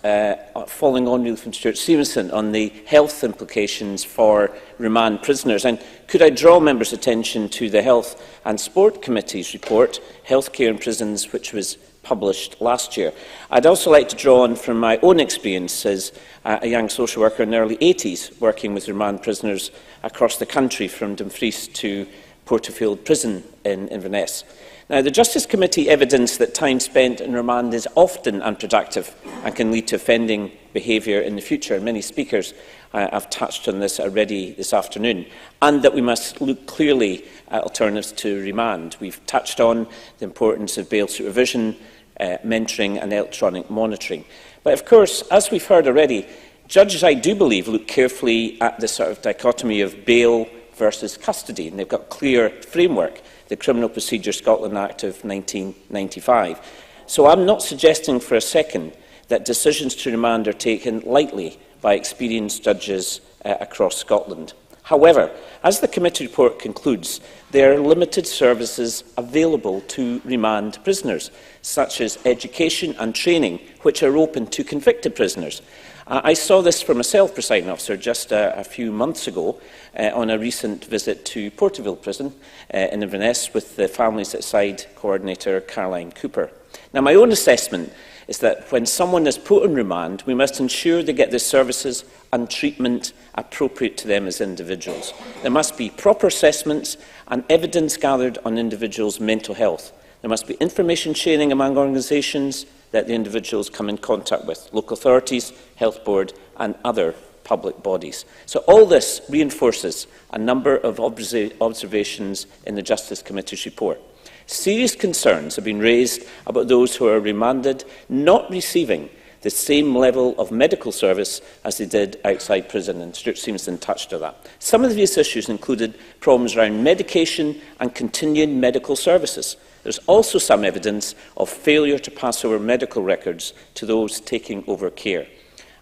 following on from Stuart Stevenson, on the health implications for remand prisoners. And could I draw members' attention to the Health and Sport Committee's report, Healthcare in Prisons, which was published last year. I'd also like to draw on from my own experience as a young social worker in the early 80s, working with remand prisoners across the country, from Dumfries to Porterfield Prison in Inverness. Now, the Justice Committee evidenced that time spent in remand is often unproductive and can lead to offending behaviour in the future. Many speakers have touched on this already this afternoon, and that we must look clearly at alternatives to remand. We've touched on the importance of bail supervision, mentoring and electronic monitoring. But of course, as we've heard already, judges, I do believe, look carefully at the sort of dichotomy of bail versus custody, and they've got a clear framework, the Criminal Procedure Scotland Act of 1995. So I'm not suggesting for a second that decisions to remand are taken lightly by experienced judges across Scotland. However, as the committee report concludes, there are limited services available to remand prisoners, such as education and training, which are open to convicted prisoners. I saw this for myself, Presiding Officer, just a few months ago on a recent visit to Porterfield Prison in Inverness with the Families Outside Coordinator Caroline Cooper. Now, my own assessment is that when someone is put on remand, we must ensure they get the services and treatment appropriate to them as individuals. There must be proper assessments and evidence gathered on individuals' mental health. There must be information sharing among organisations that the individuals come in contact with, local authorities, health board and other public bodies. So all this reinforces a number of observations in the Justice Committee's report. Serious concerns have been raised about those who are remanded not receiving the same level of medical service as they did outside prison, and Stuart Stevenson touched on that. Some of these issues included problems around medication and continuing medical services. There's also some evidence of failure to pass over medical records to those taking over care.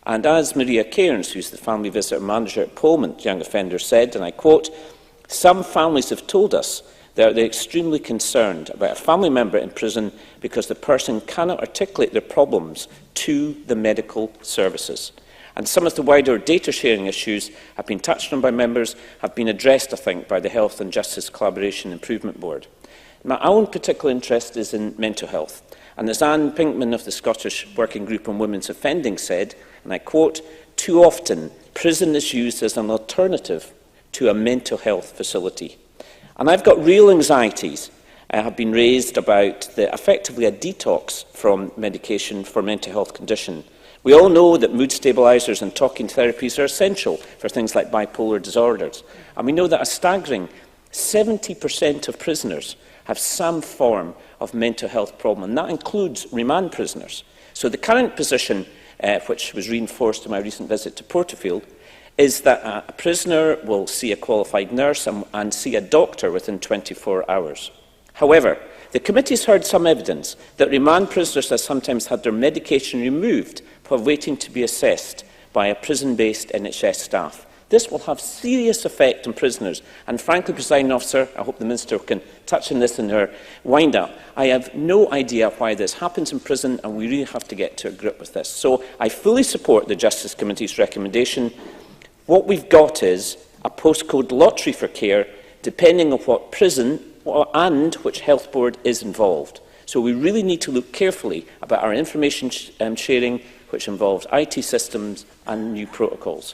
And as Maria Cairns, who's the family visitor manager at Polmont Young Offenders, said, and I quote, "Some families have told us that they're extremely concerned about a family member in prison because the person cannot articulate their problems to the medical services." And some of the wider data sharing issues have been touched on by members, have been addressed, I think, by the Health and Justice Collaboration Improvement Board. My own particular interest is in mental health. And as Anne Pinkman of the Scottish Working Group on Women's Offending said, and I quote, "Too often, prison is used as an alternative to a mental health facility." And I've got real anxieties have been raised about effectively a detox from medication for mental health condition. We all know that mood stabilisers and talking therapies are essential for things like bipolar disorders. And we know that a staggering 70% of prisoners have some form of mental health problem, and that includes remand prisoners. So the current position, which was reinforced in my recent visit to Porterfield, is that a prisoner will see a qualified nurse and see a doctor within 24 hours. However, the committee has heard some evidence that remand prisoners have sometimes had their medication removed while waiting to be assessed by a prison-based NHS staff. This will have serious effect on prisoners. And frankly, Presiding Officer, I hope the Minister can touch on this in her wind-up. I have no idea why this happens in prison, and we really have to get to a grip with this. So I fully support the Justice Committee's recommendation. What we've got is a postcode lottery for care, depending on what prison and which health board is involved. So we really need to look carefully about our information sharing, which involves IT systems and new protocols.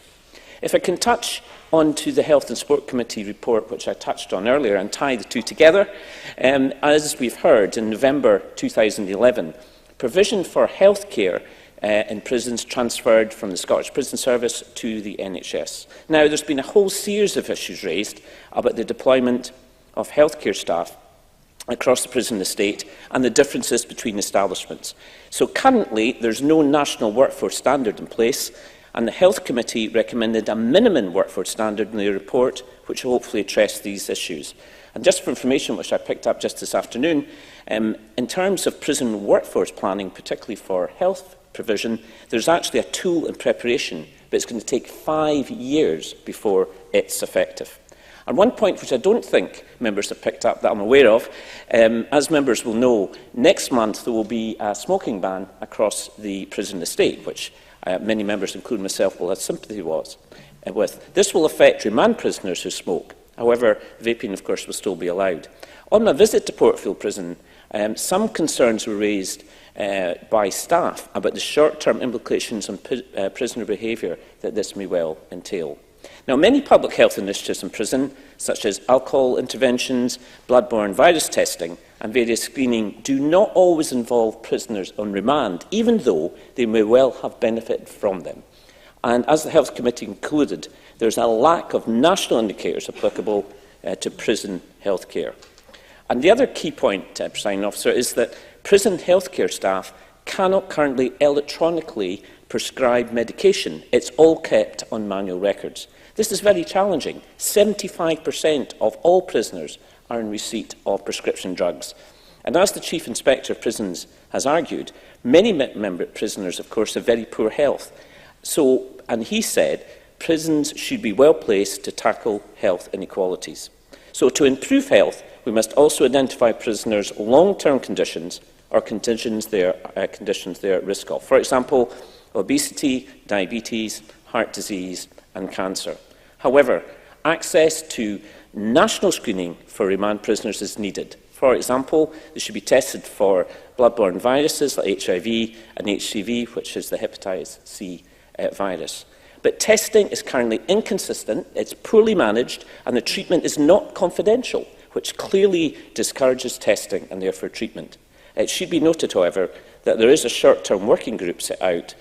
If I can touch on to the Health and Sport Committee report, which I touched on earlier, and tie the two together, as we've heard, in November 2011, provision for healthcare in prisons transferred from the Scottish Prison Service to the NHS. Now, there's been a whole series of issues raised about the deployment of healthcare staff across the prison estate and the differences between establishments. So currently, there's no national workforce standard in place, and the Health Committee recommended a minimum workforce standard in their report, which will hopefully address these issues. And just for information, which I picked up just this afternoon, in terms of prison workforce planning, particularly for health provision, there's actually a tool in preparation, but it's going to take 5 years before it's effective. And one point which I don't think members have picked up that I'm aware of, as members will know, next month there will be a smoking ban across the prison estate, which many members, including myself, will have sympathy with. This will affect remand prisoners who smoke. However, vaping, of course, will still be allowed. On my visit to Portfield Prison, some concerns were raised by staff about the short-term implications on prisoner behaviour that this may well entail. Now, many public health initiatives in prison, such as alcohol interventions, bloodborne virus testing and various screening, do not always involve prisoners on remand, even though they may well have benefited from them. And as the Health Committee concluded, there is a lack of national indicators applicable to prison health care. And the other key point, Presiding Officer, is that prison healthcare staff cannot currently electronically prescribe medication. It's all kept on manual records. This is very challenging. 75% of all prisoners are in receipt of prescription drugs. And as the Chief Inspector of Prisons has argued, many prisoners, of course, have very poor health. And he said, prisons should be well placed to tackle health inequalities. So to improve health, we must also identify prisoners' long-term conditions or conditions they're at risk of. For example, obesity, diabetes, heart disease and cancer. However, access to national screening for remand prisoners is needed. For example, they should be tested for bloodborne viruses like HIV and HCV, which is the hepatitis C virus. But testing is currently inconsistent, it's poorly managed, and the treatment is not confidential, which clearly discourages testing and therefore treatment. It should be noted, however, that there is a short-term working group set out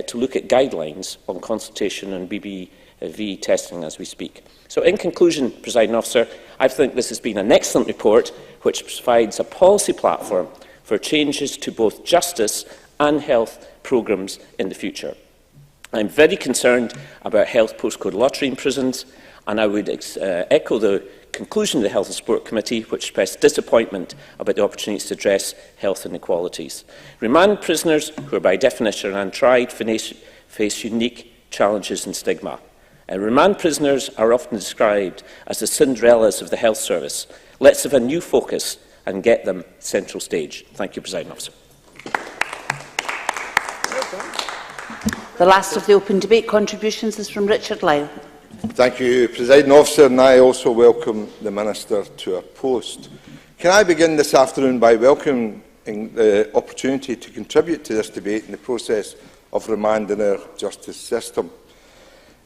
to look at guidelines on consultation and BBV testing as we speak. So in conclusion, Presiding Officer, I think this has been an excellent report which provides a policy platform for changes to both justice and health programmes in the future. I'm very concerned about health postcode lottery in prisons, and I would echo the conclusion of the Health and Sport Committee, which expressed disappointment about the opportunities to address health inequalities. Remand prisoners, who are by definition untried, face unique challenges and stigma. Remand prisoners are often described as the Cinderellas of the health service. Let's have a new focus and get them central stage. Thank you, Presiding Officer. The last of the open debate contributions is from Richard Lyle. Thank you, Presiding Officer, and I also welcome the Minister to her post. Can I begin this afternoon by welcoming the opportunity to contribute to this debate in the process of remand in our justice system.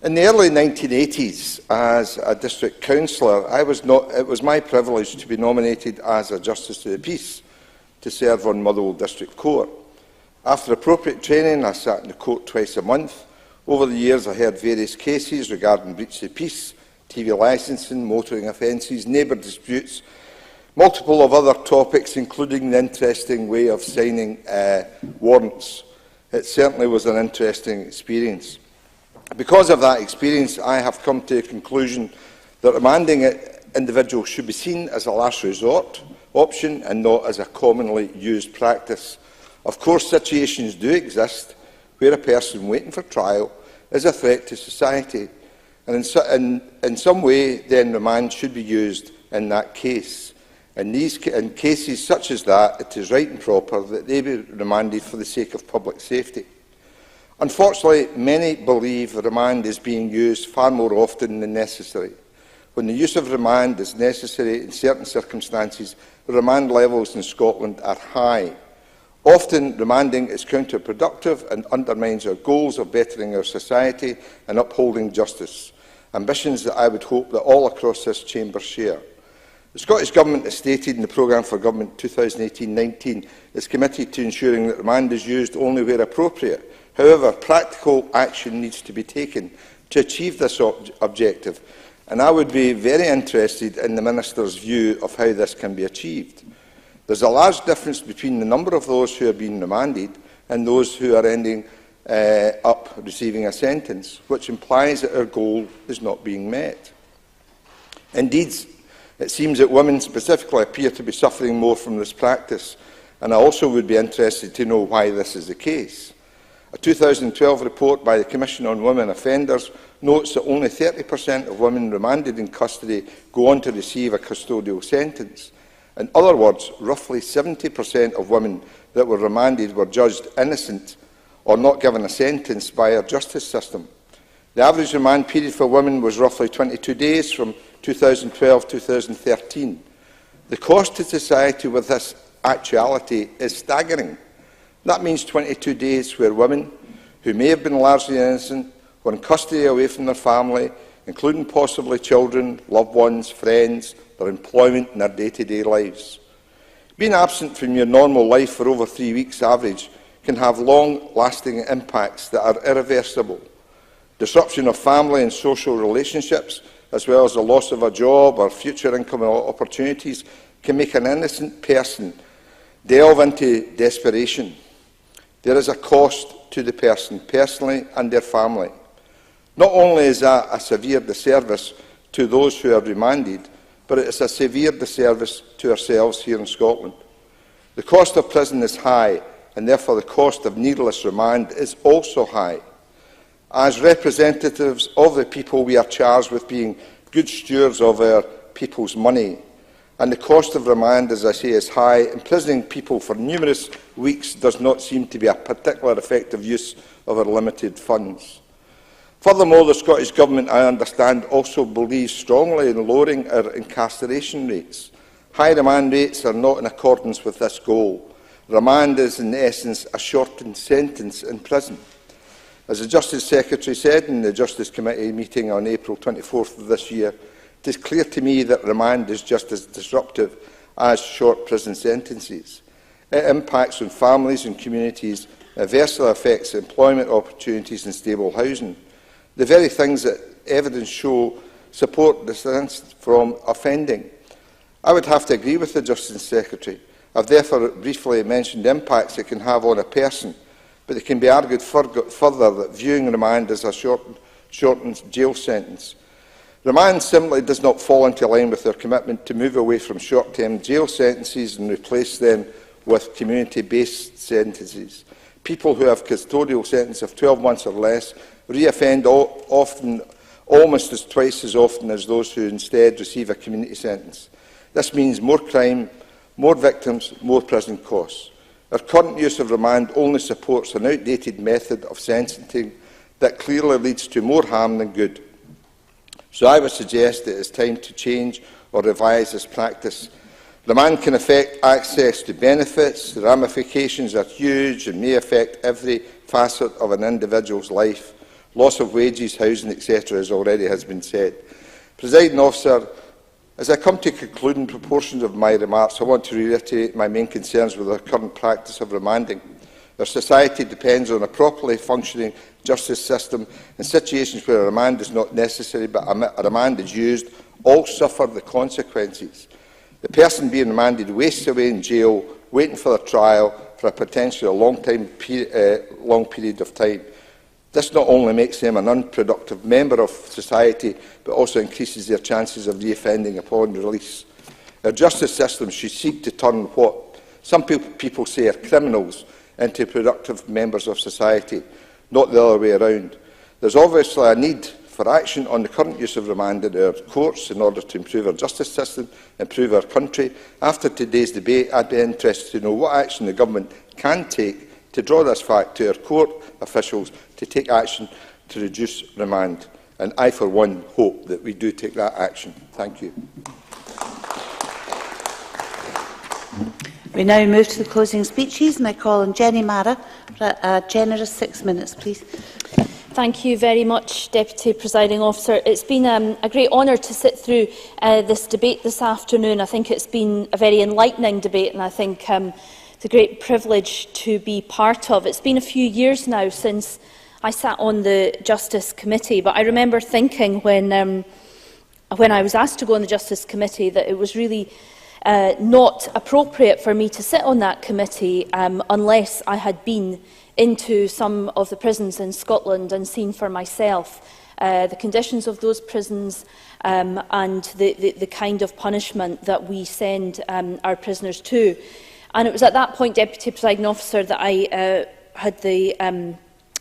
In the early 1980s, as a district councillor, it was my privilege to be nominated as a Justice of the Peace to serve on Motherwell District Court. After appropriate training, I sat in the court twice a month. Over the years, I heard various cases regarding breach of peace, TV licensing, motoring offences, neighbour disputes, multiple of other topics, including the interesting way of signing warrants. It certainly was an interesting experience. Because of that experience, I have come to the conclusion that remanding individuals should be seen as a last resort option and not as a commonly used practice. Of course, situations do exist where a person waiting for trial is a threat to society, and in some way, then remand should be used in that case. In cases such as that, it is right and proper that they be remanded for the sake of public safety. Unfortunately, many believe that remand is being used far more often than necessary. When the use of remand is necessary in certain circumstances, the remand levels in Scotland are high. Often, remanding is counterproductive and undermines our goals of bettering our society and upholding justice, ambitions that I would hope that all across this chamber share. The Scottish Government has stated in the Programme for Government 2018-19 is committed to ensuring that remand is used only where appropriate However, practical action needs to be taken to achieve this objective, and I would be very interested in the Minister's view of how this can be achieved. There is a large difference between the number of those who are being remanded and those who are ending up receiving a sentence, which implies that our goal is not being met. Indeed, it seems that women specifically appear to be suffering more from this practice, and I also would be interested to know why this is the case. A 2012 report by the Commission on Women Offenders notes that only 30% of women remanded in custody go on to receive a custodial sentence. In other words, roughly 70% of women that were remanded were judged innocent or not given a sentence by our justice system. The average remand period for women was roughly 22 days from 2012-2013. The cost to society with this actuality is staggering. That means 22 days where women, who may have been largely innocent, were in custody away from their family, including possibly children, loved ones, friends, their employment and their day-to-day lives. Being absent from your normal life for over 3 weeks average can have long-lasting impacts that are irreversible. Disruption of family and social relationships, as well as the loss of a job or future income opportunities, can make an innocent person delve into desperation. There is a cost to the person, personally and their family. Not only is that a severe disservice to those who are remanded, but it is a severe disservice to ourselves here in Scotland. The cost of prison is high, and therefore the cost of needless remand is also high. As representatives of the people, we are charged with being good stewards of our people's money, and the cost of remand, as I say, is high. Imprisoning people for numerous weeks does not seem to be a particularly effective use of our limited funds. Furthermore, the Scottish Government, I understand, also believes strongly in lowering our incarceration rates. High remand rates are not in accordance with this goal. Remand is, in essence, a shortened sentence in prison. As the Justice Secretary said in the Justice Committee meeting on April 24th of this year, it is clear to me that remand is just as disruptive as short prison sentences. It impacts on families and communities, adversely affects employment opportunities and stable housing. The very things that evidence show support distance from offending. I would have to agree with the Justice Secretary. I have therefore briefly mentioned the impacts it can have on a person, but it can be argued further that viewing remand as a shortened jail sentence. Remand simply does not fall into line with our commitment to move away from short-term jail sentences and replace them with community-based sentences. People who have custodial sentence of 12 months or less re-offend often almost twice as often as those who instead receive a community sentence. This means more crime, more victims, more prison costs. Our current use of remand only supports an outdated method of sentencing that clearly leads to more harm than good. So I would suggest it is time to change or revise this practice. Remand can affect access to benefits. The ramifications are huge and may affect every facet of an individual's life. Loss of wages, housing, etc., as already has been said. Presiding Officer, as I come to concluding proportions of my remarks, I want to reiterate my main concerns with our current practice of remanding. Our society depends on a properly functioning justice system. In situations where a remand is not necessary but a remand is used, all suffer the consequences. The person being remanded wastes away in jail, waiting for their trial for a potentially long period of time. This not only makes them an unproductive member of society, but also increases their chances of reoffending upon release. Our justice system should seek to turn what some people say are criminals into productive members of society, not the other way around. There is obviously a need for action on the current use of remand in our courts in order to improve our justice system, improve our country. After today's debate, I would be interested to know what action the Government can take to draw this fact to our court officials to take action to reduce remand. And I, for one, hope that we do take that action. Thank you. We now move to the closing speeches, and I call on Jenny Mara for a generous 6 minutes, please. Thank you very much, Deputy Presiding Officer. It's been a great honour to sit through this debate this afternoon. I think it's been a very enlightening debate, and I think the great privilege to be part of. It's been a few years now since I sat on the Justice Committee, but I remember thinking when I was asked to go on the Justice Committee that it was really not appropriate for me to sit on that committee unless I had been into some of the prisons in Scotland and seen for myself the conditions of those prisons and the kind of punishment that we send our prisoners to. And it was at that point, Deputy Presiding Officer, that I had the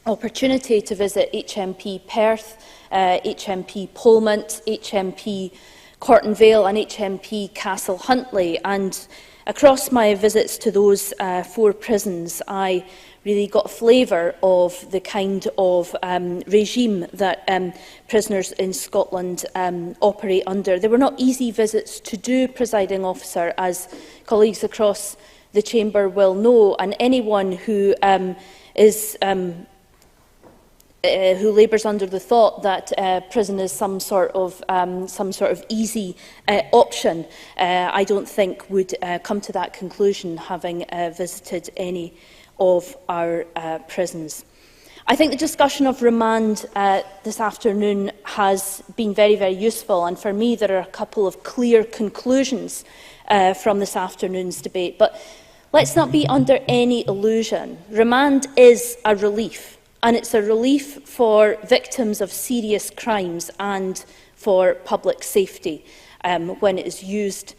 opportunity to visit HMP Perth, HMP Polmont, HMP Cortonvale and HMP Castle Huntly. And across my visits to those 4 prisons, I really got a flavour of the kind of regime that prisoners in Scotland operate under. They were not easy visits to do, Presiding Officer, as colleagues across the Chamber will know, and anyone who who labours under the thought that prison is some sort of easy option, I don't think would come to that conclusion, having visited any of our prisons. I think the discussion of remand this afternoon has been very, very useful, and for me there are a couple of clear conclusions from this afternoon's debate. But let's not be under any illusion. Remand is a relief, and it's a relief for victims of serious crimes and for public safety when it is used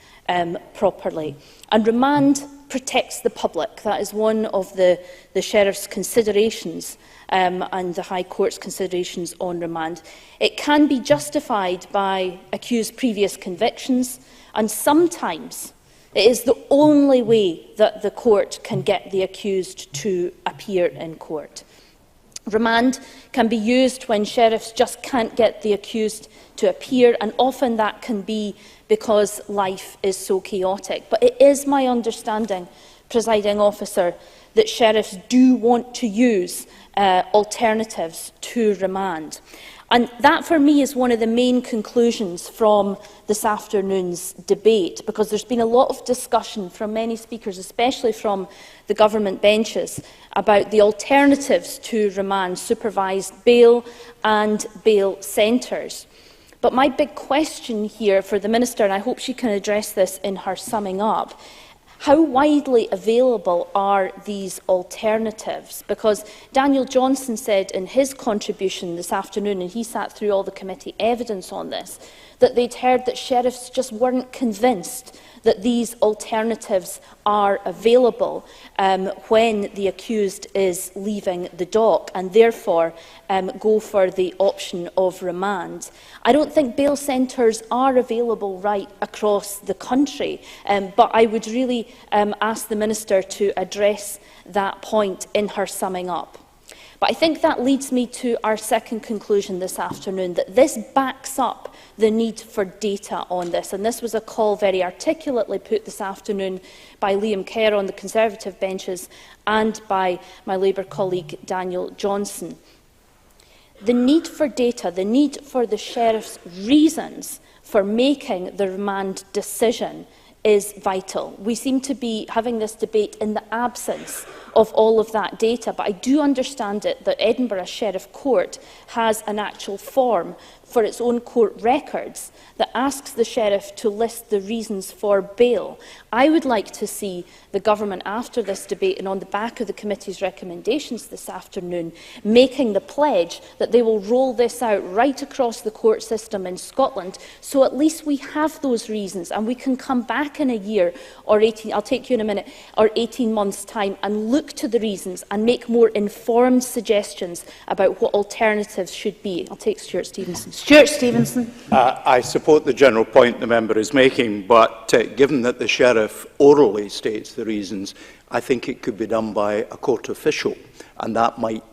properly. And remand protects the public. That is one of the Sheriff's considerations and the High Court's considerations on remand. It can be justified by accused previous convictions, and sometimes it is the only way that the court can get the accused to appear in court. Remand can be used when sheriffs just can't get the accused to appear, and often that can be because life is so chaotic. But it is my understanding, Presiding Officer, that sheriffs do want to use alternatives to remand. And that, for me, is one of the main conclusions from this afternoon's debate, because there's been a lot of discussion from many speakers, especially from the government benches, about the alternatives to remand, supervised bail and bail centres. But my big question here for the Minister, and I hope she can address this in her summing up, how widely available are these alternatives? Because Daniel Johnson said in his contribution this afternoon, and he sat through all the committee evidence on this, that they'd heard that sheriffs just weren't convinced that these alternatives are available when the accused is leaving the dock, and therefore go for the option of remand. I don't think bail centres are available right across the country, but I would really ask the Minister to address that point in her summing up. But I think that leads me to our second conclusion this afternoon, that this backs up the need for data on this. And this was a call very articulately put this afternoon by Liam Kerr on the Conservative benches and by my Labour colleague Daniel Johnson. The need for data, the need for the Sheriff's reasons for making the remand decision is vital. We seem to be having this debate in the absence of all of that data, but I do understand it that Edinburgh Sheriff Court has an actual form for its own court records that asks the Sheriff to list the reasons for bail. I would like to see the Government, after this debate and on the back of the committee's recommendations this afternoon, making the pledge that they will roll this out right across the court system in Scotland, so at least we have those reasons and we can come back in a year or 18, I'll take you in a minute, or 18 months' time and look to the reasons and make more informed suggestions about what alternatives should be. I'll take Stuart Stevenson. Stuart Stevenson. I support the general point the member is making, but given that the Sheriff orally states the reasons, I think it could be done by a court official, and that might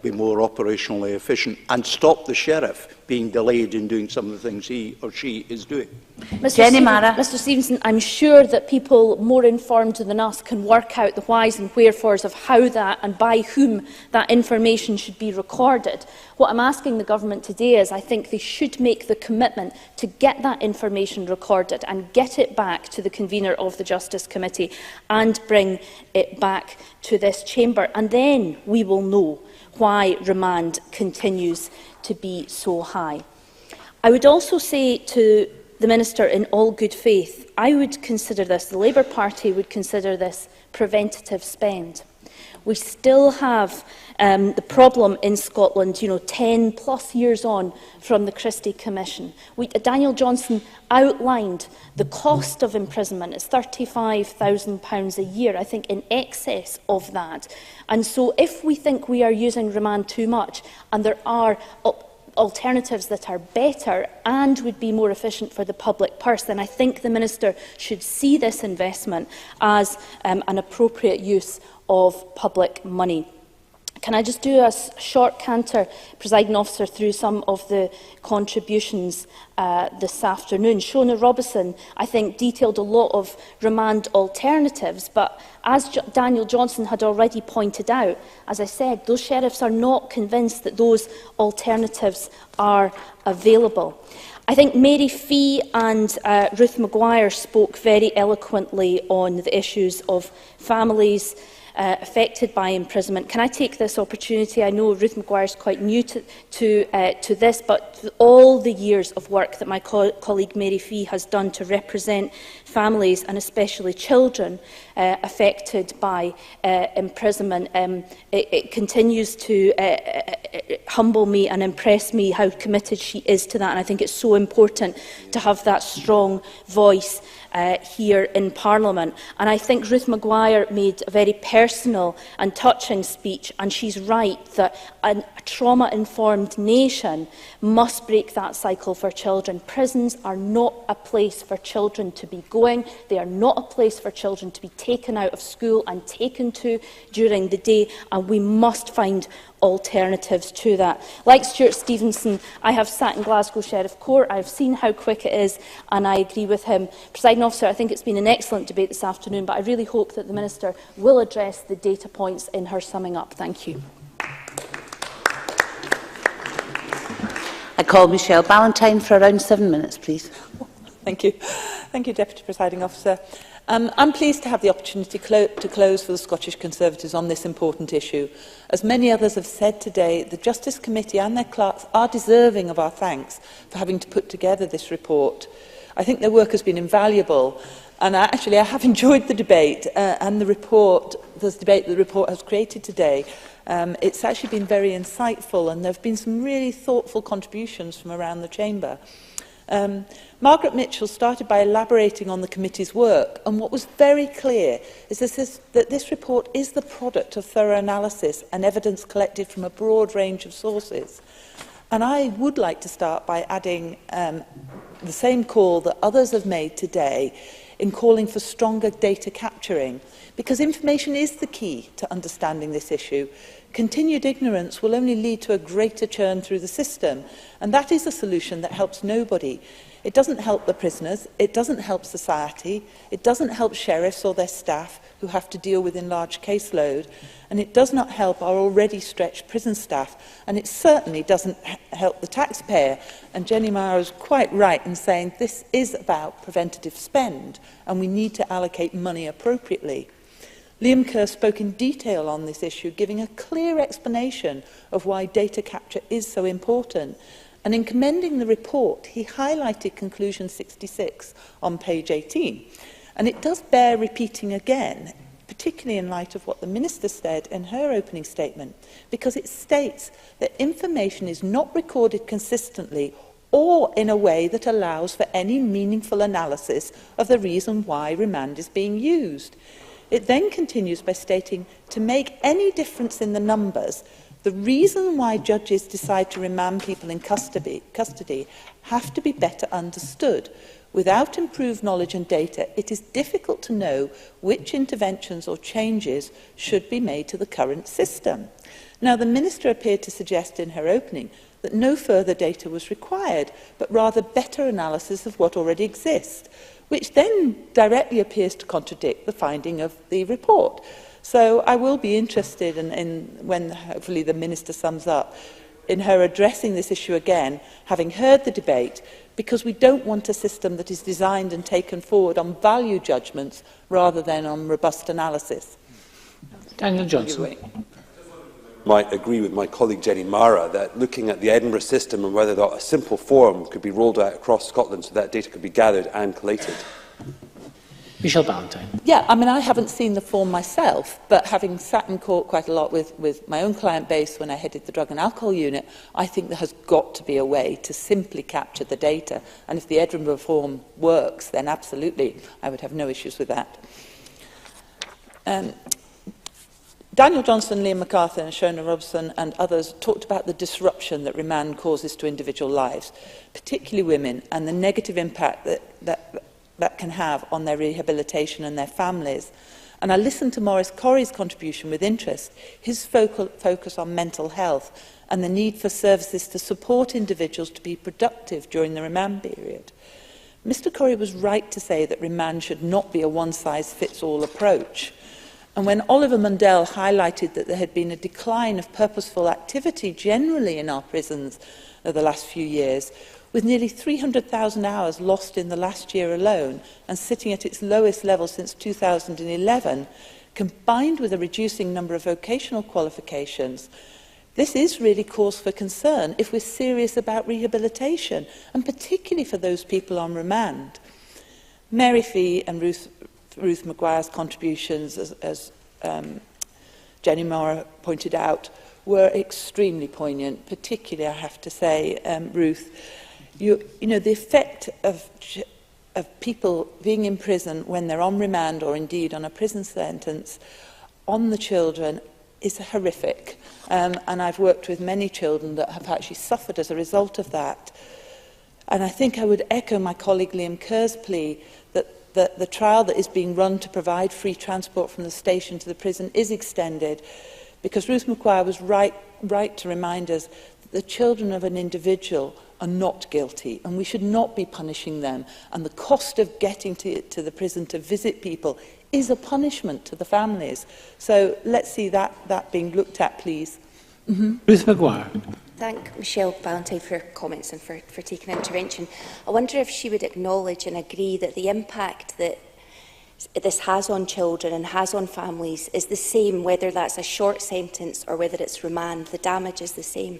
be more operationally efficient and stop the Sheriff being delayed in doing some of the things he or she is doing. Mr Stevenson, I'm sure that people more informed than us can work out the whys and wherefores of how that and by whom that information should be recorded. What I'm asking the Government today is I think they should make the commitment to get that information recorded and get it back to the convener of the Justice Committee and bring it back to this chamber, and then we will know why remand continues to be so high. I would also say to the Minister, in all good faith, I would consider this, the Labour Party would consider this preventative spend. We still have the problem in Scotland, 10 plus years on from the Christie Commission. Daniel Johnson outlined the cost of imprisonment as £35,000 a year, I think in excess of that. And so if we think we are using remand too much, and there are alternatives that are better and would be more efficient for the public purse, then I think the Minister should see this investment as an appropriate use of public money. Can I just do a short canter, Presiding Officer, through some of the contributions this afternoon? Shona Robison, I think, detailed a lot of remand alternatives, but as Daniel Johnson had already pointed out, as I said, those sheriffs are not convinced that those alternatives are available. I think Mary Fee and Ruth Maguire spoke very eloquently on the issues of families affected by imprisonment. Can I take this opportunity? I know Ruth Maguire is quite new to this, but all the years of work that my colleague Mary Fee has done to represent families and especially children affected by imprisonment, it continues to humble me and impress me how committed she is to that, and I think it's so important to have that strong voice here in Parliament. And I think Ruth Maguire made a very personal and touching speech, and she's right that a trauma-informed nation must break that cycle for children. Prisons are not a place for children to be going. They are not a place for children to be taken out of school and taken to during the day, and we must find alternatives to that. Like Stuart Stevenson, I have sat in Glasgow Sheriff Court, I've seen how quick it is, and I agree with him. Presiding Officer, I think it's been an excellent debate this afternoon, but I really hope that the Minister will address the data points in her summing up. Thank you. I call Michelle Ballantyne for around 7 minutes, please. Thank you. Thank you, Deputy Presiding Officer. I'm pleased to have the opportunity to close for the Scottish Conservatives on this important issue. As many others have said today, the Justice Committee and their clerks are deserving of our thanks for having to put together this report. I think their work has been invaluable, and I have enjoyed the debate and the debate the report has created today. It's actually been very insightful, and there have been some really thoughtful contributions from around the chamber. Margaret Mitchell started by elaborating on the committee's work, and what was very clear is that this report is the product of thorough analysis and evidence collected from a broad range of sources. And I would like to start by adding the same call that others have made today in calling for stronger data capturing, because information is the key to understanding this issue. Continued ignorance will only lead to a greater churn through the system, and that is a solution that helps nobody. It doesn't help the prisoners, it doesn't help society, it doesn't help sheriffs or their staff who have to deal with enlarged caseload, and it does not help our already stretched prison staff, and it certainly doesn't help the taxpayer. And Jenny Mara is quite right in saying this is about preventative spend, and we need to allocate money appropriately. Liam Kerr spoke in detail on this issue, giving a clear explanation of why data capture is so important. And in commending the report, he highlighted conclusion 66 on page 18. And it does bear repeating again, particularly in light of what the Minister said in her opening statement, because it states that information is not recorded consistently or in a way that allows for any meaningful analysis of the reason why remand is being used. It then continues by stating, to make any difference in the numbers, the reason why judges decide to remand people in custody have to be better understood. Without improved knowledge and data, it is difficult to know which interventions or changes should be made to the current system. Now, the Minister appeared to suggest in her opening that no further data was required, but rather better analysis of what already exists, which then directly appears to contradict the finding of the report. So I will be interested in when hopefully the Minister sums up, in her addressing this issue again, having heard the debate, because we don't want a system that is designed and taken forward on value judgments rather than on robust analysis. Daniel Johnson. Might agree with my colleague Jenny Mara that looking at the Edinburgh system and whether or not a simple form could be rolled out across Scotland so that data could be gathered and collated. Michelle Ballantyne. Yeah, I mean, I haven't seen the form myself, but having sat in court quite a lot with my own client base when I headed the drug and alcohol unit, I think there has got to be a way to simply capture the data. And if the Edinburgh form works, then absolutely, I would have no issues with that. Daniel Johnson, Liam McArthur and Shona Robson and others talked about the disruption that remand causes to individual lives, particularly women, and the negative impact that can have on their rehabilitation and their families. And I listened to Maurice Corrie's contribution with interest, his focus on mental health and the need for services to support individuals to be productive during the remand period. Mr Corrie was right to say that remand should not be a one-size-fits-all approach. And when Oliver Mundell highlighted that there had been a decline of purposeful activity generally in our prisons over the last few years, with nearly 300,000 hours lost in the last year alone and sitting at its lowest level since 2011, combined with a reducing number of vocational qualifications, this is really cause for concern if we're serious about rehabilitation, and particularly for those people on remand. Mary Fee and Ruth Maguire's contributions, as Jenny Mara pointed out, were extremely poignant, particularly, I have to say, Ruth. You know, the effect of people being in prison when they're on remand or indeed on a prison sentence on the children is horrific. And I've worked with many children that have actually suffered as a result of that. And I think I would echo my colleague Liam Kerr's plea that the trial that is being run to provide free transport from the station to the prison is extended, because Ruth Maguire was right to remind us that the children of an individual are not guilty and we should not be punishing them, and the cost of getting to the prison to visit people is a punishment to the families. So let's see that being looked at, please. Ruth Maguire. Thank Michelle Ballantyne for her comments and for taking intervention. I wonder if she would acknowledge and agree that the impact that this has on children and has on families is the same, whether that's a short sentence or whether it's remand. The damage is the same.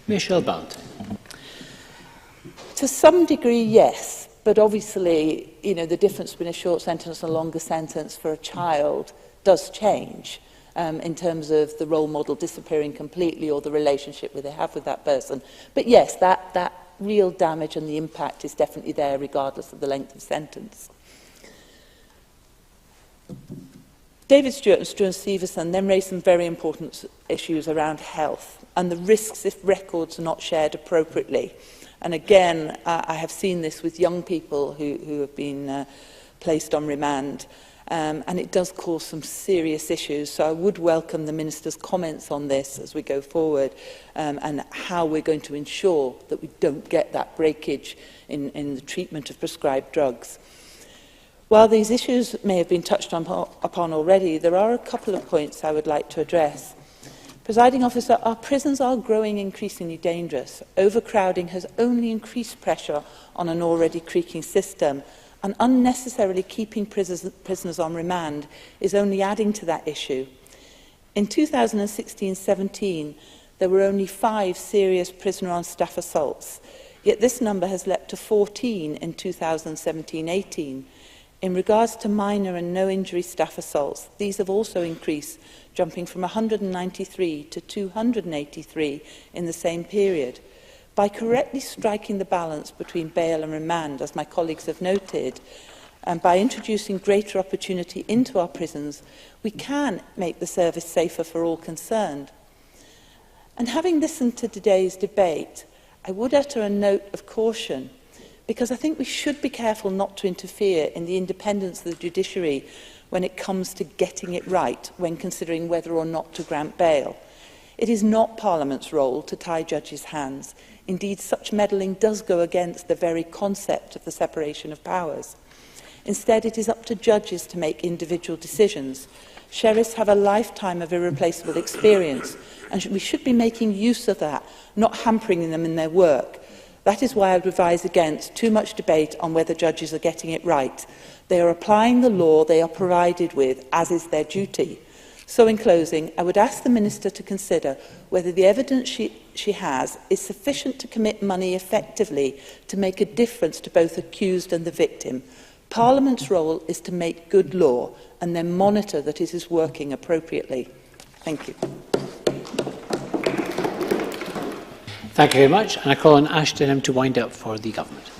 Michelle Ballantyne. To some degree, yes, but obviously, you know, the difference between a short sentence and a longer sentence for a child does change. In terms of the role model disappearing completely or the relationship they have with that person. But yes, that real damage and the impact is definitely there regardless of the length of sentence. David Stewart and Struan Stevenson then raised some very important issues around health and the risks if records are not shared appropriately. And again, I have seen this with young people who have been placed on remand. And it does cause some serious issues. So I would welcome the Minister's comments on this as we go forward, and how we're going to ensure that we don't get that breakage in the treatment of prescribed drugs. While these issues may have been touched upon already, there are a couple of points I would like to address. Presiding Officer, our prisons are growing increasingly dangerous. Overcrowding has only increased pressure on an already creaking system, and unnecessarily keeping prisoners on remand is only adding to that issue. In 2016-17, there were only 5 serious prisoner-on-staff assaults, yet this number has leapt to 14 in 2017-18. In regards to minor and no-injury staff assaults, these have also increased, jumping from 193 to 283 in the same period. By correctly striking the balance between bail and remand, as my colleagues have noted, and by introducing greater opportunity into our prisons, we can make the service safer for all concerned. And having listened to today's debate, I would utter a note of caution, because I think we should be careful not to interfere in the independence of the judiciary when it comes to getting it right when considering whether or not to grant bail. It is not Parliament's role to tie judges' hands. Indeed, such meddling does go against the very concept of the separation of powers. Instead, it is up to judges to make individual decisions. Sheriffs have a lifetime of irreplaceable experience, and we should be making use of that, not hampering them in their work. That is why I would advise against too much debate on whether judges are getting it right. They are applying the law they are provided with, as is their duty. So in closing, I would ask the Minister to consider whether the evidence she has is sufficient to commit money effectively to make a difference to both accused and the victim. Parliament's role is to make good law and then monitor that it is working appropriately. Thank you. Thank you very much. And I call on Ashton to wind up for the Government.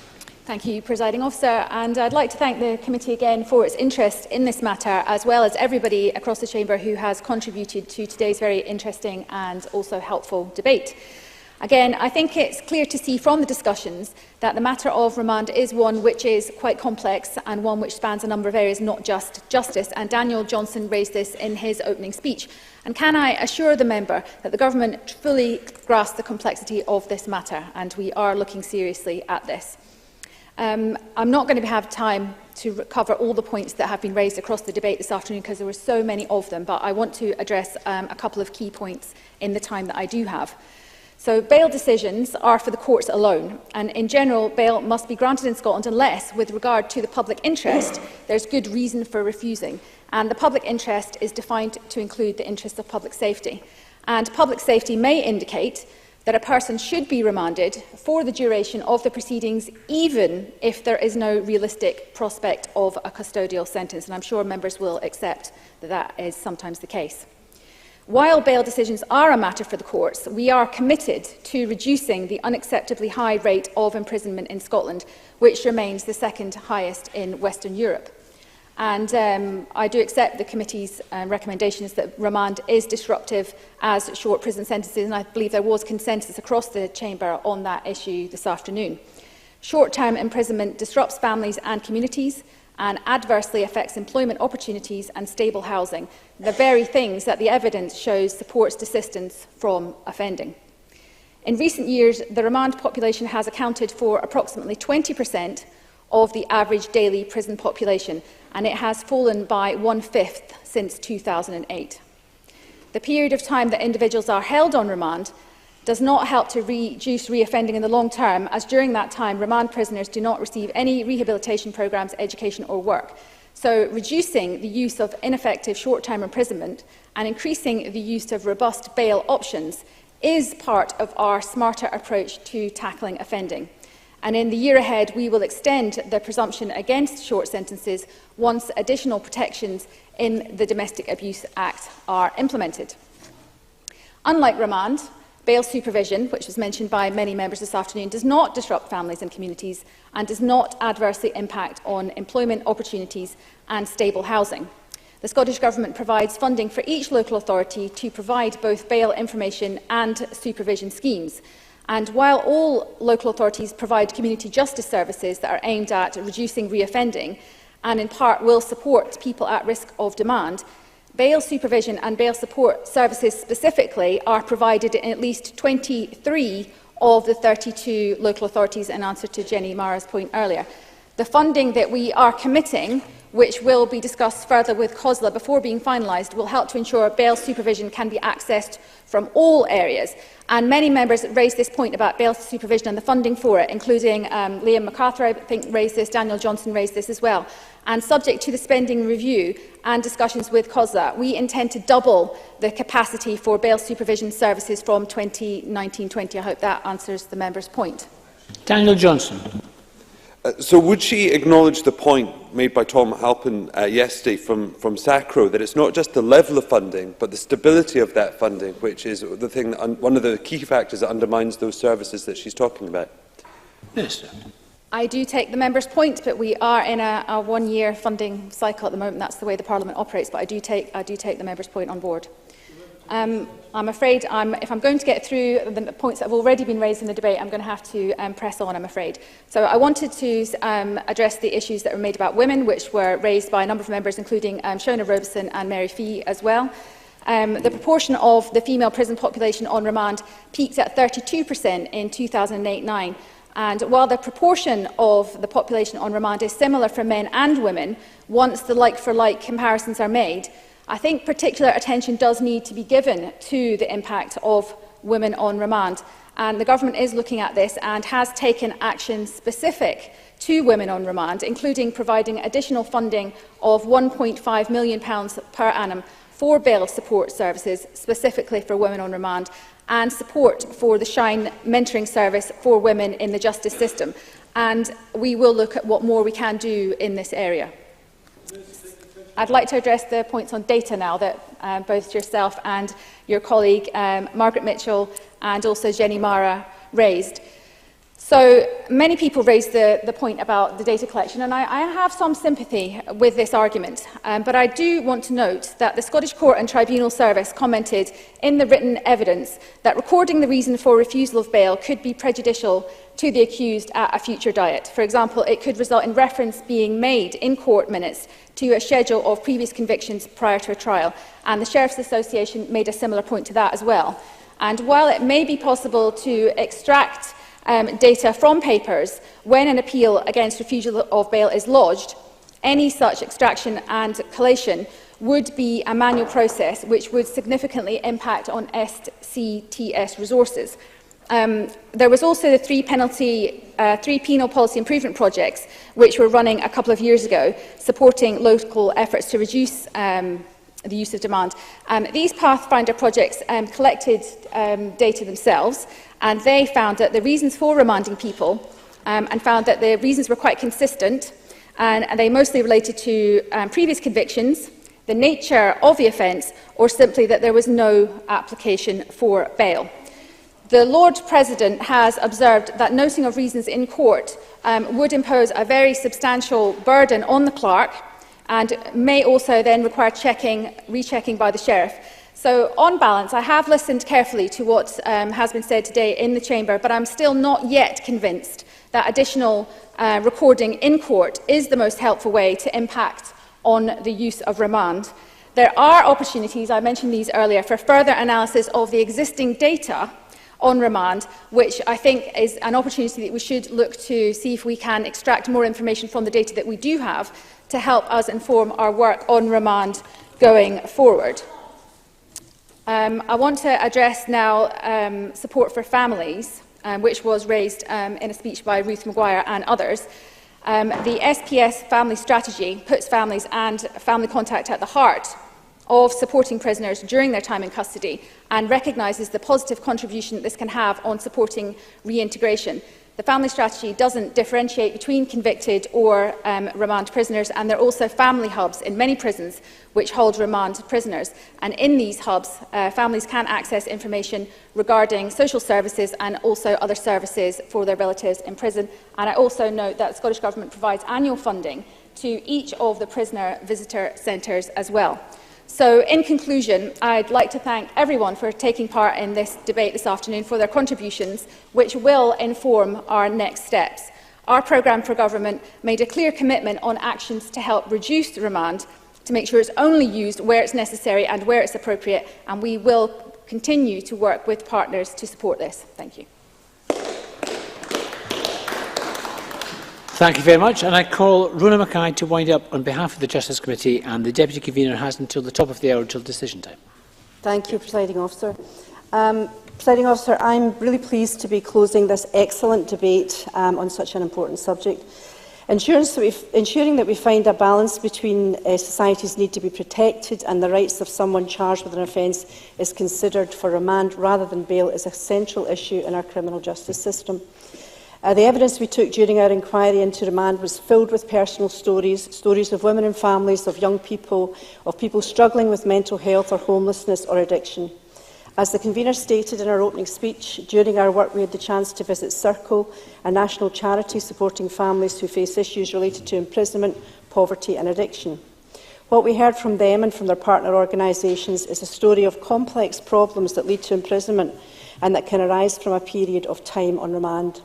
Thank you, Presiding Officer. And I'd like to thank the committee again for its interest in this matter, as well as everybody across the Chamber who has contributed to today's very interesting and also helpful debate. Again, I think it's clear to see from the discussions that the matter of remand is one which is quite complex and one which spans a number of areas, not just justice. And Daniel Johnson raised this in his opening speech. And can I assure the member that the Government fully grasps the complexity of this matter, and we are looking seriously at this. I'm not going to have time to cover all the points that have been raised across the debate this afternoon because there were so many of them, but I want to address a couple of key points in the time that I do have. So bail decisions are for the courts alone, and in general bail must be granted in Scotland unless, with regard to the public interest, there's good reason for refusing. And the public interest is defined to include the interest of public safety. And public safety may indicate that a person should be remanded for the duration of the proceedings, even if there is no realistic prospect of a custodial sentence. And I'm sure members will accept that that is sometimes the case. While bail decisions are a matter for the courts, we are committed to reducing the unacceptably high rate of imprisonment in Scotland, which remains the second highest in Western Europe. And I do accept the committee's recommendations that remand is disruptive as short prison sentences, and I believe there was consensus across the Chamber on that issue this afternoon. Short-term imprisonment disrupts families and communities and adversely affects employment opportunities and stable housing, the very things that the evidence shows supports desistance from offending. In recent years, the remand population has accounted for approximately 20% of the average daily prison population, and it has fallen by 1/5 since 2008. The period of time that individuals are held on remand does not help to reduce reoffending in the long term, as during that time remand prisoners do not receive any rehabilitation programmes, education or work. So reducing the use of ineffective short-term imprisonment and increasing the use of robust bail options is part of our smarter approach to tackling offending. And in the year ahead, we will extend the presumption against short sentences once additional protections in the Domestic Abuse Act are implemented. Unlike remand, bail supervision, which was mentioned by many members this afternoon, does not disrupt families and communities and does not adversely impact on employment opportunities and stable housing. The Scottish Government provides funding for each local authority to provide both bail information and supervision schemes. And while all local authorities provide community justice services that are aimed at reducing reoffending and in part will support people at risk of demand, bail supervision and bail support services specifically are provided in at least 23 of the 32 local authorities, in answer to Jenny Mara's point earlier. The funding that we are committing, which will be discussed further with COSLA before being finalised, will help to ensure bail supervision can be accessed from all areas. And many members raised this point about bail supervision and the funding for it, including Liam MacArthur, I think, raised this, Daniel Johnson raised this as well. And subject to the spending review and discussions with COSLA, we intend to double the capacity for bail supervision services from 2019-20. I hope that answers the member's point. Daniel Johnson. So would she acknowledge the point made by Tom Halpin yesterday from SACRO, that it's not just the level of funding, but the stability of that funding, which is the thing that one of the key factors that undermines those services that she's talking about? Minister. I do take the member's point, but we are in a one-year funding cycle at the moment. That's the way the Parliament operates, but I do take the member's point on board. I'm afraid if I'm going to get through the points that have already been raised in the debate, I'm going to have to press on, I'm afraid. So I wanted to address the issues that were made about women, which were raised by a number of members, including Shona Robeson and Mary Fee as well. The proportion of the female prison population on remand peaked at 32% in 2008-9. And while the proportion of the population on remand is similar for men and women, once the like-for-like comparisons are made, I think particular attention does need to be given to the impact of women on remand. And the Government is looking at this and has taken action specific to women on remand, including providing additional funding of £1.5 million per annum for bail support services, specifically for women on remand, and support for the Shine mentoring service for women in the justice system. And we will look at what more we can do in this area. I'd like to address the points on data now that both yourself and your colleague Margaret Mitchell and also Jenny Mara raised. So many people raised the point about the data collection, and I have some sympathy with this argument, but I do want to note that the Scottish Court and Tribunal Service commented in the written evidence that recording the reason for refusal of bail could be prejudicial to the accused at a future diet. For example, it could result in reference being made in court minutes to a schedule of previous convictions prior to a trial, and the Sheriffs Association made a similar point to that as well. And while it may be possible to extract data from papers when an appeal against refusal of bail is lodged, any such extraction and collation would be a manual process which would significantly impact on SCTS resources. There was also the three penal policy improvement projects which were running a couple of years ago, supporting local efforts to reduce the use of demand. These Pathfinder projects collected data themselves, and they found that the reasons for remanding people and found that the reasons were quite consistent, and they mostly related to previous convictions, the nature of the offence, or simply that there was no application for bail. The Lord President has observed that noting of reasons in court would impose a very substantial burden on the clerk and may also then require rechecking by the Sheriff. So, on balance, I have listened carefully to what has been said today in the Chamber, but I'm still not yet convinced that additional recording in court is the most helpful way to impact on the use of remand. There are opportunities, I mentioned these earlier, for further analysis of the existing data on remand, which I think is an opportunity that we should look to see if we can extract more information from the data that we do have to help us inform our work on remand going forward. I want to address now support for families, which was raised in a speech by Ruth Maguire and others. The SPS family strategy puts families and family contact at the heart of supporting prisoners during their time in custody and recognises the positive contribution that this can have on supporting reintegration. The family strategy doesn't differentiate between convicted or remand prisoners, and there are also family hubs in many prisons which hold remand prisoners. And in these hubs, families can access information regarding social services and also other services for their relatives in prison. And I also note that the Scottish Government provides annual funding to each of the prisoner visitor centres as well. So, in conclusion, I'd like to thank everyone for taking part in this debate this afternoon, for their contributions, which will inform our next steps. Our programme for government made a clear commitment on actions to help reduce the remand, to make sure it's only used where it's necessary and where it's appropriate, and we will continue to work with partners to support this. Thank you. Thank you very much, and I call Rona Mackay to wind up on behalf of the Justice Committee, and the Deputy Convener has until the top of the hour until decision time. Thank you, Presiding Officer. Presiding Officer, I'm really pleased to be closing this excellent debate on such an important subject. Ensuring that we find a balance between society's need to be protected and the rights of someone charged with an offence is considered for remand rather than bail is a central issue in our criminal justice system. The evidence we took during our inquiry into remand was filled with personal stories of women and families, of young people, of people struggling with mental health or homelessness or addiction. As the convener stated in our opening speech, during our work we had the chance to visit Circle, a national charity supporting families who face issues related to imprisonment, poverty and addiction. What we heard from them and from their partner organisations is a story of complex problems that lead to imprisonment and that can arise from a period of time on remand.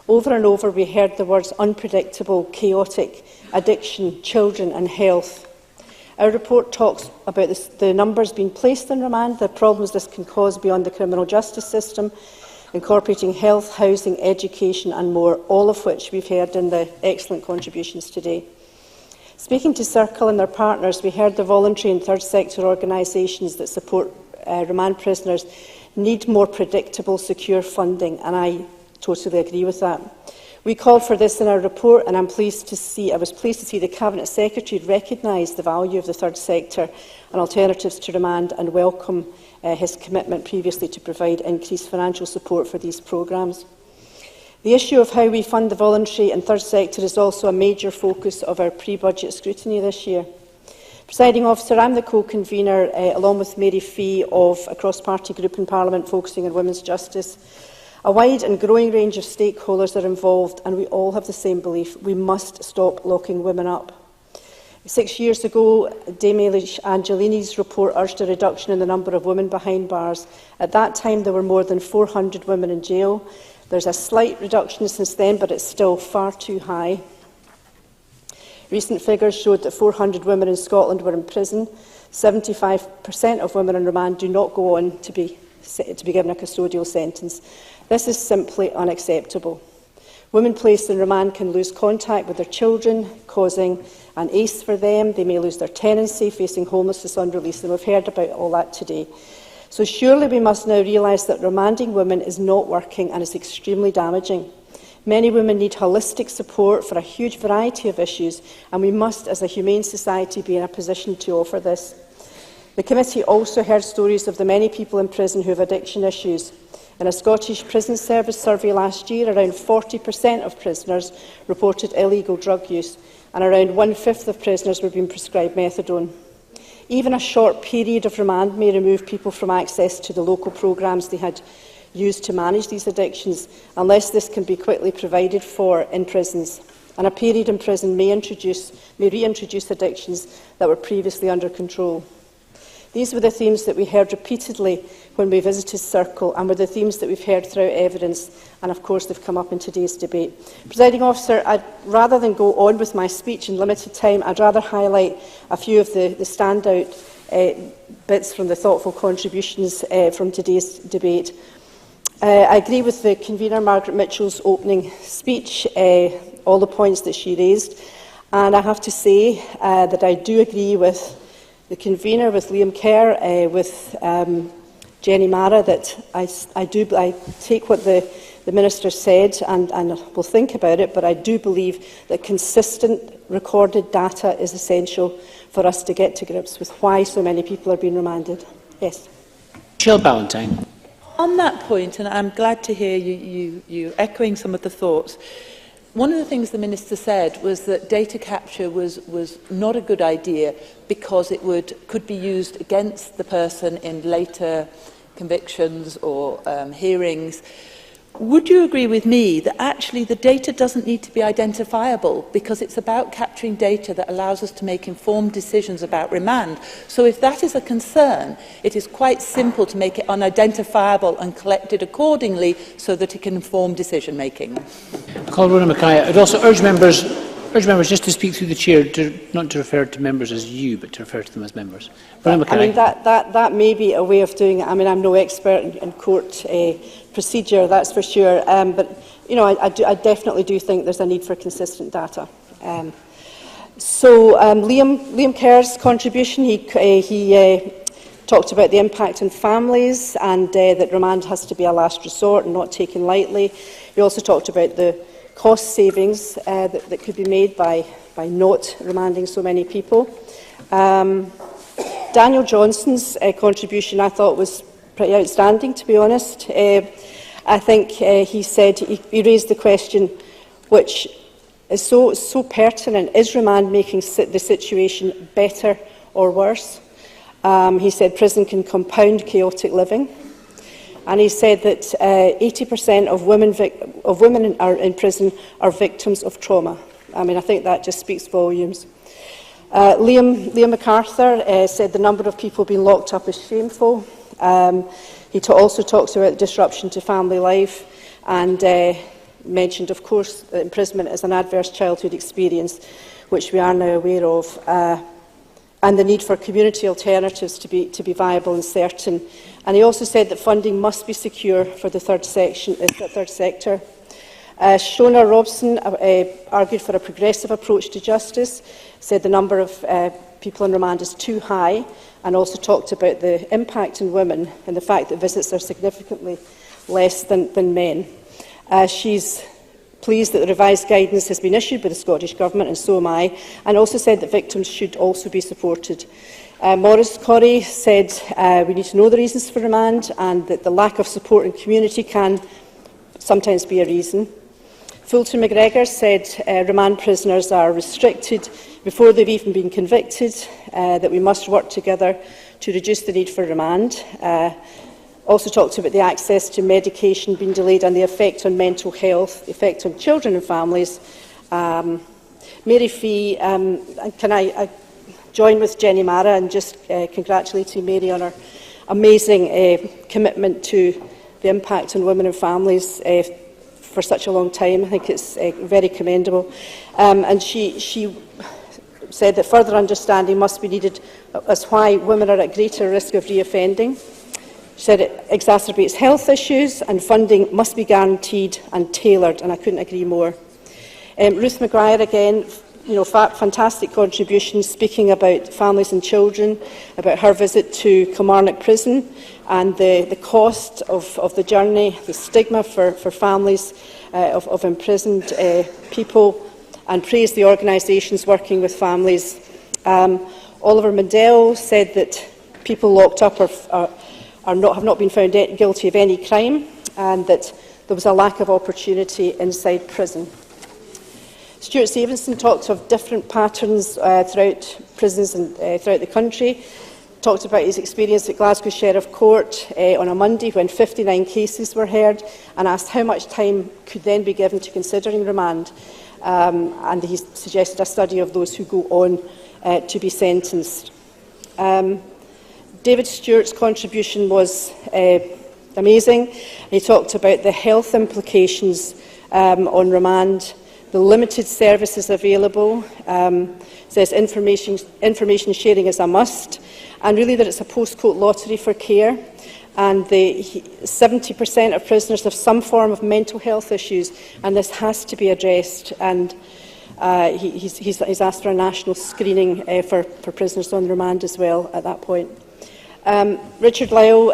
Over and over we heard the words unpredictable, chaotic, addiction, children and health. Our report talks about the numbers being placed in remand, the problems this can cause beyond the criminal justice system, incorporating health, housing, education and more, all of which we've heard in the excellent contributions today. Speaking to Circle and their partners, we heard the voluntary and third sector organisations that support remand prisoners need more predictable, secure funding, and I totally agree with that. We called for this in our report, and I was pleased to see the Cabinet Secretary recognise the value of the third sector and alternatives to remand, and welcome his commitment previously to provide increased financial support for these programmes. The issue of how we fund the voluntary and third sector is also a major focus of our pre-budget scrutiny this year. Presiding Officer, I am the co-convener, along with Mary Fee, of a cross-party group in Parliament focusing on women's justice. A wide and growing range of stakeholders are involved, and we all have the same belief: we must stop locking women up. 6 years ago, Dame Angelini's report urged a reduction in the number of women behind bars. At that time, there were more than 400 women in jail. There's a slight reduction since then, but it's still far too high. Recent figures showed that 400 women in Scotland were in prison. 75% of women on remand do not go on to be given a custodial sentence. This is simply unacceptable. Women placed in remand can lose contact with their children, causing an ACE for them. They may lose their tenancy, facing homelessness on release, and we've heard about all that today. So surely we must now realise that remanding women is not working and is extremely damaging. Many women need holistic support for a huge variety of issues, and we must, as a humane society, be in a position to offer this. The committee also heard stories of the many people in prison who have addiction issues. In a Scottish Prison Service survey last year, around 40% of prisoners reported illegal drug use, and around 1/5 of prisoners were being prescribed methadone. Even a short period of remand may remove people from access to the local programmes they had used to manage these addictions, unless this can be quickly provided for in prisons. And a period in prison may reintroduce addictions that were previously under control. These were the themes that we heard repeatedly when we visited Circle, and were the themes that we've heard throughout evidence, and of course they've come up in today's debate. Presiding Officer, rather than go on with my speech in limited time, I'd rather highlight a few of the standout bits from the thoughtful contributions from today's debate. I agree with the convener, Margaret Mitchell's opening speech, all the points that she raised, and I have to say that I do agree with the convener, with Liam Kerr, with Jenny Mara, that I take what the Minister said and will think about it, but I do believe that consistent recorded data is essential for us to get to grips with why so many people are being remanded. Yes. Michelle Ballantyne. On that point, and I'm glad to hear you echoing some of the thoughts, one of the things the Minister said was that data capture was not a good idea because it could be used against the person in later convictions or hearings. Would you agree with me that actually the data doesn't need to be identifiable, because it's about capturing data that allows us to make informed decisions about remand? So if that is a concern, it is quite simple to make it unidentifiable and collect it accordingly so that it can inform decision making. I call Rona Mackay. I'd also urge members just to speak through the chair, not to refer to members as you, but to refer to them as members. Rona Mackay. I mean, that may be a way of doing it. I mean, I'm no expert in court procedure, that's for sure. But you know, I definitely do think there's a need for consistent data. Liam Kerr's contribution, he talked about the impact on families, and that remand has to be a last resort and not taken lightly. He also talked about the cost savings that could be made by not remanding so many people. Daniel Johnson's contribution I thought was pretty outstanding, to be honest. I think he said, he raised the question, which is so pertinent: is remand making the situation better or worse? He said prison can compound chaotic living. And he said that 80% of women in prison are victims of trauma. I mean, I think that just speaks volumes. Liam MacArthur said the number of people being locked up is shameful. He also talks about disruption to family life, and mentioned, of course, that imprisonment is an adverse childhood experience, which we are now aware of, and the need for community alternatives to be viable and certain. And he also said that funding must be secure for the third sector. Shona Robson argued for a progressive approach to justice, said the number of people on remand is too high, and also talked about the impact on women and the fact that visits are significantly less than men. She's pleased that the revised guidance has been issued by the Scottish Government, and so am I, and also said that victims should also be supported. Maurice Corrie said we need to know the reasons for remand and that the lack of support in community can sometimes be a reason. Fulton MacGregor said remand prisoners are restricted before they've even been convicted, that we must work together to reduce the need for remand. Also talked about the access to medication being delayed and the effect on mental health, the effect on children and families. Mary Fee, can I join with Jenny Mara and just congratulating Mary on her amazing commitment to the impact on women and families for such a long time. I think it's very commendable. And she said that further understanding must be needed as why women are at greater risk of reoffending. She said it exacerbates health issues and funding must be guaranteed and tailored, and I couldn't agree more. Ruth Maguire again, fantastic contribution, speaking about families and children, about her visit to Kilmarnock Prison and the cost of the journey, the stigma for families of imprisoned people, and praised the organisations working with families. Oliver Mandel said that people locked up have not been found guilty of any crime, and that there was a lack of opportunity inside prison. Stuart Stevenson talked of different patterns throughout prisons and throughout the country. Talked about his experience at Glasgow Sheriff Court on a Monday when 59 cases were heard, and asked how much time could then be given to considering remand. And he suggested a study of those who go on to be sentenced. David Stewart's contribution was amazing. He talked about the health implications on remand, the limited services available, says information sharing is a must, and really that it's a postcode lottery for care, and 70% of prisoners have some form of mental health issues, and this has to be addressed, and he's asked for a national screening for prisoners on remand as well at that point. Richard Lyle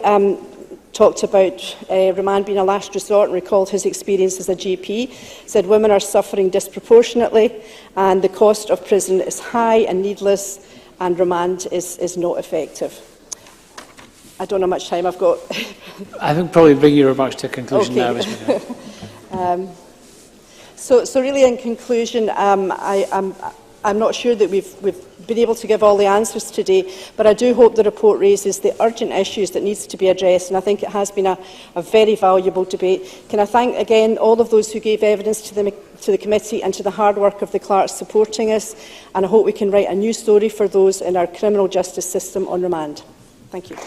talked about remand being a last resort and recalled his experience as a GP, said women are suffering disproportionately and the cost of prison is high and needless and remand is not effective. I don't know how much time I've got. I think probably bring your remarks to a conclusion now. So really in conclusion, I'm not sure that we've been able to give all the answers today, but I do hope the report raises the urgent issues that needs to be addressed, and I think it has been a very valuable debate. Can I thank again all of those who gave evidence to the committee and to the hard work of the clerks supporting us, and I hope we can write a new story for those in our criminal justice system on remand. Thank you.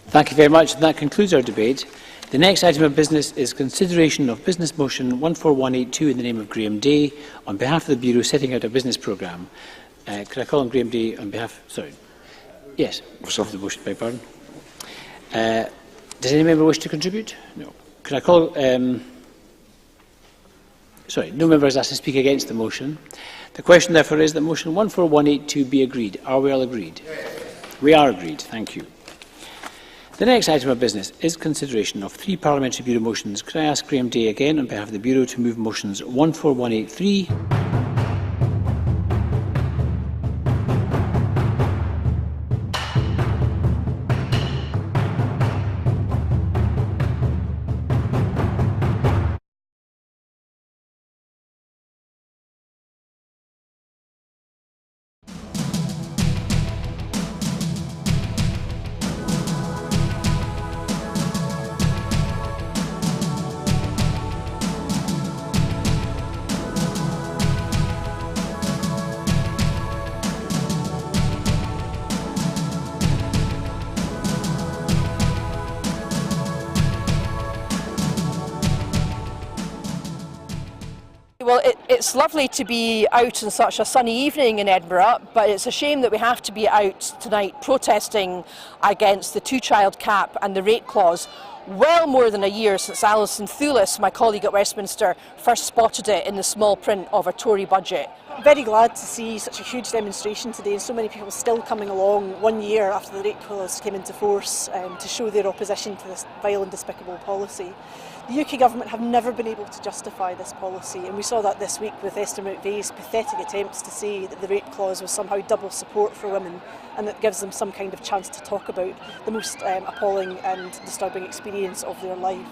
Thank you very much. That concludes our debate. The next item of business is consideration of Business Motion 14182 in the name of Graham Day on behalf of the Bureau setting out a business programme. Could I call on Graham Day on behalf... Sorry. Yes, of the motion, beg pardon. Does any member wish to contribute? No. Could I call... Sorry, no member has asked to speak against the motion. The question, therefore, is that motion 14182 be agreed. Are we all agreed? Yes. We are agreed. Thank you. The next item of business is consideration of 3 Parliamentary Bureau motions. Could I ask Graham Day again on behalf of the Bureau to move motions 14183... Well, it's lovely to be out on such a sunny evening in Edinburgh, but it's a shame that we have to be out tonight protesting against the 2-child cap and the rate clause well more than a year since Alison, my colleague at Westminster, first spotted it in the small print of a Tory budget. Very glad to see such a huge demonstration today and so many people still coming along 1 year after the rape clause came into force to show their opposition to this vile and despicable policy. The UK Government have never been able to justify this policy, and we saw that this week with Esther McVeigh's pathetic attempts to say that the rape clause was somehow double support for women and that gives them some kind of chance to talk about the most appalling and disturbing experience of their life.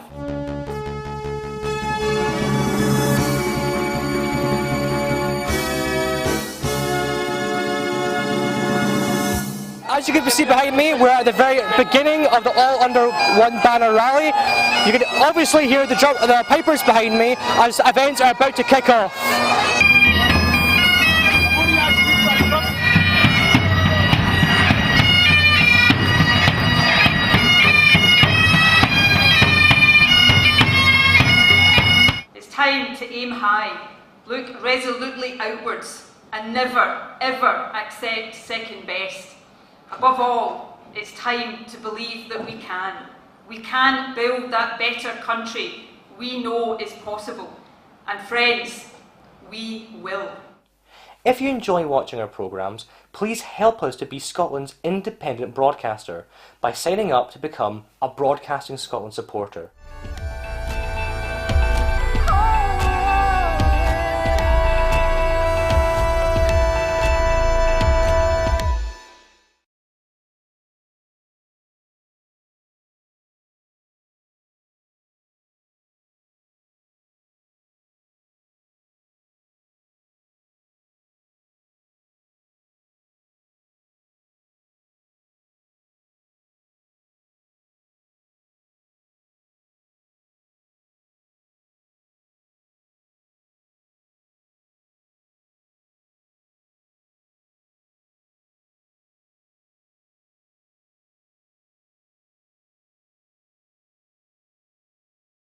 As you can see behind me, we're at the very beginning of the All Under One Banner rally. You can obviously hear the pipers behind me as events are about to kick off. It's time to aim high, look resolutely outwards, and never, ever accept second best. Above all, it's time to believe that we can. We can build that better country we know is possible. And friends, we will. If you enjoy watching our programmes, please help us to be Scotland's independent broadcaster by signing up to become a Broadcasting Scotland supporter.